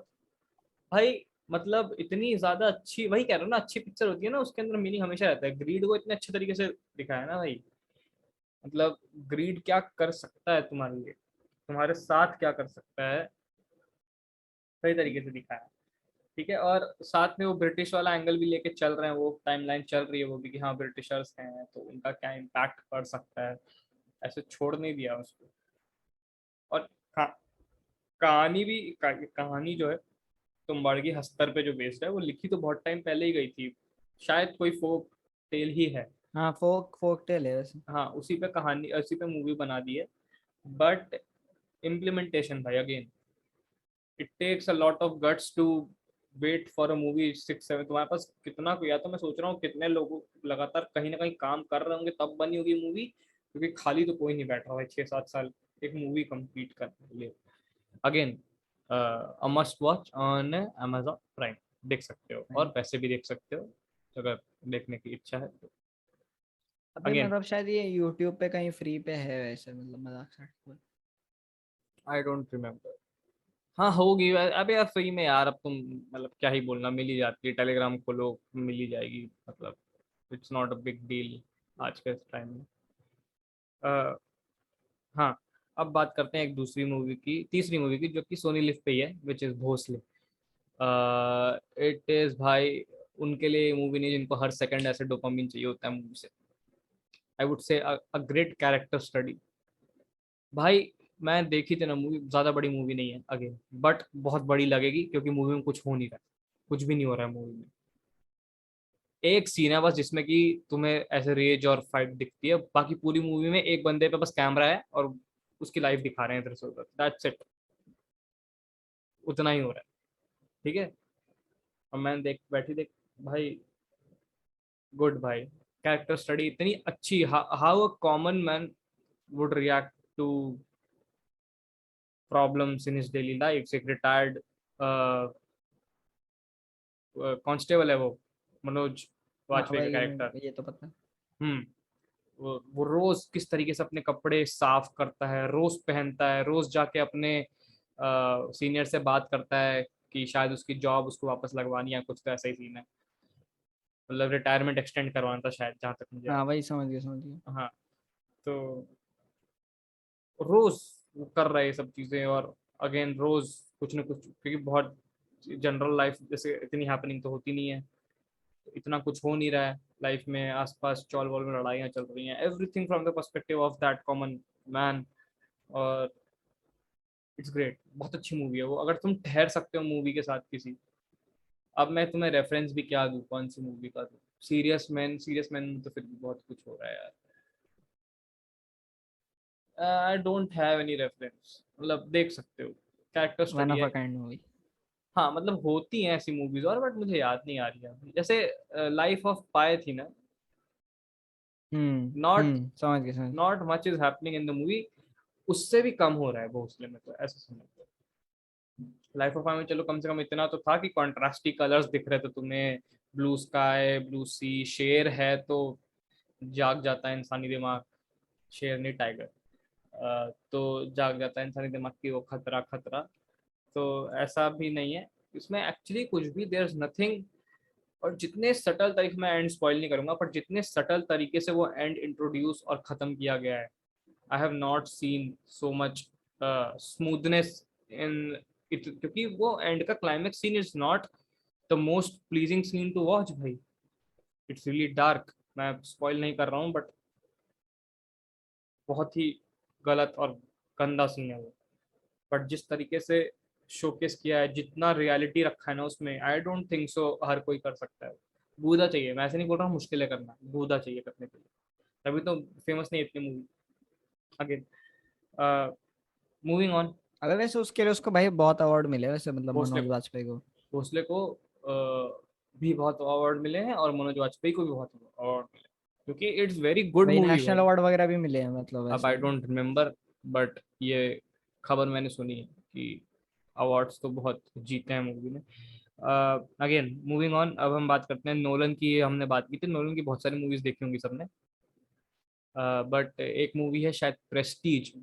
भाई मतलब इतनी ज्यादा अच्छी, वही कह रहा हूँ ना, अच्छी पिक्चर होती है ना उसके अंदर मीनिंग हमेशा रहता है। ग्रीड को इतने अच्छे तरीके से दिखाया ना भाई, मतलब ग्रीड क्या कर सकता है तुम्हारे लिए, तुम्हारे साथ क्या कर सकता है, सही तरीके से दिखाया। ठीक है, और साथ में वो ब्रिटिश वाला एंगल भी लेके चल रहे हैं, वो टाइमलाइन चल रही है वो भी कि हाँ ब्रिटिशर्स हैं तो उनका क्या इम्पैक्ट पड़ सकता है, ऐसे छोड़ नहीं दिया उसको। और कहा- कहानी भी, कहानी जो है तुम्बाड़गी हस्तर पे जो बेस्ड है, वो लिखी तो बहुत टाइम पहले ही गई थी, शायद कोई फोक टेल ही है। हाँ फोक फोक टेल है वैसे। हाँ उसी पे कहानी, उसी पे मूवी बना दी है, बट इम्प्लीमेंटेशन भाई again, it takes a lot of guts to wait for a movie 6-7, तुम्हारे पास कितना, या तो मैं सोच रहा हूँ कितने लोग लगातार कहीं ना कहीं काम कर रहे होंगे तब बनी होगी मूवी, क्योंकि खाली तो कोई नहीं बैठ रहा है 6-7 साल एक मूवी कंप्लीट करने के लिए। Again a must watch on Amazon prime, देख सकते हो और पैसे भी देख सकते हो अगर देखने की इच्छा है तो। अभी अगेन मतलब शायद ये यूट्यूब पे कहीं फ्री पे है वैसे, मतलब मजाक से। आई डोंट रिमेम्बर, हाँ होगी अबे यार फ्री में यार, अब तुम मतलब क्या ही बोलना, मिल ही जाती है, टेलीग्राम खोलो मिल ही जाएगी, मतलब it's not a big deal आज के टाइम में। अ, हाँ, अब बात करते हैं एक दूसरी मूवी की, तीसरी मूवी की, जो कि सोनी लिव पे ही है, which is Bhosle. It is भाई उनके लिए मूवी नहीं जिनको हर सेकंड ऐसे डोपामिन चाहिए होता है मूवी से। I would say a great character study भाई। मैं देखी थी ना मूवी, ज्यादा बड़ी मूवी नहीं है अगेन, बट बहुत बड़ी लगेगी क्योंकि मूवी में कुछ हो नहीं रहा है, कुछ भी नहीं हो रहा है मूवी में। एक सीन है बस जिसमें कि तुम्हें ऐसे रेज और फाइट दिखती है, बाकी पूरी मूवी में एक बंदे पे बस कैमरा है और उसकी लाइफ दिखा रहे हैं इधर से उधर, दैट्स इट, उतना ही हो रहा है। ठीक है, और मैंने देख बैठी देख भाई, गुड भाई, कैरेक्टर स्टडी इतनी अच्छी, how a common man would react to problems in his daily life. एक रिटायर्ड कांस्टेबल है वो, मनोज हाँ वाजपेयी का भाई कैरेक्टर। ये तो पता है। हम्म, वो रोज किस तरीके से अपने कपड़े साफ करता है, रोज पहनता है, रोज जाके अपने सीनियर से बात करता है कि शायद उसकी जॉब उसको वापस लगवानी है, कुछ तो ऐसा ही सीन है, मतलब रिटायरमेंट एक्सटेंड करवाना था शायद, जहाँ तक मुझे याद हाँ भाई समझ गया समझ गया। है। हाँ, तो रोज वो कर रहे हैं ये सब चीजें, और अगेन रोज कुछ ना कुछ, क्योंकि बहुत जनरल लाइफ जैसे इतनी हैपनिंग तो होती नहीं है, इतना कुछ हो नहीं रहा है लाइफ में, आसपास चौल वॉल में लड़ाइयाँ चल रही हैं, everything from the perspective of that common man. और इट्स ग्रेट, बहुत अच्छी मूवी है वो, अगर तुम ठहर सकते हो मूवी के साथ किसी। अब मैं तुम्हें रेफरेंस भी क्या दूँ, कौन सी मूवी का दूँ, सीरियस मैन में तो फिर भी बहुत कुछ हो रहा है यार। I don't have any reference, मतलब देख सकते हो, कैरेक्टर वन स्टडी ऑफ है। A kind movie. हाँ मतलब होती हैं ऐसी मूवीज और, बट मुझे याद नहीं आ रही है अभी। जैसे लाइफ ऑफ पाई थी ना, नॉट समझ गया समझ गया। Not much is happening in the movie, उससे भी कम हो रहा है भोसले में, तो ऐसा समझ। लाइफ ऑफ पाई में चलो कम से कम इतना तो था कि कॉन्ट्रास्टी कलर्स दिख रहे थे तुम्हें, ब्लू स्काई ब्लू सी, शेर है तो जाग जाता है इंसानी दिमाग, शेर नहीं टाइगर, तो जाग जाता है इंसानी दिमाग की वो खतरा खतरा। तो ऐसा भी नहीं है इसमें एक्चुअली कुछ भी, देयर इज नथिंग। और जितने सटल तरीके, मैं एंड स्पॉइल नहीं करूंगा, पर जितने सटल तरीके से वो एंड इंट्रोड्यूस और खत्म किया गया है, I have not seen so much smoothness in it, क्योंकि वो एंड का climax scene is not the most pleasing scene to watch भाई, इट्स रियली डार्क, मैं स्पॉइल नहीं कर रहा हूँ, बट बहुत ही गलत और गंदा सीन है वो। बट जिस तरीके से शोकेस किया है, जितना रियलिटी रखा है ना उसमें, आई डोंट थिंक सो हर कोई कर सकता है। गूदा चाहिए, मैं ऐसे नहीं बोल रहा हूँ मुश्किल है करना, गूदा चाहिए करने के लिए, तभी तो फेमस नहीं है इतनी मूवी। Again moving on. अगर वैसे उसके लिए उसको भाई बहुत अवार्ड मिले वैसे, मतलब भोसले मनोज को वाजपेयी को। भोसले को भी बहुत अवार्ड मिले हैं और मनोज वाजपेयी को भी बहुत अवार्ड मिले, क्योंकि इट्स वेरी गुड भाई मूवी नेशनल भाई। अवार्ड वगैरह भी मिले हैं मतलब अब वैसे। आई डोंट रिमेम्बर, बट ये खबर मैंने सुनी है कि अवार्ड्स तो बहुत जीते हैं मूवी ने। अगेन मूविंग ऑन, अब हम बात करते हैं नोलन की। हमने बात की थी नोलन की, बहुत सारी मूवीज देखी होंगी सबने, बट एक मूवी है शायद प्रेस्टीज,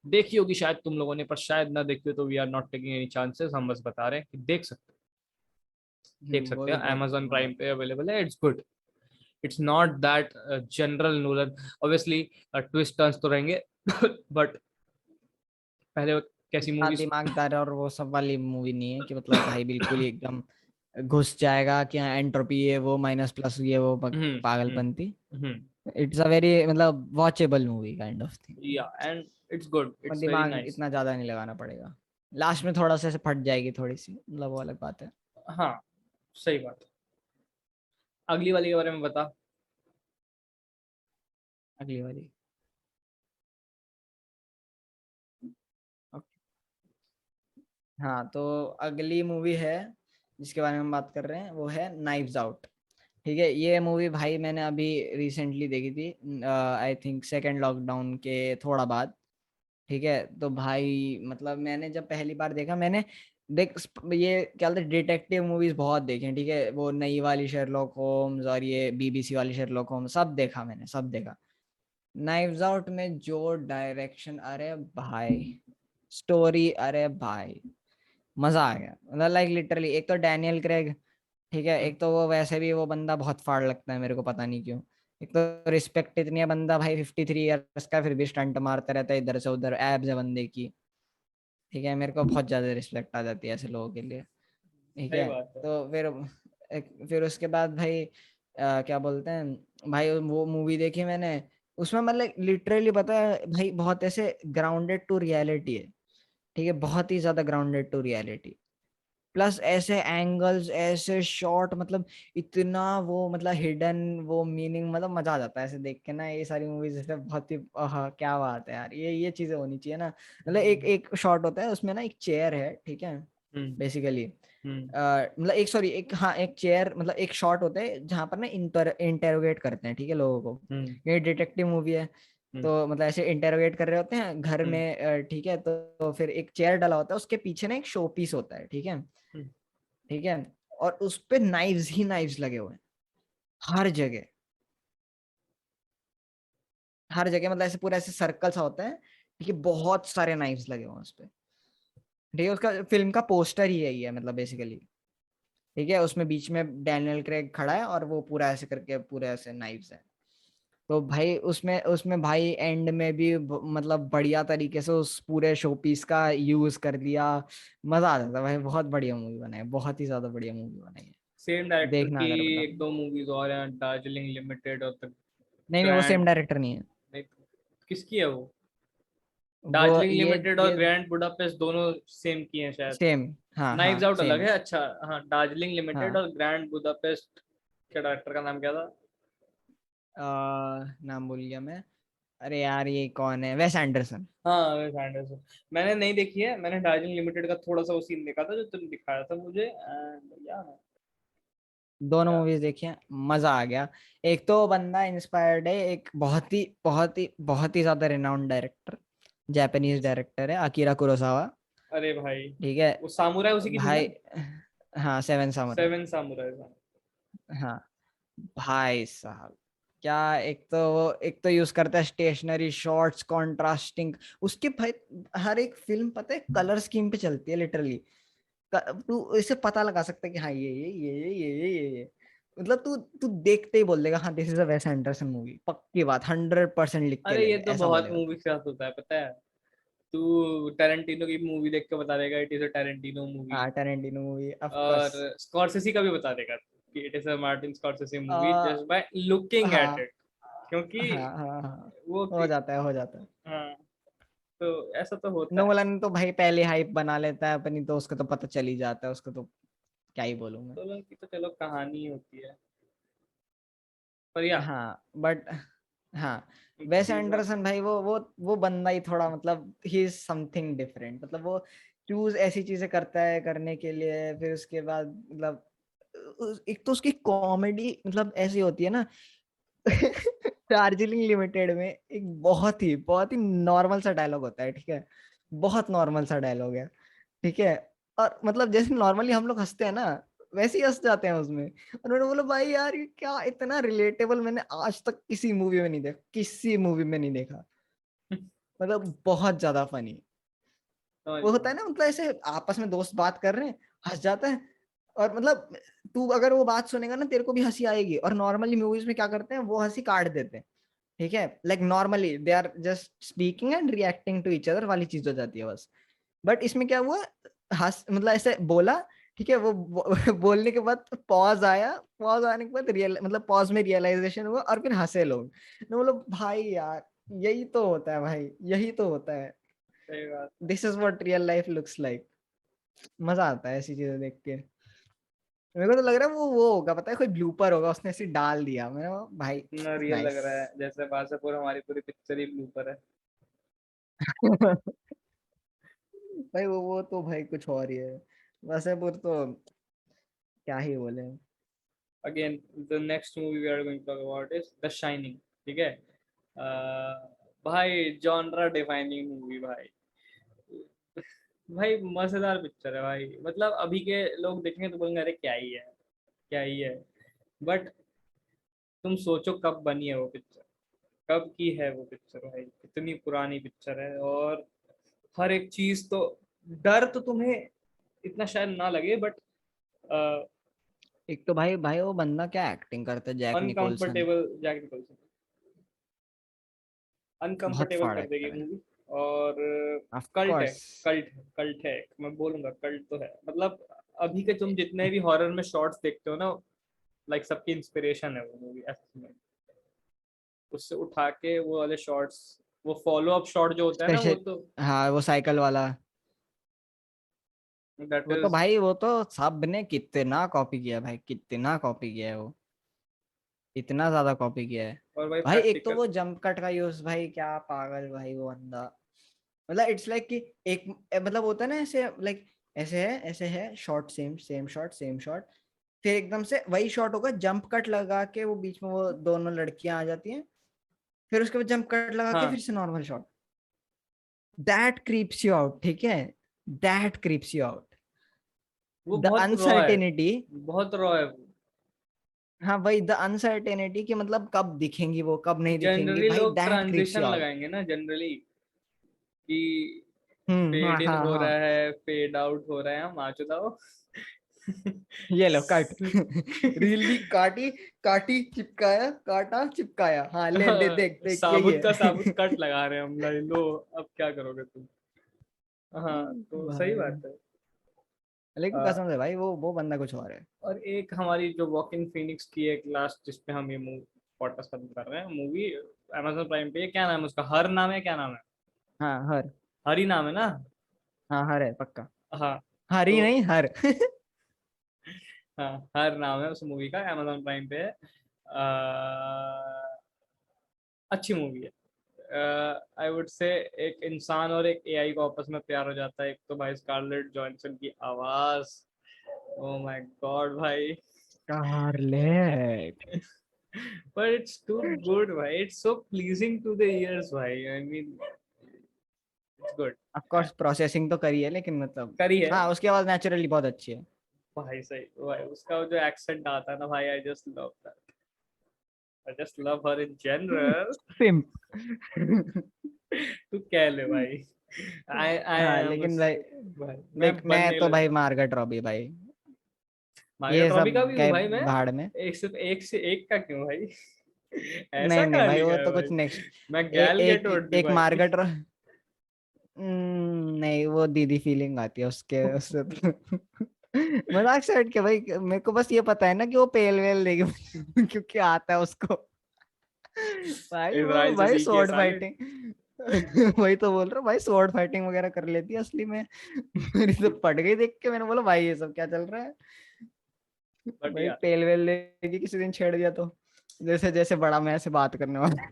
देखी होगी शायद तुम लोगों ने, पर शायद ना देखी हो तो we are not taking any chances, हम बस बता रहे हैं कि देख वो सकते भी हैं, बहुत Amazon मतलब। प्राइम पे अवेलेबल है, it's good. It's not that general Nolan, obviously twist turns तो रहेंगे बट पहले कैसी इतना मूवीज। दिमागदार और वो सब वाली मूवी नहीं है कि मतलब भाई बिल्कुल ही एकदम घुस जाएगा कि हाँ एंट्रोपी है वो माइनस प्लस ये वो पागलपंती। इट्स अ वेरी मतलब watchable movie kind of thing. Yeah and it's good, it's very दिमाग नाइस। इतना ज्यादा नहीं लगाना पड़ेगा, लास्ट में थोड़ा सा ऐसे फट जाएगी थोड़ी सी, मतलब वो अलग बात है। हाँ सही बात है। अगली वाली के बारे में बता। अगली वाली। हाँ तो अगली मूवी है जिसके बारे में हम बात कर रहे हैं वो है नाइव्स आउट। ठीक है, ये मूवी भाई मैंने अभी रिसेंटली देखी थी, आई थिंक सेकेंड लॉकडाउन के थोड़ा बाद। ठीक है, तो भाई मतलब मैंने जब पहली बार देखा, मैंने देख ये क्या बोलते हैं डिटेक्टिव मूवीज बहुत देखे हैं, ठीक है, वो नई वाली शेरलॉक होम्स और ये बीबीसी वाली शेरलॉक होम्स सब देखा मैंने, सब देखा। नाइव्स आउट में जो डायरेक्शन, अरे भाई स्टोरी, अरे भाई मजा आ गया, मतलब लाइक लिटरली। एक तो डैनियल क्रेग, ठीक है, एक तो वो वैसे भी वो बंदा बहुत फाड़ लगता है मेरे को, पता नहीं क्यों। एक तो रिस्पेक्ट इतनी है, बंदा भाई 53 ईयर्स का फिर भी स्टंट मारता रहता है इधर से उधर, एब्स है बंदे की। ठीक है, मेरे को बहुत ज्यादा रिस्पेक्ट आ जाती है ऐसे लोगों के लिए। ठीक सही है, बात है। तो फिर उसके बाद भाई क्या बोलते हैं भाई, वो मूवी देखी मैंने। उसमें मतलब लिटरली पता है भाई बहुत ऐसे ग्राउंडेड टू रियलिटी है। ठीक है, बहुत ही ज्यादा ग्राउंडेड टू रियलिटी, प्लस ऐसे एंगल्स ऐसे शॉट, मतलब इतना वो मतलब हिडन वो मीनिंग, मतलब मजा आ जाता है ऐसे देख के ना ये सारी मूवीज। जैसे बहुत ही क्या बात है यार, ये चीजें होनी चाहिए ना। मतलब एक एक शॉट होता है उसमें ना, एक चेयर है, ठीक है, हम्म बेसिकली हम्म मतलब एक सॉरी एक हाँ एक चेयर, मतलब एक शॉट होता है जहाँ पर ना इंटेरोगेट करते हैं, ठीक है, लोगों को। हम्म ये डिटेक्टिव मूवी है, हम्म तो मतलब ऐसे इंटेरोगेट कर रहे होते हैं घर हम्म में, ठीक है, तो फिर एक चेयर डाला होता है, उसके पीछे ना एक शो पीस होता है, ठीक है। हम्म। ठीक है, और उस पे नाइव्स ही नाइव्स लगे हुए हैं हर जगह, हर जगह, मतलब ऐसे पूरा ऐसे सर्कल सा होता है। ठीक है, बहुत सारे नाइव्स लगे हुए हैं उस पे। ठीक है, उसका फिल्म का पोस्टर ही यही है मतलब बेसिकली। ठीक है, उसमें बीच में डैनियल क्रेग खड़ा है और वो पूरा ऐसे करके पूरे ऐसे नाइव्स है। तो भाई उसमें उसमें भाई एंड में भी मतलब बढ़िया तरीके से उस पूरे शो पीस का यूज कर दिया। मजा आ जाता है भाई, बहुत बढ़िया मूवी बनाई है, बहुत ही ज्यादा बढ़िया मूवी बनाई है। सेम डायरेक्टर देखना की अगर बता। एक दो मूवीज और हैं, दार्जिलिंग लिमिटेड और द नहीं नहीं, वो सेम ग्रैंड। डायरेक्टर नहीं है। नहीं, किसकी है वो? वो दार्जिलिंग लिमिटेड और ये ग्रैंड बुडापेस्ट दोनों सेम की हैं शायद। सेम। हाँ हाँ नाइव्स आउट अलग सेम। है, अच्छा। हाँ, दार्जिलिंग लिमिटेड हाँ और ग्रैंड बुडापेस्ट के डायरेक्टर का नाम क्या था? नाम भूल गया मैं। अरे यार ये कौन है, वेस एंडरसन। हाँ, वेस एंडरसन। मैंने नहीं देखी है, मैंने दार्जिलिंग लिमिटेड का थोड़ा सा वो सीन देखा था जो तुमने दिखाया था मुझे, एंड यार दोनों मूवीज देखी हैं, मजा आ गया। एक तो बंदा इंस्पायर्ड है एक बहुत ही ज्यादा रिनाउंड डायरेक्टर, जापानीज डायरेक्टर है अकीरा कुरोसावा। अरे भाई, ठीक है वो सामुराई उसी की थी ना? भाई। हाँ सेवन सामुराई। Seven samurai. हाँ भाई साहब, क्या एक तो यूज करता है स्टेशनरी शॉट्स कॉन्ट्रास्टिंग उसके भाई। हर एक फिल्म पता है कलर स्कीम पे चलती है लिटरली। तू इसे पता लगा सकता है कि हाँ ये मतलब तू तू देखते ही बोल देगा हाँ दिस इज अ वेस एंडरसन मूवी, पक्की बात 100% लिख के अरे ले ये ले, तो ऐसा बहुत बोलेगा मूवी तू। के साथ होता है, पता है। तू टैरेंटिनो की मूवी देख के बता देगा it is a Tarantino movie, हाँ टेरेंटिनो मूवी ऑफ और कोर्स। स्कॉर्सेसी का भी बता देगा कि it is a Martin Scorsese movie just by looking at हाँ इट, क्योंकि हाँ हाँ हाँ, वो हो जाता है हो जाता है। हाँ, तो ऐसा तो होता है। नोलन तो भाई पहले हाइप बना लेता है अपनी, तो उसको तो पता चल ही जाता है, उसको तो क्या ही बोलूं मैं। नोलन की तो चलो कहानी ही होती है। पर या हाँ बट हाँ वेस एंडरसन भाई वो बंदा ही थोड़ा मतलब ही इज समथिंग डिफरेंट, मतलब वो चूज ऐसी चीजें करता है करने के लिए, फिर उसके बाद मतलब एक तो उसकी कॉमेडी मतलब ऐसी होती है ना। दार्जिलिंग लिमिटेड में एक बहुत ही नॉर्मल सा डायलॉग होता है, ठीक है, बहुत नॉर्मल सा डायलॉग है, ठीक है, और मतलब जैसे नॉर्मली हम लोग हंसते हैं ना वैसे ही हंस जाते हैं उसमें। और मैंने बोला भाई यार ये क्या इतना रिलेटेबल मैंने आज तक किसी मूवी में नहीं देखा, किसी मूवी में नहीं देखा, मतलब बहुत ज्यादा फनी। वो होता है ना मतलब ऐसे आपस में दोस्त बात कर रहे हैं, हंस जाता है, और मतलब तू अगर वो बात सुनेगा ना तेरे को भी हंसी आएगी, और नॉर्मली मूवीज में क्या करते हैं वो हंसी काट देते हैं, ठीक है, like normally they are just speaking and reacting to each other वाली चीज हो जाती है बस। बट इसमें क्या हुआ, हंस मतलब ऐसे बोला, ठीक है, बोलने के बाद पॉज आया, पॉज आने के बाद रियल मतलब पॉज में रियलाइजेशन हुआ और फिर हंसे लोग। मैं बोला भाई यार यही तो होता है भाई, यही तो होता है, सही बात। This is what real life looks like. मजा आता है ऐसी चीजें देख के। मेरे को तो लग रहा है वो होगा, पता है कोई ब्लूपर होगा उसने ऐसे डाल दिया, मैंने कहा, भाई इतना रियल लग नाइस। रहा है जैसे बासापुर हमारी पूरी पिक्चर ही ब्लूपर है। भाई वो तो भाई कुछ और ही है, वैसे तो क्या ही बोले। Again the next movie we are going to talk about is the Shining, ठीक है। भाई जॉनरा डिफाइनिंग मूवी भाई। भाई मजेदार पिक्चर है भाई, मतलब अभी के लोग देखेंगे तो बोलेंगे अरे क्या ही है, क्या ही है। बट तुम सोचो कब बनी है वो पिक्चर, कब की है वो पिक्चर भाई, कितनी पुरानी पिक्चर है। और हर एक चीज तो, डर तो तुम्हें इतना शायद ना लगे, बट एक तो भाई भाई वो बंदा क्या एक्टिंग करता है, Jack Nicholson, uncomfortable, Jack Nicholson बहुत अनकंफर्टेबल फाड़ कर देगी एक्टर है। मूवी। और ऑफ कल्ट है, कोर्स। कल्ट है, मैं बोलूंगा कल्ट तो है। मतलब अभी के तुम जितने भी हॉरर में शॉर्ट्स देखते हो ना, लाइक सबकी इंस्पिरेशन है वो मूवी में। उससे उठा के वो वाले शॉर्ट्स, वो फॉलो अप शॉट जो होता है ना, वो स्पेशल, तो हाँ वो साइकिल वाला, दैट वो तो इज। भाई वो तो सब ने कितना कॉपी किया है भाई, कितना कॉपी किया है वो, इतना ज्यादा कॉपी किया है। और भाई भाई एक तो प्रैक्टिकल। वो जंप कट का यूज, भाई क्या पागल भाई वो बंदा, मतलब इट्स लाइक कि एक मतलब होता है ना ऐसे लाइक ऐसे है shot, same same shot same shot, फिर एकदम से वही शॉट होगा, जंप कट लगा के वो बीच में वो दोनों लड़कियां आ जाती हैं, फिर उसके बाद जंप कट लगा के हाँ फिर से normal shot, that creeps you out, ठीक है, दैट क्रीप्स यू आउट, वो द बहुत रॉ है, अनसर्टेनिटी। बहुत रॉ है वो। हाँ वही द अनसर्टेनिटी कि मतलब कब दिखेंगी वो कब नहीं दिखेंगी, जनरली भाई लोग that creeps transition you out. लगाएंगे ना जनरली, कि हाँ फेड इन हाँ हो हाँ, रहा है, फेड आउट हो रहा है, हम आ चुका हो। ये लो कट। रील भी काटी, काटी चिपकाया, काटा चिपकाया, हाँ ले दे देख देख यही साबुत का साबुत है। कट लगा रहे हैं हम, लाइन लो अब क्या करोगे तुम। हाँ तो सही भाई बात है। लेकिन अ, कसम से भाई वो बंदा कुछ और है। और एक हमारी जो वॉकिंग फिनिक्स की एक लास्ट, जिसपे हम ये पॉडकास्ट खत्म कर रहे हैं, मूवी Amazon प्राइम पे, क्या नाम है उसका, हर नाम है, क्या नाम है, हाँ हर, हरी नाम है ना। हाँ हर है पक्का, हाँ हरी तो नहीं हर। हाँ हर नाम है उस मूवी का, Amazon प्राइम पे है। अच्छी मूवी है। आई वुड से एक इंसान और एक एआई को आपस में प्यार हो जाता है। एक तो भाई स्कारलेट जॉनसन की आवाज, ओ माय गॉड भाई। Scarlett. but it's too good भाई, it's so pleasing to the ears भाई, I mean it's good। Of course processing तो करी है लेकिन मतलब करी है हाँ उसकी आवाज नेचुरली बहुत अच्छी है। भाई, सही भाई, उसका जो एक्सेंट आता है ना भाई, I just love that, I just love her in general. Simp. तू कह ले भाई, आई आई हाँ एम लेकिन भाई भाई, मैं देख मैं बनने तो भाई लगा। मार्गरेट रॉबी भाई, मार्गरेट ये रॉबी सब का भी हूँ गए भाई मैं। भाड़ में। एक सिर्फ एक से एक का क्यों भाई? नहीं ऐसा नहीं कहाँ भाई लिखा वो है तो भाई? कुछ नेक्स्ट, मैं गैल एक गेटोट भी एक भाई। मार्गरेट नहीं वो दीदी फीलिंग आती है उसके उससे तो। मजाक से हट के भाई मेरे को बस ये पता है ना कि वो पेल वेल देगी क्योंकि आता है उसको। भाई वो इजराइल से भाई सीखी है स्वॉर्ड साले। फाइटिंग। वही तो बोल रहा हूँ भाई, स्वॉर्ड फाइटिंग वगैरह कर लेती है असली में। मेरी तो पट गई देख के, मैंने बोला भाई ये सब क्या चल रहा है। बट भाई यार पेल वेल लेगी किसी दिन छेड़ दिया तो। जैसे जैसे बड़ा मैं ऐसे बात करने वाला।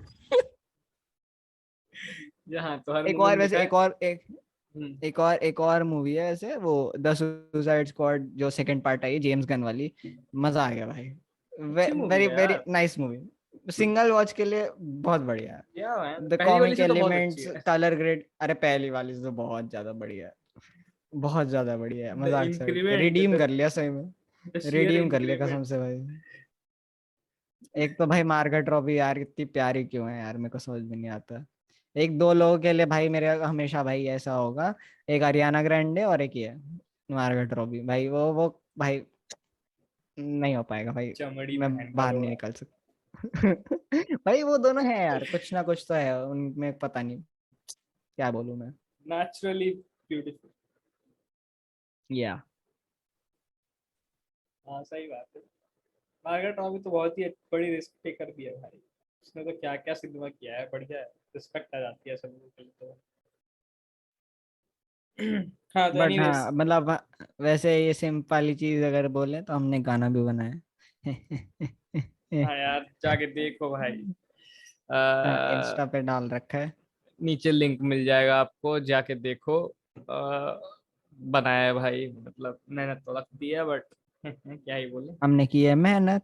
जहाँ तो हर एक मूवी और में वैसे दिखा है। एक और एक हम्म, एक और मूवी है ऐसे, वो द सुसाइड स्क्वाड जो सेकंड पार्ट आई है जेम्स गन वाली, मजा आ गया भाई। अच्छी मूवी वेरी है वेरी यार। नाइस मूवी, सिंगल वॉच के लिए बहुत बढ़िया है। क्या है, द पहली वाली कॉमिक से तो बहुत अच्छी एलिमेंट्स, है। कलर ग्रेड, अरे पहली वाली से तो बहुत ज्यादा बढ़िया है, बहुत ज्यादा बढ़िया है, द मजाक से हट के इंक्रीमेंट, रिडीम द कर लिया सही में, द शेयर रिडीम कर लिया इंक्रीमेंट। कसम से भाई। एक तो भाई मार्गरेट रॉबी यार कितनी प्यारी क्यों है यार, मेरे को समझ में नहीं आता। एक दो लोगों के लिए भाई मेरे हमेशा भाई ऐसा होगा, एक अरियाना ग्रैंडे और एक ये मार्गरेट रॉबी, भाई वो भाई नहीं हो पाएगा भाई, चमड़ी में मैं हैंडल बाहर हो नहीं रहा निकल सकता। भाई वो दोनों हैं यार, कुछ ना कुछ तो है उनमें, पता नहीं क्या बोलूं मैं। है, नेचुरली ब्यूटीफुल। या हाँ सही बात है। मार्गरेट रॉबी तो बहुत ही बड़ी रिस्क टेकर भी है भाई। उसने तो क्या क्या सिनेमा किया है, बढ़िया है। रिस्पेक्ट आ जाती है सब लोगों के लिए तो। हाँ तो बट एनीवेज। हाँ मतलब वैसे ये सिंपल वाली चीज अगर बोले तो हमने गाना भी बनाया है। हाँ यार जाके देखो भाई। हाँ अ, इंस्टा पे डाल रखा है। नीचे लिंक मिल जाएगा आपको, जाके देखो। बनाया है भाई, मतलब मेहनत तो लगती है बट क्या ही बोले। हमने की है मेहनत,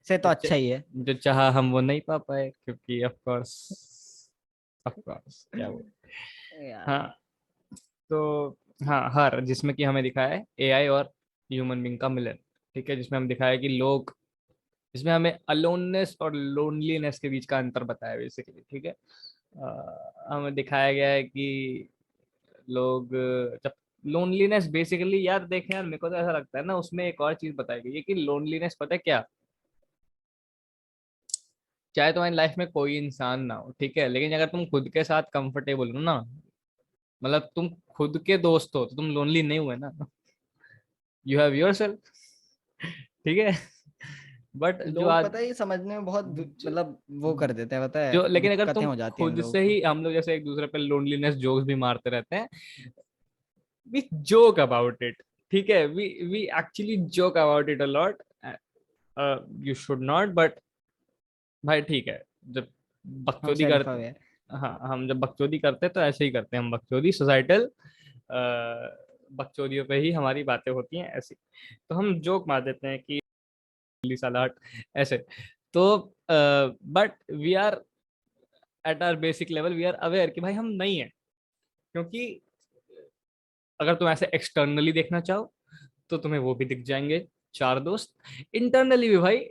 से तो जो अच्छा ही है। जो चाहा हम वो नहीं पा पाए, क्योंकि ऑफ कोर्स क्या बोले। यार हाँ तो हाँ, हर जिसमें कि हमें दिखाया है एआई और ह्यूमन बीइंग का मिलन। ठीक है, जिसमें हम दिखाया है कि लोग, इसमें हमें अलोननेस और लोनलीनेस के बीच का अंतर बताया बेसिकली। ठीक है, हमें दिखाया गया है कि लोग जब लोनलीनेस बेसिकली, यार देखें यार, मेरे को तो ऐसा लगता है ना, उसमें एक और चीज बताई गई है कि लोनलीनेस पता है क्या, चाहे तुम्हारी लाइफ में कोई इंसान ना हो, ठीक है, लेकिन अगर तुम खुद के साथ कंफर्टेबल हो ना, मतलब तुम खुद के दोस्त हो, तो तुम लोनली नहीं हुए ना। You have your self. ठीक है, बट जो लोग आज, पता है ये समझने में बहुत मतलब वो कर देते हैं, पता है जो लेकिन अगर दिक्कतें तुम हो जाती हैं इन खुद लोगों से को। ही, हम लोग जैसे एक दूसरे पे लोनलीनेस जोक्स भी मारते रहते हैं, वी जोक अबाउट इट। ठीक है, we actually joke about it a lot. You should not, but भाई ठीक है, जब हम बकचोदी सेल्फ करते, अवेयर। हाँ हम जब बकचोदी करते हैं तो ऐसे ही करते हैं हम बकचोदी, सोसाइटल बकचोदियों पे ही हमारी बातें होती हैं ऐसी। तो हम जोक मार देते हैं कि दिल्ली सलाट ऐसे। तो but we are at our basic level, we are aware कि भाई हम नहीं है। क्योंकि अगर तुम ऐसे एक्सटर्नली देखना चाहो तो तुम्हें वो भी दिख जाएंगे, चार दोस्त। इंटरनली भी भाई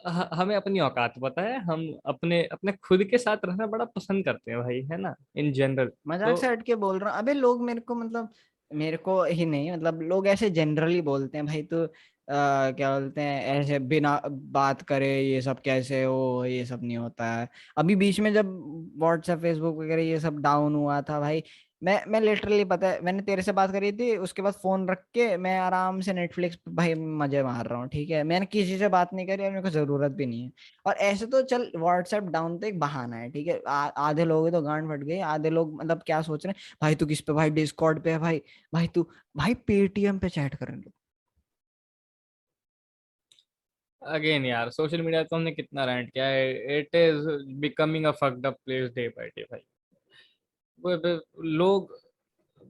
हमें अपनी औकात पता है, हम अपने अपने खुद के साथ रहना बड़ा पसंद करते हैं भाई, है ना, इन जनरल। मजाक तो से हट के बोल रहा हूँ, अबे लोग मेरे को मतलब, मेरे को ही नहीं मतलब लोग ऐसे जनरली बोलते हैं भाई, तो क्या बोलते हैं ऐसे बिना बात करे ये सब कैसे हो, ये सब नहीं होता है। अभी बीच में जब व्हाट्सएप फेसबुक वगैरह ये सब डाउन हुआ था भाई, मैं लिटरली पता है मैंने तेरे से बात करी थी, उसके बाद फोन रख के मैं आराम से नेटफ्लिक्स पे भाई मजे मार रहा हूँ, ठीक है, मैंने किसी से बात नहीं करी और मेरे को जरूरत भी नहीं है। और ऐसे तो चल व्हाट्सएप डाउन तो एक बहाना है, ठीक है, आधे लोग तो गांड फट गई, आधे लोग मतलब क्या सोच रहे हैं भाई, तू किस पे भाई, डिस्कॉर्ड पे है भाई, भाई तू भाई पेटीएम पे चैट कर लो। अगेन यार, सोशल मीडिया तो हमने कितना रेंट किया है, it is becoming a fucked up place day by day भाई। लोग,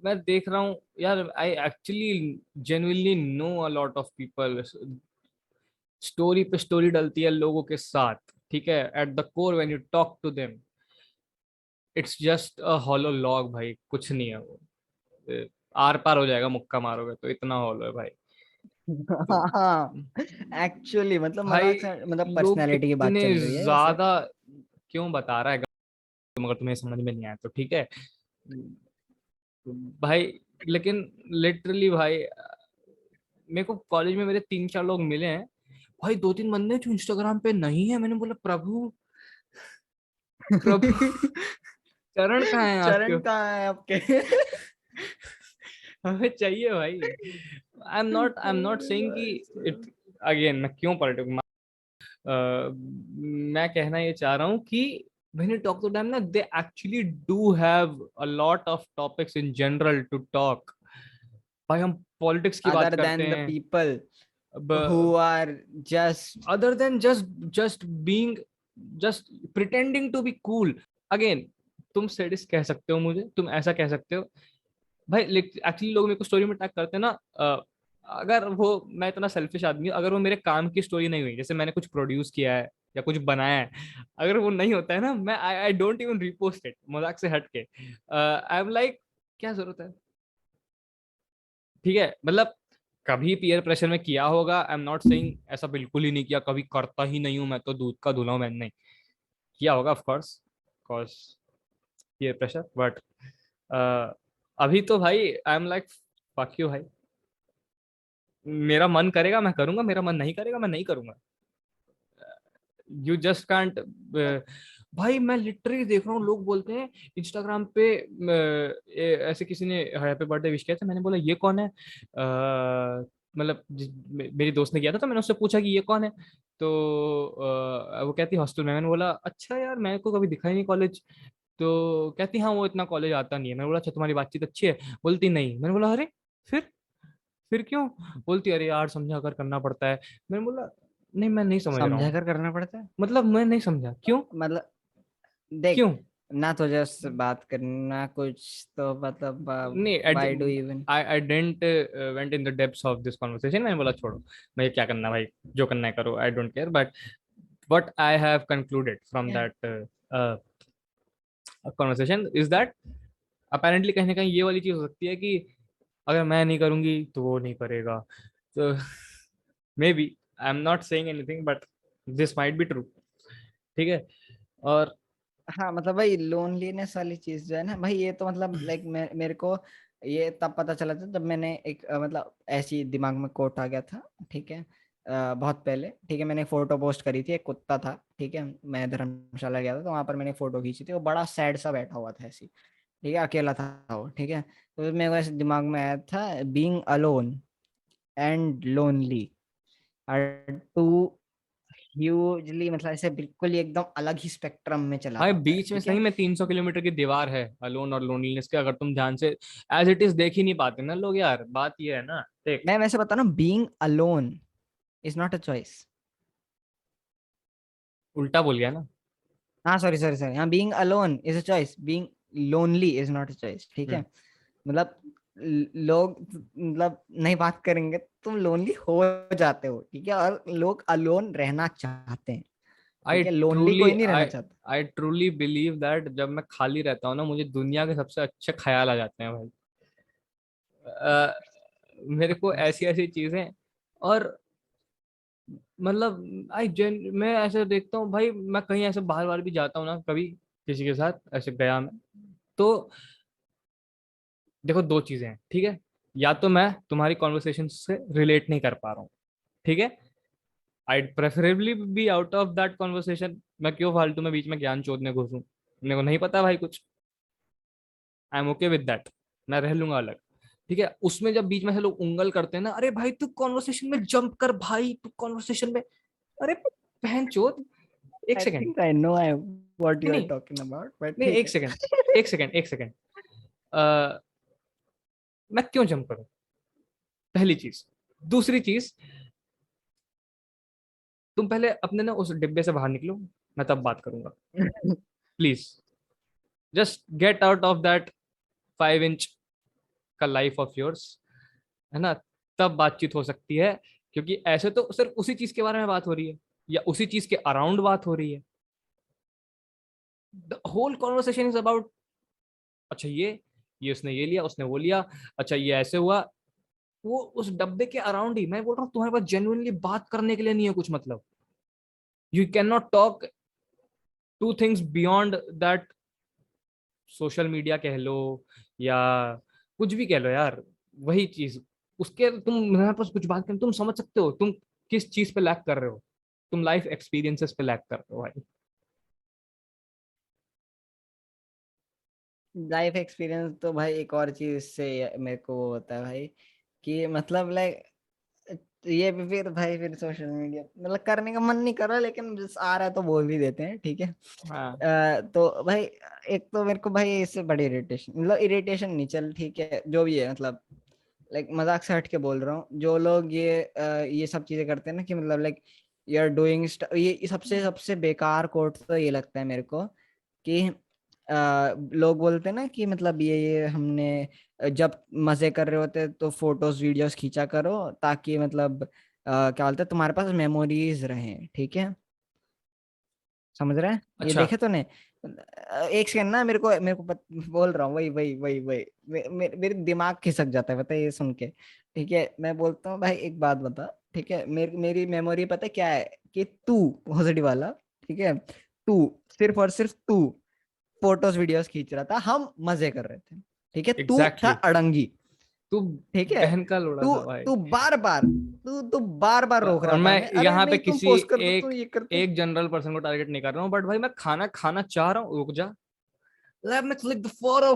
मैं देख रहा हूँ यार, I actually genuinely know a lot of people, story पे स्टोरी डलती है लोगों के साथ, ठीक है, at the core when you talk to them it's just a hollow log भाई, कुछ नहीं है वो। आर पार हो जाएगा मुक्का मारोगे तो, इतना हॉलो है भाई। तो हाँ एक्चुअली मतलब भाई मजाक से मतलब लोग पर्सनैलिटी की बात इतने चल रही है वैसे। ज्यादा क्यों बता रहा है, मगर तुम्हें समझ में नहीं आया तो ठीक है भाई। लेकिन लिटरली भाई, मेरे को कॉलेज में मेरे तीन चार लोग मिले हैं भाई, दो तीन बंदे जो इंस्टाग्राम पे नहीं है, मैंने बोला प्रभु, प्रभु चरण कहाँ है आपके। चरण कहाँ है आपके? हमें चाहिए भाई। आई एम नॉट सेइंग कि इट, अगेन मैं क्यों पॉलिटिक्स, मैं कहना ये चाह रहा हूँ कि when you talk to them ना, they actually do have a lot of topics in general to talk। भाई हम पॉलिटिक्स की बात अदर करते देन द हैं, people, who are just other than just being just pretending to be cool. Again, तुम sadist कह सकते हो मुझे, तुम ऐसा कह सकते हो भाई। एक्चुअली लोग मेरे को स्टोरी में टैग करते हैं ना, अगर वो, मैं इतना सेल्फिश आदमी हूँ, अगर वो मेरे काम की स्टोरी नहीं हुई, जैसे मैंने कुछ प्रोड्यूस किया है या कुछ बनाया है, अगर वो नहीं होता है ना, मैं I don't even repost it, मजाक से हट के। आई एम लाइक क्या जरूरत है, ठीक है। मतलब कभी पीयर प्रेशर में किया होगा, आई एम नॉट सेइंग ऐसा बिल्कुल ही नहीं किया, कभी करता ही नहीं हूं, मैं तो दूध का धुला हूं, मैंने नहीं किया होगा of course, cause peer pressure, but अभी तो भाई I am like fuck you भाई, मेरा मन करेगा मैं करूंगा, मेरा मन नहीं करेगा मैं नहीं करूंगा। You just can't. भाई मैं लिटरली देख रहा हूँ, लोग बोलते हैं इंस्टाग्राम पे, ऐसे किसी ने हैप्पी बर्थडे विश किया था, मैंने बोला ये कौन है, मतलब मेरी दोस्त ने किया था, तो मैंने उससे पूछा कि ये कौन है, तो वो कहती हॉस्टल में। मैंने बोला अच्छा यार, मेरे को कभी दिखा ही नहीं कॉलेज। तो कहती हाँ वो इतना कॉलेज आता नहीं है। मैंने बोला अच्छा तुम्हारी बातचीत अच्छी है, बोलती नहीं। मैंने बोला अरे फिर क्यों, बोलती अरे यार समझा कर करना पड़ता है। मैंने बोला नहीं मैं नहीं समझ रहा समझा हूँ, कर करना पड़ता है। मतलब मैं नहीं समझा क्यों, मतलब देख, क्यों ना तो जस्ट बात करना कुछ, तो मतलब नहीं। Why do even. I didn't went in the depths of this conversation. मैंने बोला छोड़ो, मैं क्या करना भाई, जो करना है करो, I don't care. But what I have concluded from that conversation is that apparently कहीं ना कहीं ये वाली चीज हो सकती है कि अगर मैं नहीं करूंगी तो वो नहीं करेगा। तो maybe I am not saying anything but this might be true, ठीक है। और हाँ मतलब भाई लोनलीनेस वाली चीज जो है ना भाई, ये तो मतलब लाइक मेरे को ये तब पता चला था जब मैंने एक मतलब ऐसी दिमाग में कोट आ गया था, ठीक है। बहुत पहले, ठीक है, मैंने फोटो पोस्ट करी थी, एक कुत्ता था, ठीक है, मैं धर्मशाला गया था तो वहां पर मैंने फोटो खींची थी, वो बड़ा सैड सा बैठा हुआ था ऐसी, ठीक है, अकेला था वो, ठीक है। तो मेरे को ऐसे दिमाग में आया था, being alone and lonely are two hugely, मतलब ऐसे बिल्कुल ही एकदम अलग ही स्पेक्ट्रम में चला भाई जाता है, बीच में ठीक सही है। में 300 किलोमीटर की दीवार है अलोन और लोनलीनेस के, अगर तुम ध्यान से एज इट इज देख ही नहीं पाते ना लोग यार, बात ये है ना। देख मैं वैसे बता रहा हूँ, being alone is not a choice. उल्टा बोल गया ना। हाँ सॉरी सॉरी सॉरी, हाँ being alone is a choice, being lonely is not a choice, ठीक है। हम्म। मतलब लोग मतलब नहीं बात करेंगे, तुम लोनली हो जाते हो, ठीक है, और लोग अलोन रहना चाहते हैं, आई ठीक है, लोनली ट्रूली कोई नहीं रहना आई चाहता। आई ट्रूली बिलीव दैट जब मैं खाली रहता हूँ ना, मुझे दुनिया के सबसे अच्छे ख्याल आ जाते हैं भाई। अ, मेरे को ऐसी ऐसी चीजें, और मतलब मैं ऐसे देखता हूँ भाई, मैं कहीं ऐसे बाहर बाहर भी जाता हूँ ना कभी किसी के साथ ऐसे गया मैं, तो देखो दो चीजें हैं, ठीक है। या तो मैं तुम्हारी कॉन्वर्सेशन से रिलेट नहीं कर पा रहा हूँ, ठीक है, I preferably be out of that conversation. मैं क्यों फालतू में बीच में ज्ञान चोदने घुसूं, मेरे को नहीं पता भाई कुछ, I am okay with that, मैं रह लूंगा अलग, ठीक है। उसमें जब बीच में से लोग उंगल करते हैं ना, अरे भाई तू कॉन्वर्सेशन में जंप कर भाई, तू कॉन्वर्सेशन में, अरे बहन चोद, एक I second, think I know I what you are नहीं टॉकिंग अबाउट, बट नहीं, ठीक एक है। सेकंड, एक सेकंड, एक सेकंड, मैं क्यों जंप करूं, पहली चीज। दूसरी चीज, तुम पहले अपने ना उस डिब्बे से बाहर निकलो, मैं तब बात करूंगा, please. Just get out of that 5 inch का लाइफ ऑफ योर्स, है ना, तब बातचीत हो सकती है। क्योंकि ऐसे तो सिर्फ उसी चीज के बारे में बात हो रही है, या उसी चीज के अराउंड बात हो रही है। The whole conversation is about, अच्छा ये उसने ये लिया, उसने वो लिया, अच्छा ये ऐसे हुआ, वो उस डब्बे के अराउंड ही। मैं बोल रहा हूँ तुम्हारे पास जेन्युइनली बात करने के लिए नहीं है कुछ, मतलब you can not talk two things beyond that, social media कह लो या कुछ भी कह लो यार, वही चीज। उसके तुम मेरे पास कुछ बात करें, तुम समझ सकते हो तुम किस चीज पे लैक कर रहे हो, तुम लाइफ एक्सपीरियंसेस पे लैक कर रहे हो भाई। लाइफ एक्सपीरियंस तो भाई एक और चीज से मेरे को वो होता है भाई, कि मतलब लाइक ये भी फिर सोशल मीडिया मतलब करने का मन नहीं कर रहा, लेकिन जिस आ रहा है तो बोल भी देते हैं, ठीक है। हाँ तो भाई एक तो मेरे को भाई इससे बड़ी इरिटेशन, मतलब इरिटेशन नहीं, चल ठीक है जो भी है, मतलब लाइक मजाक से हट के बोल रहा हूँ, जो लोग ये सब चीजें करते हैं ना कि मतलब लाइक यू आर डूइंग, ये सबसे सबसे बेकार कोट तो ये लगता है मेरे को कि लोग बोलते हैं ना कि मतलब ये हमने जब मजे कर रहे होते हैं तो फोटोज वीडियोस खींचा करो ताकि मतलब क्या बोलते हैं तुम्हारे पास मेमोरीज रहें, ठीक है, समझ रहे हैं? ये अच्छा देखे तो नहीं? एक सेकंड ना, बोल रहा हूँ, वही वही वही वही मेरे दिमाग खिसक जाता है, पता है ये सुन के, ठीक है? मैं बोलता हूँ भाई एक बात बता, ठीक है, मेरी मेमोरी पता है क्या है, कि तू पॉजिटिव वाला, ठीक है, तू, सिर्फ और सिर्फ तू फोटोज वीडियोस खींच रहा था, हम मजे कर रहे थे, ठीक है, तू था एग्जैक्टली, अड़ंगी, तू ठीक है, बहन का लोड़ा तू था भाई। तू बार बार रोक और रहा था मैं हमें, अरे यहाँ पे नहीं तुम किसी पोस्ट कर दो, तुम एक ये कर दो। एक जनरल पर्सन को टारगेट नहीं कर रहा हूँ, बट भाई मैं खाना खाना चाह रहा हूँ, रुक जा, let me click the photo,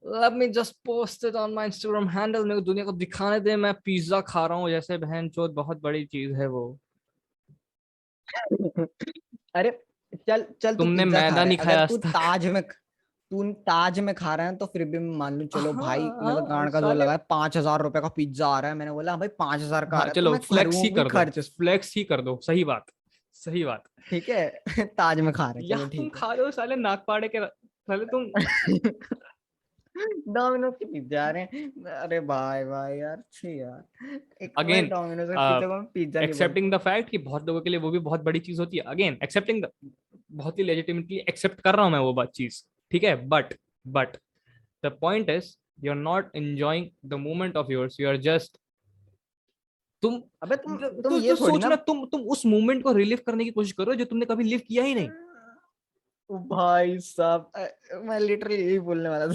let me just post it on my Instagram handle, मेरे को दुनिया को दिखाने दे मैं पिज्जा खा रहा हूँ, जैसे बहन चोद बहुत बड़ी चीज है वो। अरे चल चल, तू तुमने पिज्जा खा मैदा रहा नहीं है, अगर खाया आज तक। तू ताज में खा रहा है तो फिर भी मैं मान लूं, चलो भाई हाँ मतलब हाँ गांड का जोर साले, लगा है, 5,000 रुपए का पिज्जा आ रहा है, मैंने बोला हाँ भाई 5,000 का आ हाँ रहा है तो चलो मैं फ्लेक्स ही करूंगी कर दो, खर्च, फ्लेक्स ही कर दो, सही बात, सही बात। ठीक है। ताज में खा रहे हैं, चलो यहाँ तुम ठीक खा रहे हो साले नाक पाड़े के, साले तुम। है। डोमिनोज के पिज्जा आ रहे हैं, अरे भाई भाई यार, छी यार, एक तो भाई अगेन डोमिनोज का पिज्जा को मैं पिज्जा नहीं एक्सेप्टिंग बोलता। द फैक्ट कि बहुत लोगों के लिए वो भी बहुत बड़ी चीज होती है, अगेन एक्सेप्टिंग द, बहुत ही लेजिटिमेटली एक्सेप्ट कर रहा हूं मैं वो बात चीज, ठीक है, but the point is you are not enjoying the moment of yours, you are just, तुम अबे तुम तो ये थोड़ी ना, सोचना, तुम उस मोमेंट को रिलीव करने की कोशिश करो जो तुमने कभी लिव किया ही नहीं। ओ भाई साहब, मैं लिटरली यही बोलने वाला था।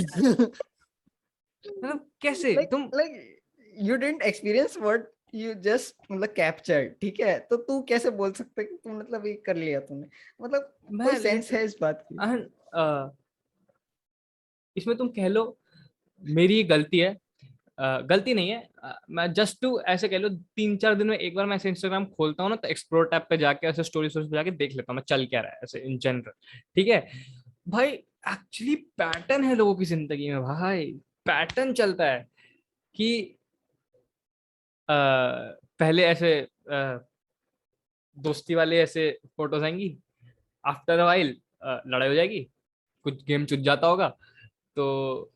मतलब कैसे लाइक तुम, like you didn't experience what you just मतलब कैप्चर, ठीक है, तो तू कैसे बोल सकता है कि तू मतलब ये कर लिया तूने, मतलब कोई मैं सेंस लिट है इस बात की? इसमें तुम कह लो मेरी ये गलती है, गलती नहीं है, मैं जस्ट टू ऐसे कह लो 3-4 दिन में एक बार मैं ऐसे इंस्टाग्राम खोलता हूँ ना, तो एक्सप्लोर टैब पे जाके ऐसे स्टोरी पे जाके देख लेता हूँ मैं चल क्या रहा है ऐसे इन जनरल, ठीक है भाई। एक्चुअली पैटर्न है लोगों की जिंदगी में भाई, पैटर्न चलता है कि पहले ऐसे दोस्ती वाले ऐसे फोटोज आएंगी, आफ्टर अ वाइल लड़ाई हो जाएगी, कुछ गेम चुट जाता होगा, तो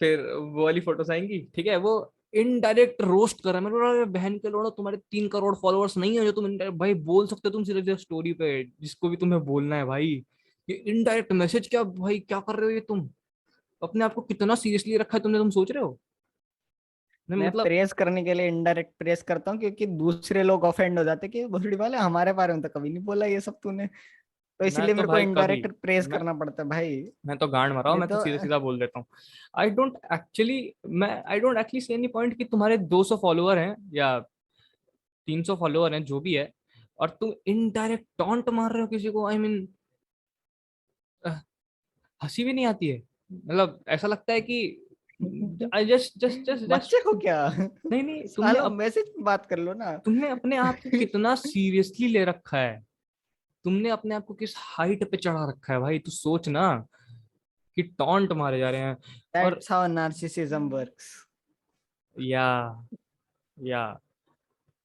फिर वो वाली फोटोज आएंगी, ठीक है, वो इनडायरेक्ट रोस्ट कर रहा है मेरे को, अरे बहन के लोड़ो तुम्हारे 3 करोड़ फॉलोअर्स नहीं है जो तुम भाई बोल सकते हो, तुम सीधे स्टोरी पे जिसको भी तुम्हें बोलना है भाई, ये इनडायरेक्ट मैसेज क्या भाई, क्या कर रहे हो ये तुम, अपने आप को कितना सीरियसली रखा है तुमने, तुम सोच रहे हो, नहीं मैं मतलब। प्रेस करने के लिए इनडायरेक्ट प्रेस करता हूँ क्योंकि दूसरे लोग ऑफेंड हो जाते हैं कि भोसड़ी वाले हमारे बारे में तो कभी नहीं बोला ये सब तूने, तो मैं इसलिए तो मेरे को भाई कभी, इनडायरेक्ट प्रेस मैं करना पड़ता है भाई, मैं तो गांड मारा हूं, नहीं मैं तो तो। सीधा सीधा बोल देता हूँ। I don't actually see any point कि तुम्हारे 200 फॉलोअर हैं या 300 फॉलोअर हैं जो भी है, और तुम इनडायरेक्ट टॉन्ट मार रहे हो किसी को, आई मीन हंसी भी नहीं आती है, मतलब ऐसा लगता है कि I just just just just बच्चे को क्या, नहीं नहीं, सालो मैसेज में बात कर लो ना। तुमने अपने आप को कितना सीरियसली ले रखा है, तुमने अपने आप को किस हाइट पे चढ़ा रखा है भाई, तू सोच ना कि टॉन्ट मारे जा रहे हैं। और That's how narcissism works. या या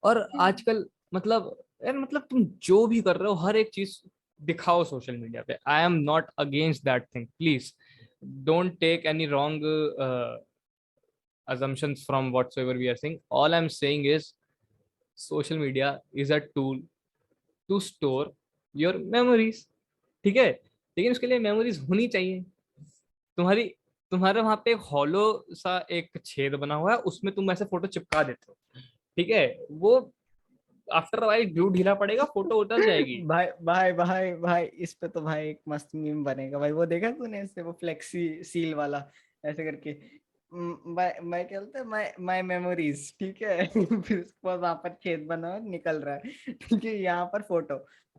और आजकल मतलब यार, मतलब तुम जो भी कर रहे हो हर एक चीज दिखाओ सोशल मीडिया पे, I am not against that thing, please don't take any wrong assumptions from whatsoever we are saying. All I'm saying is social media is a tool to store your memories, ठीक है, लेकिन उसके लिए memories होनी चाहिए। तुम्हारी तुम्हारे वहां पे एक हॉलो सा एक छेद बना हुआ है, उसमें तुम ऐसे फोटो चिपका देते हो, ठीक है, वो आफ्टर वाइल ग्लू ढीला पड़ेगा, फोटो उतर जाएगी। भाई भाई भाई भाई, इस पे तो भाई एक मस्त मीम बनेगा भाई, वो देखा तूने इससे, वो फ्लेक्सी सील वाला ऐसे करके, मैं क्या बोलते हैं, माय मेमोरीज, ठीक है। फिर उसके बाद वहां पर छेद बना हुआ निकल रहा है, ठीक है, यहाँ पर फोटो।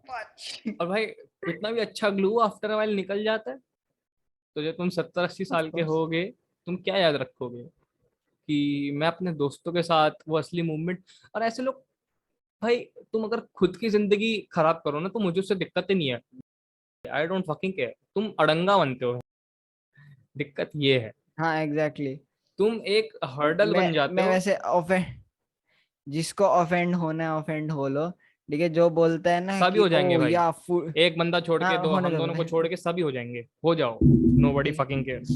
और भाई कितना भी अच्छा ग्लू आफ्टर वाइल निकल जाता है, तो जब तुम 70-80 साल के होगे, तुम क्या याद रखोगे कि मैं अपने दोस्तों के साथ वो असली मूवमेंट, और ऐसे लोग भाई, तुम अगर खुद की जिंदगी खराब करो ना तो मुझे उससे दिक्कत ही नहीं है, आई डोंट फकिंग केयर, तुम अड़ंगा बनते हो, दिक्कत ये है। हाँ एग्जैक्टली, तुम एक हर्डल बन जाते मैं हो। वैसे ऑफेंड, जिसको ऑफेंड होना है ऑफेंड हो लो, ठीक है। जो बोलता है ना सभी कि हो जाएंगे ओ भाई, या फूड, एक बंदा छोड़ के हाँ दो, होने हम दो दोनों को भाई। छोड़ के सभी हो जाएंगे, हो जाओ, नोबडी ठीक, फकिंग केयर्स।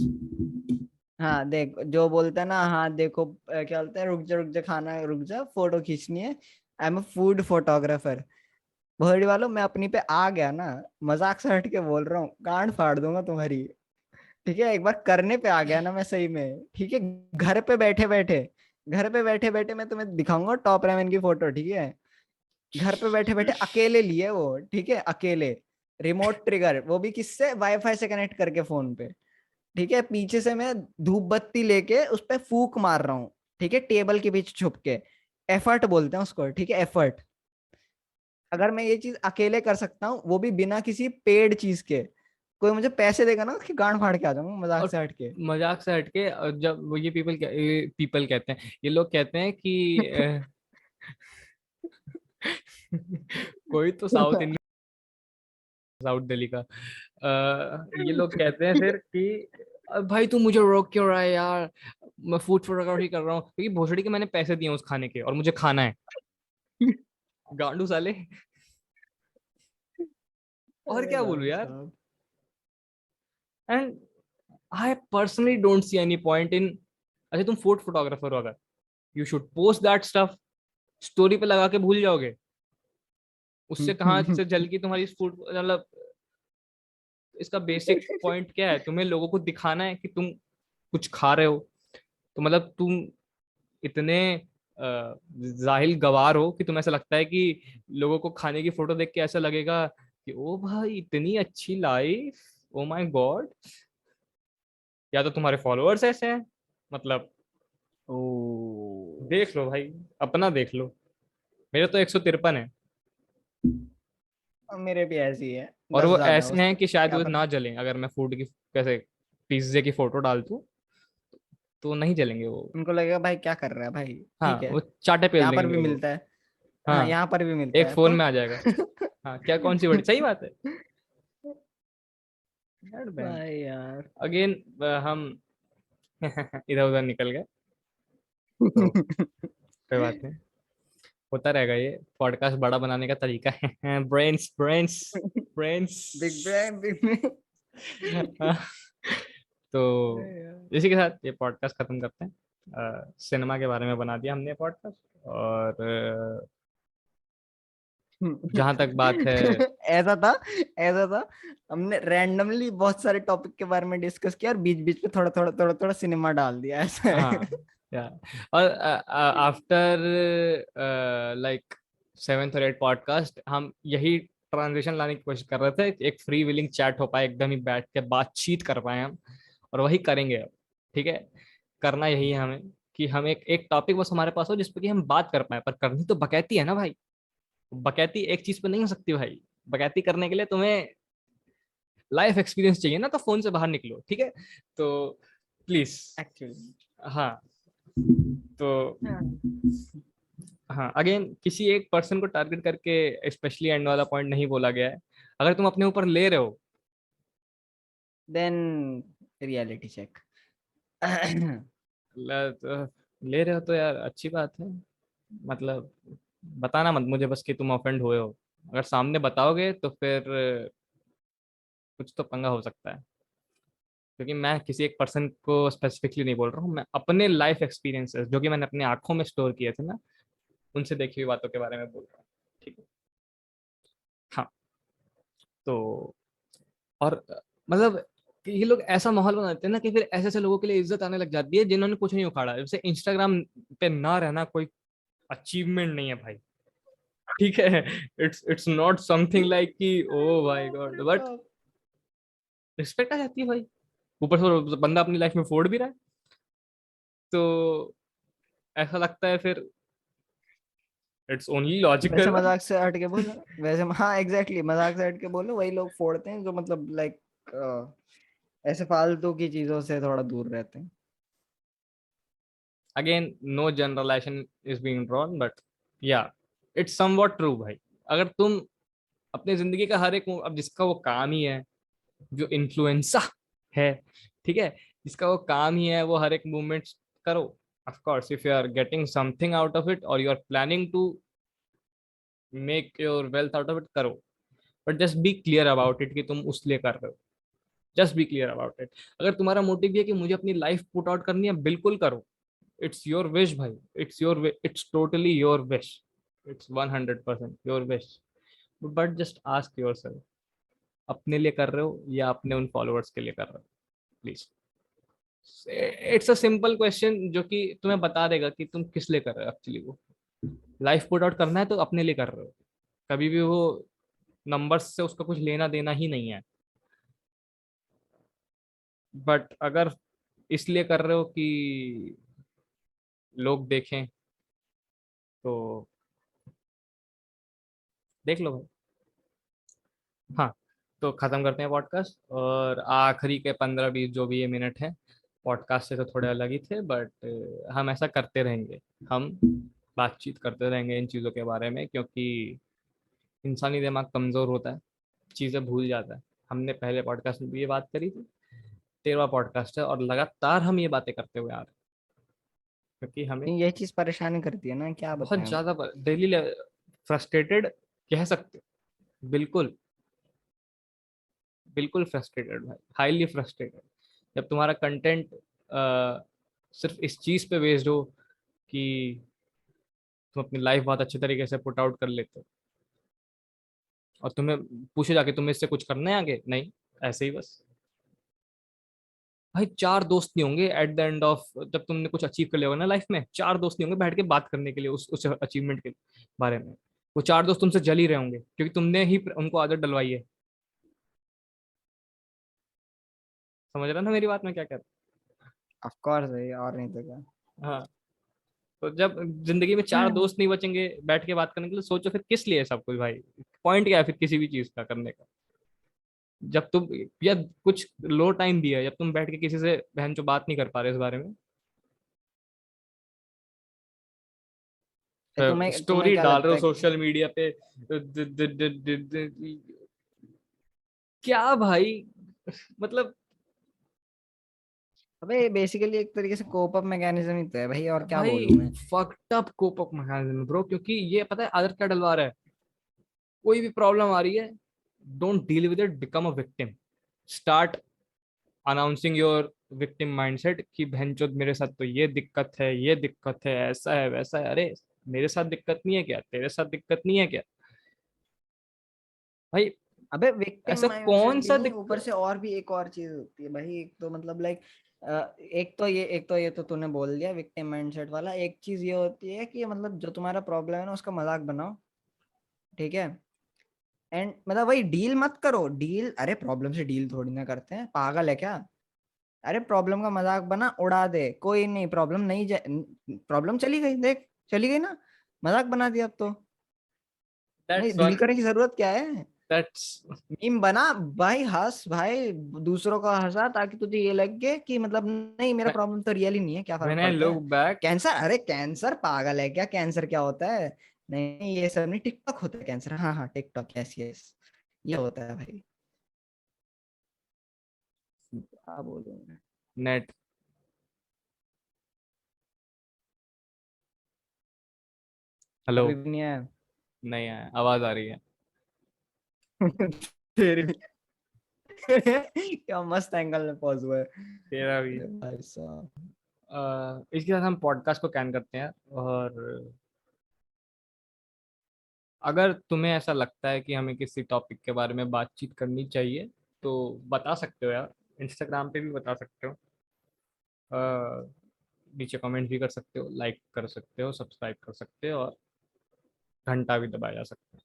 हाँ देख जो बोलता है ना, हाँ देखो क्या बोलते हैं, रुक जा खाना, रुक जा फोटो खींचनी है, I am a food photographer. भोसड़ी वालों, मैं अपनी पे आ गया ना, मजाक से हट के बोल रहा हूँ, गांड फाड़ दूंगा तुम्हारी। ठीक है, एक बार करने पे आ गया ना मैं सही में, ठीक है। घर पे बैठे बैठे, घर पे बैठे बैठे मैं तुम्हें दिखाऊंगा टॉप रेमन की फोटो, ठीक है। घर पे बैठे बैठे अकेले लिए वो, ठीक है, अकेले, रिमोट ट्रिगर, वो भी किससे, वाईफाई से कनेक्ट करके फोन पे, ठीक है। पीछे से मैं धूप बत्ती लेके उस पे फूक मार रहा हूँ, ठीक है, टेबल के पीछे छुप के। एफर्ट बोलते हैं उसको, ठीक है, एफर्ट। अगर मैं ये चीज अकेले कर सकता हूँ, वो भी बिना किसी पेड चीज के, कोई मुझे पैसे देगा ना कि गांड फाड़ के आ जाऊंगा मजाक और से हट के। मजाक से हटके, जब वो ये पीपल कहते हैं, ये लोग कहते हैं कि कोई तो साउथ इंडियन, साउथ दिल्ली का, ये लोग कहते हैं फिर कि भाई तू मुझे रोक क्यों रहा है यार, मैं फूड फोटोग्राफी कर रहा हूँ क्योंकि भोसड़ी के मैंने पैसे दिए हैं उस खाने के और मुझे खाना है। गांडू साले, और अरे क्या बोलूं भाई यार। साहब। And I personally don't see any point in, अच्छा तुम फूड फोटोग्राफर हो अगर, you should post that stuff, story पे लगा के भूल जाओगे, उससे कहाँ से जल की तुम्हारी फूड, मतलब इसका बेसिक पॉइंट क्या है, तुम्हें लोगों को दिखाना है कि तुम कुछ खा रहे हो, तो मतलब तुम इतने जाहिल गवार हो कि तुम्हें ऐसा लगता है कि लोगों को खाने की फोटो देख के ऐसा लगेगा कि ओ भाई इतनी अच्छी लाइफ, ओ माय गॉड। या तो तुम्हारे फॉलोअर्स ऐसे हैं, मतलब ओ, देख लो भाई, अपना देख लो, मेरे तो 153 है, मेरे भी ऐसी है, और 10 वो ज्यादा है ऐसे हैं उससे, कि शायद क्या वो पता। ना जलें, अगर मैं फूड की कैसे पिज्जे की फोटो डाल दूं तो नहीं जलेंगे वो। उनको लगेगा भाई क्या कर रहा है भाई, हाँ ठीक है। वो चाटे पेल यहाँ पर देंगे भी वो। मिलता है, हाँ हाँ यहाँ पर भी मिलता एक है फोन तो। में आ जाएगा। हाँ क्या, कौन सी बड़ी सही बात है। भाई यार। अगेन हम इधर उधर निकल गए, तो कोई बात नहीं, होता रहेगा, ये पॉडकास्ट बड़ा बनाने का तरीका है। Brains brains big brains. Brain, big brain. तो इसी के साथ ये पॉडकास्ट खत्म करते हैं, सिनेमा के बारे में बना दिया हमने पॉडकास्ट, और जहां तक बात है, ऐसा था, ऐसा था, हमने रैंडमली बहुत सारे टॉपिक के बारे में डिस्कस किया और बीच बीच में थोड़ा थोड़ा थोड़ा थोड़ा सिनेमा डाल दिया, ऐसा है। हाँ या, और आफ्टर लाइक 7th और 8th पॉडकास्ट हम यही ट्रांजिशन लाने की कोशिश कर रहे थे, एक फ्री विलिंग चैट हो पाए, एकदम ही बैठ के बातचीत कर पाए हम, और वही करेंगे अब, ठीक है। करना यही है हमें कि हम एक एक टॉपिक बस हमारे पास हो जिस पे कि हम बात कर पाए, पर करनी तो बकैती है ना भाई, बकैती एक चीज पे नहीं हो सकती भाई, बकैती करने के लिए तुम्हें लाइफ एक्सपीरियंस चाहिए ना, तो फोन से बाहर निकलो, ठीक है। तो प्लीज, एक्चुअली। हाँ, तो हाँ अगेन किसी एक पर्सन को टारगेट करके स्पेशली एंड वाला पॉइंट नहीं बोला गया है, अगर तुम अपने ऊपर ले रहे हो, देन रियलिटी चेक। तो ले रहे हो तो यार अच्छी बात है, मतलब बताना मत मुझे बस कि तुम ऑफेंड हुए हो, अगर सामने बताओगे तो फिर कुछ तो पंगा हो सकता है, क्योंकि मैं किसी एक पर्सन को स्पेसिफिकली नहीं बोल रहा हूँ, मैं अपने लाइफ एक्सपीरियंसेस जो कि मैंने अपने आंखों में स्टोर किए थे ना, उनसे देखी हुई बातों के बारे में बोल रहा हूँ, ठीक है। हाँ, तो और मतलब कि ये लोग ऐसा माहौल बनाते हैं ना कि फिर ऐसे ऐसे लोगों के लिए इज्जत आने लग जाती है जिन्होंने कुछ नहीं उखाड़ा, जैसे इंस्टाग्राम पे ना रहना कोई अचीवमेंट नहीं है भाई, ठीक है। इट्स नॉट समथिंग लाइक कि oh my god, but respect आ जाती है भाई, ऊपर से बंदा अपनी लाइफ में फोड़ भी रहा है, तो ऐसा लगता है फिर इट्स ओनली वैसे लॉजिकल। मजाक से हट के बोलो, वैसे हाँ एग्जैक्टली मजाक से हट के बोलो, वही लोग फोड़ते हैं जो मतलब लाइक ऐसे फालतू की चीजों से थोड़ा दूर रहते हैं। Again no generalization is being drawn, but yeah it's somewhat true भाई, अगर तुम अपने जिंदगी का हर एक अब जिसका वो काम ही है, जो इन्फ्लुएंसा है, ठीक है, जिसका वो काम ही है वो हर एक मूवमेंट करो, of course if you are getting something out of it और you are planning to make your wealth out of it, करो, but just be clear about it कि तुम उस लिए कर रहे हो, just be clear about it. अगर तुम्हारा मोटिव ये कि मुझे अपनी लाइफ पुट आउट करनी है, बिल्कुल करो, इट्स योर विश भाई, it's totally your wish, it's 100% your wish, but just ask your self, अपने लिए कर रहे हो या अपने उन फॉलोअर्स के लिए कर रहे हो, please. It's a simple question जो कि तुम्हें बता देगा कि तुम किस लिए कर रहे हो एक्चुअली। वो लाइफ पुट आउट करना है तो अपने लिए कर रहे हो, कभी भी वो नंबर्स से उसका कुछ लेना देना ही नहीं है। बट अगर इसलिए कर रहे हो कि लोग देखें, तो देख लो भाई। हाँ, तो खत्म करते हैं पॉडकास्ट, और आखिरी के 15-20 जो भी ये मिनट है पॉडकास्ट से तो थोड़े अलग ही थे, बट हम ऐसा करते रहेंगे, हम बातचीत करते रहेंगे इन चीज़ों के बारे में, क्योंकि इंसानी दिमाग कमज़ोर होता है, चीज़ें भूल जाता है। हमने पहले पॉडकास्ट में भी ये बात करी थी, 13वां पॉडकास्ट है और लगातार हम ये बातें करते हुए आ रहे हैं, क्योंकि हमें ये चीज परेशान करती है ना, क्या बहुत बताएं अब। ज़्यादा डेली फ्रस्ट्रेटेड कह सकते हो, बिल्कुल बिल्कुल फ्रस्ट्रेटेड भाई, हाईली फ्रस्ट्रेटेड। जब तुम्हारा कंटेंट सिर्फ इस चीज़ पे बेस्ड हो कि तुम अपनी लाइफ बहुत अच्छे तरीके से पुट आउट कर लेते हो, और तुम्हें पूछे जाके तुम्हें इससे कुछ करना है आगे, नहीं, ऐसे ही बस। भाई 4 दोस्त नहीं होंगे एट द एंड ऑफ, जब तुमने कुछ अचीव कर लिया होगा ना लाइफ में, 4 दोस्त नहीं होंगे बैठ के बात करने के लिए उस अचीवमेंट के बारे में। वो 4 दोस्त तुमसे जल ही रहे होंगे क्योंकि तुमने ही उनको आदत डलवाई है। समझ रहा ना मेरी बात, मैं क्या कहता ऑफ कोर्स भाई, और नहीं तो क्या। हूँ? हाँ, तो जब जिंदगी में 4 दोस्त नहीं बचेंगे बैठ के बात करने के लिए, सोचो फिर किस लिए सब कुछ भाई, पॉइंट क्या है फिर किसी भी चीज का करने का। जब तुम, या कुछ लो टाइम भी है जब तुम बैठ के किसी से बहन जो बात नहीं कर पा रहे इस बारे में, तुम्हें स्टोरी क्या डाल रहे लगता हो है सोशल मीडिया पे, क्या भाई, मतलब अबे बेसिकली एक तरीके से कोप अप मैकेनिज्म ही तो है भाई, और क्या भाई बोलूं मैं। Fucked up cope up mechanism bro, क्योंकि ये पता है आदत क्या डलवा रहा है, कोई भी प्रॉब्लम आ रही है, don't deal with it, become a victim, start announcing your victim mindset कि बहनचोद मेरे साथ तो ये दिक्कत है, ये दिक्कत है, ऐसा है वैसा है। अरे मेरे साथ दिक्कत नहीं है क्या, तेरे साथ दिक्कत नहीं है क्या भाई? अबे विक्टिम ऐसा माइंडसेट कौन भी सा नहीं, ऊपर दिक्कत? से और भी एक और चीज होती है भाई। एक तो मतलब लाइक एक तो ये तो तूने बोल दिया विक्टिम माइंडसेट वाला। एक चीज ये होती है कि मतलब जो तुम्हारा प्रॉब्लम है ना उसका मजाक बनाओ, ठीक है। एंड मतलब वही डील मत करो, डील, अरे प्रॉब्लम से डील थोड़ी ना करते हैं, पागल है क्या। अरे प्रॉब्लम का मजाक बना, उड़ा दे, कोई नहीं, प्रॉब्लम नहीं प्रॉब्लम चली गई, देख चली गई ना, मजाक बना दिया अब तो। नहीं, दैट्स डील व्हाट, करने की जरूरत क्या है। दैट्स मीम बना भाई, हंस भाई, दूसरों को हंसा ताकि तुझे ये लगे कि मतलब नहीं मेरा प्रॉब्लम तो रियल ही नहीं है, क्या फर्क व्हेन आई पड़ता लुक है। बैक, कैंसर, अरे कैंसर पागल है क्या, कैंसर क्या होता है। नहीं ये सब नहीं, टिकटॉक होता है कैंसर, हाँ हाँ टिकटॉक, यस यस, ये होता है भाई। क्या बोलूं मैं। नेट, हेलो, अभी भी नहीं आया। नहीं आया, आवाज आ रही है। तेरी भी। क्या मस्त एंगल में पॉज हुआ है। तेरा भी। अरे भाई साहब। इसके साथ हम पॉडकास्ट को कैन करते हैं, और अगर तुम्हें ऐसा लगता है कि हमें किसी टॉपिक के बारे में बातचीत करनी चाहिए तो बता सकते हो यार, इंस्टाग्राम पे भी बता सकते हो, अ, नीचे कमेंट भी कर सकते हो, लाइक कर सकते हो, सब्सक्राइब कर सकते हो, और घंटा भी दबाया जा सकता है।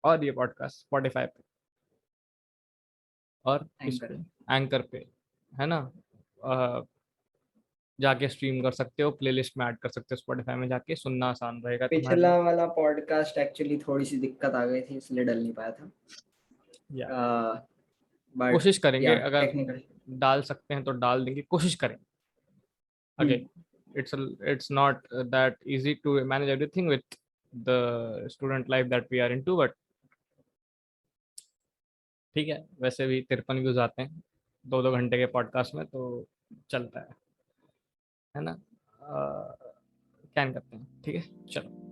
और ये पॉडकास्ट स्पॉटिफाई पे और किस एंकर। पे, एंकर पे, है ना, जाके स्ट्रीम कर सकते हो, प्लेलिस्ट में ऐड कर सकते हो, स्पॉटिफाई में जाके सुनना आसान रहेगा तुम्हारे पिछला लिए। वाला पॉडकास्ट एक्चुअली थोड़ी सी दिक्कत आ गई थी, इसलिए डल नहीं पाया या था। बट कोशिश करेंगे, या अगर टेक्निकल। डाल सकते हैं तो डाल देंगे, कोशिश करें। Again, it's not that easy to manage everything with the student life that we are into, but ठीक है, वैसे भी 53 व्यूज आते हैं 2-2 घंटे के पॉडकास्ट में, तो चलता है। है ना, कैन करते हैं, ठीक है, चलो।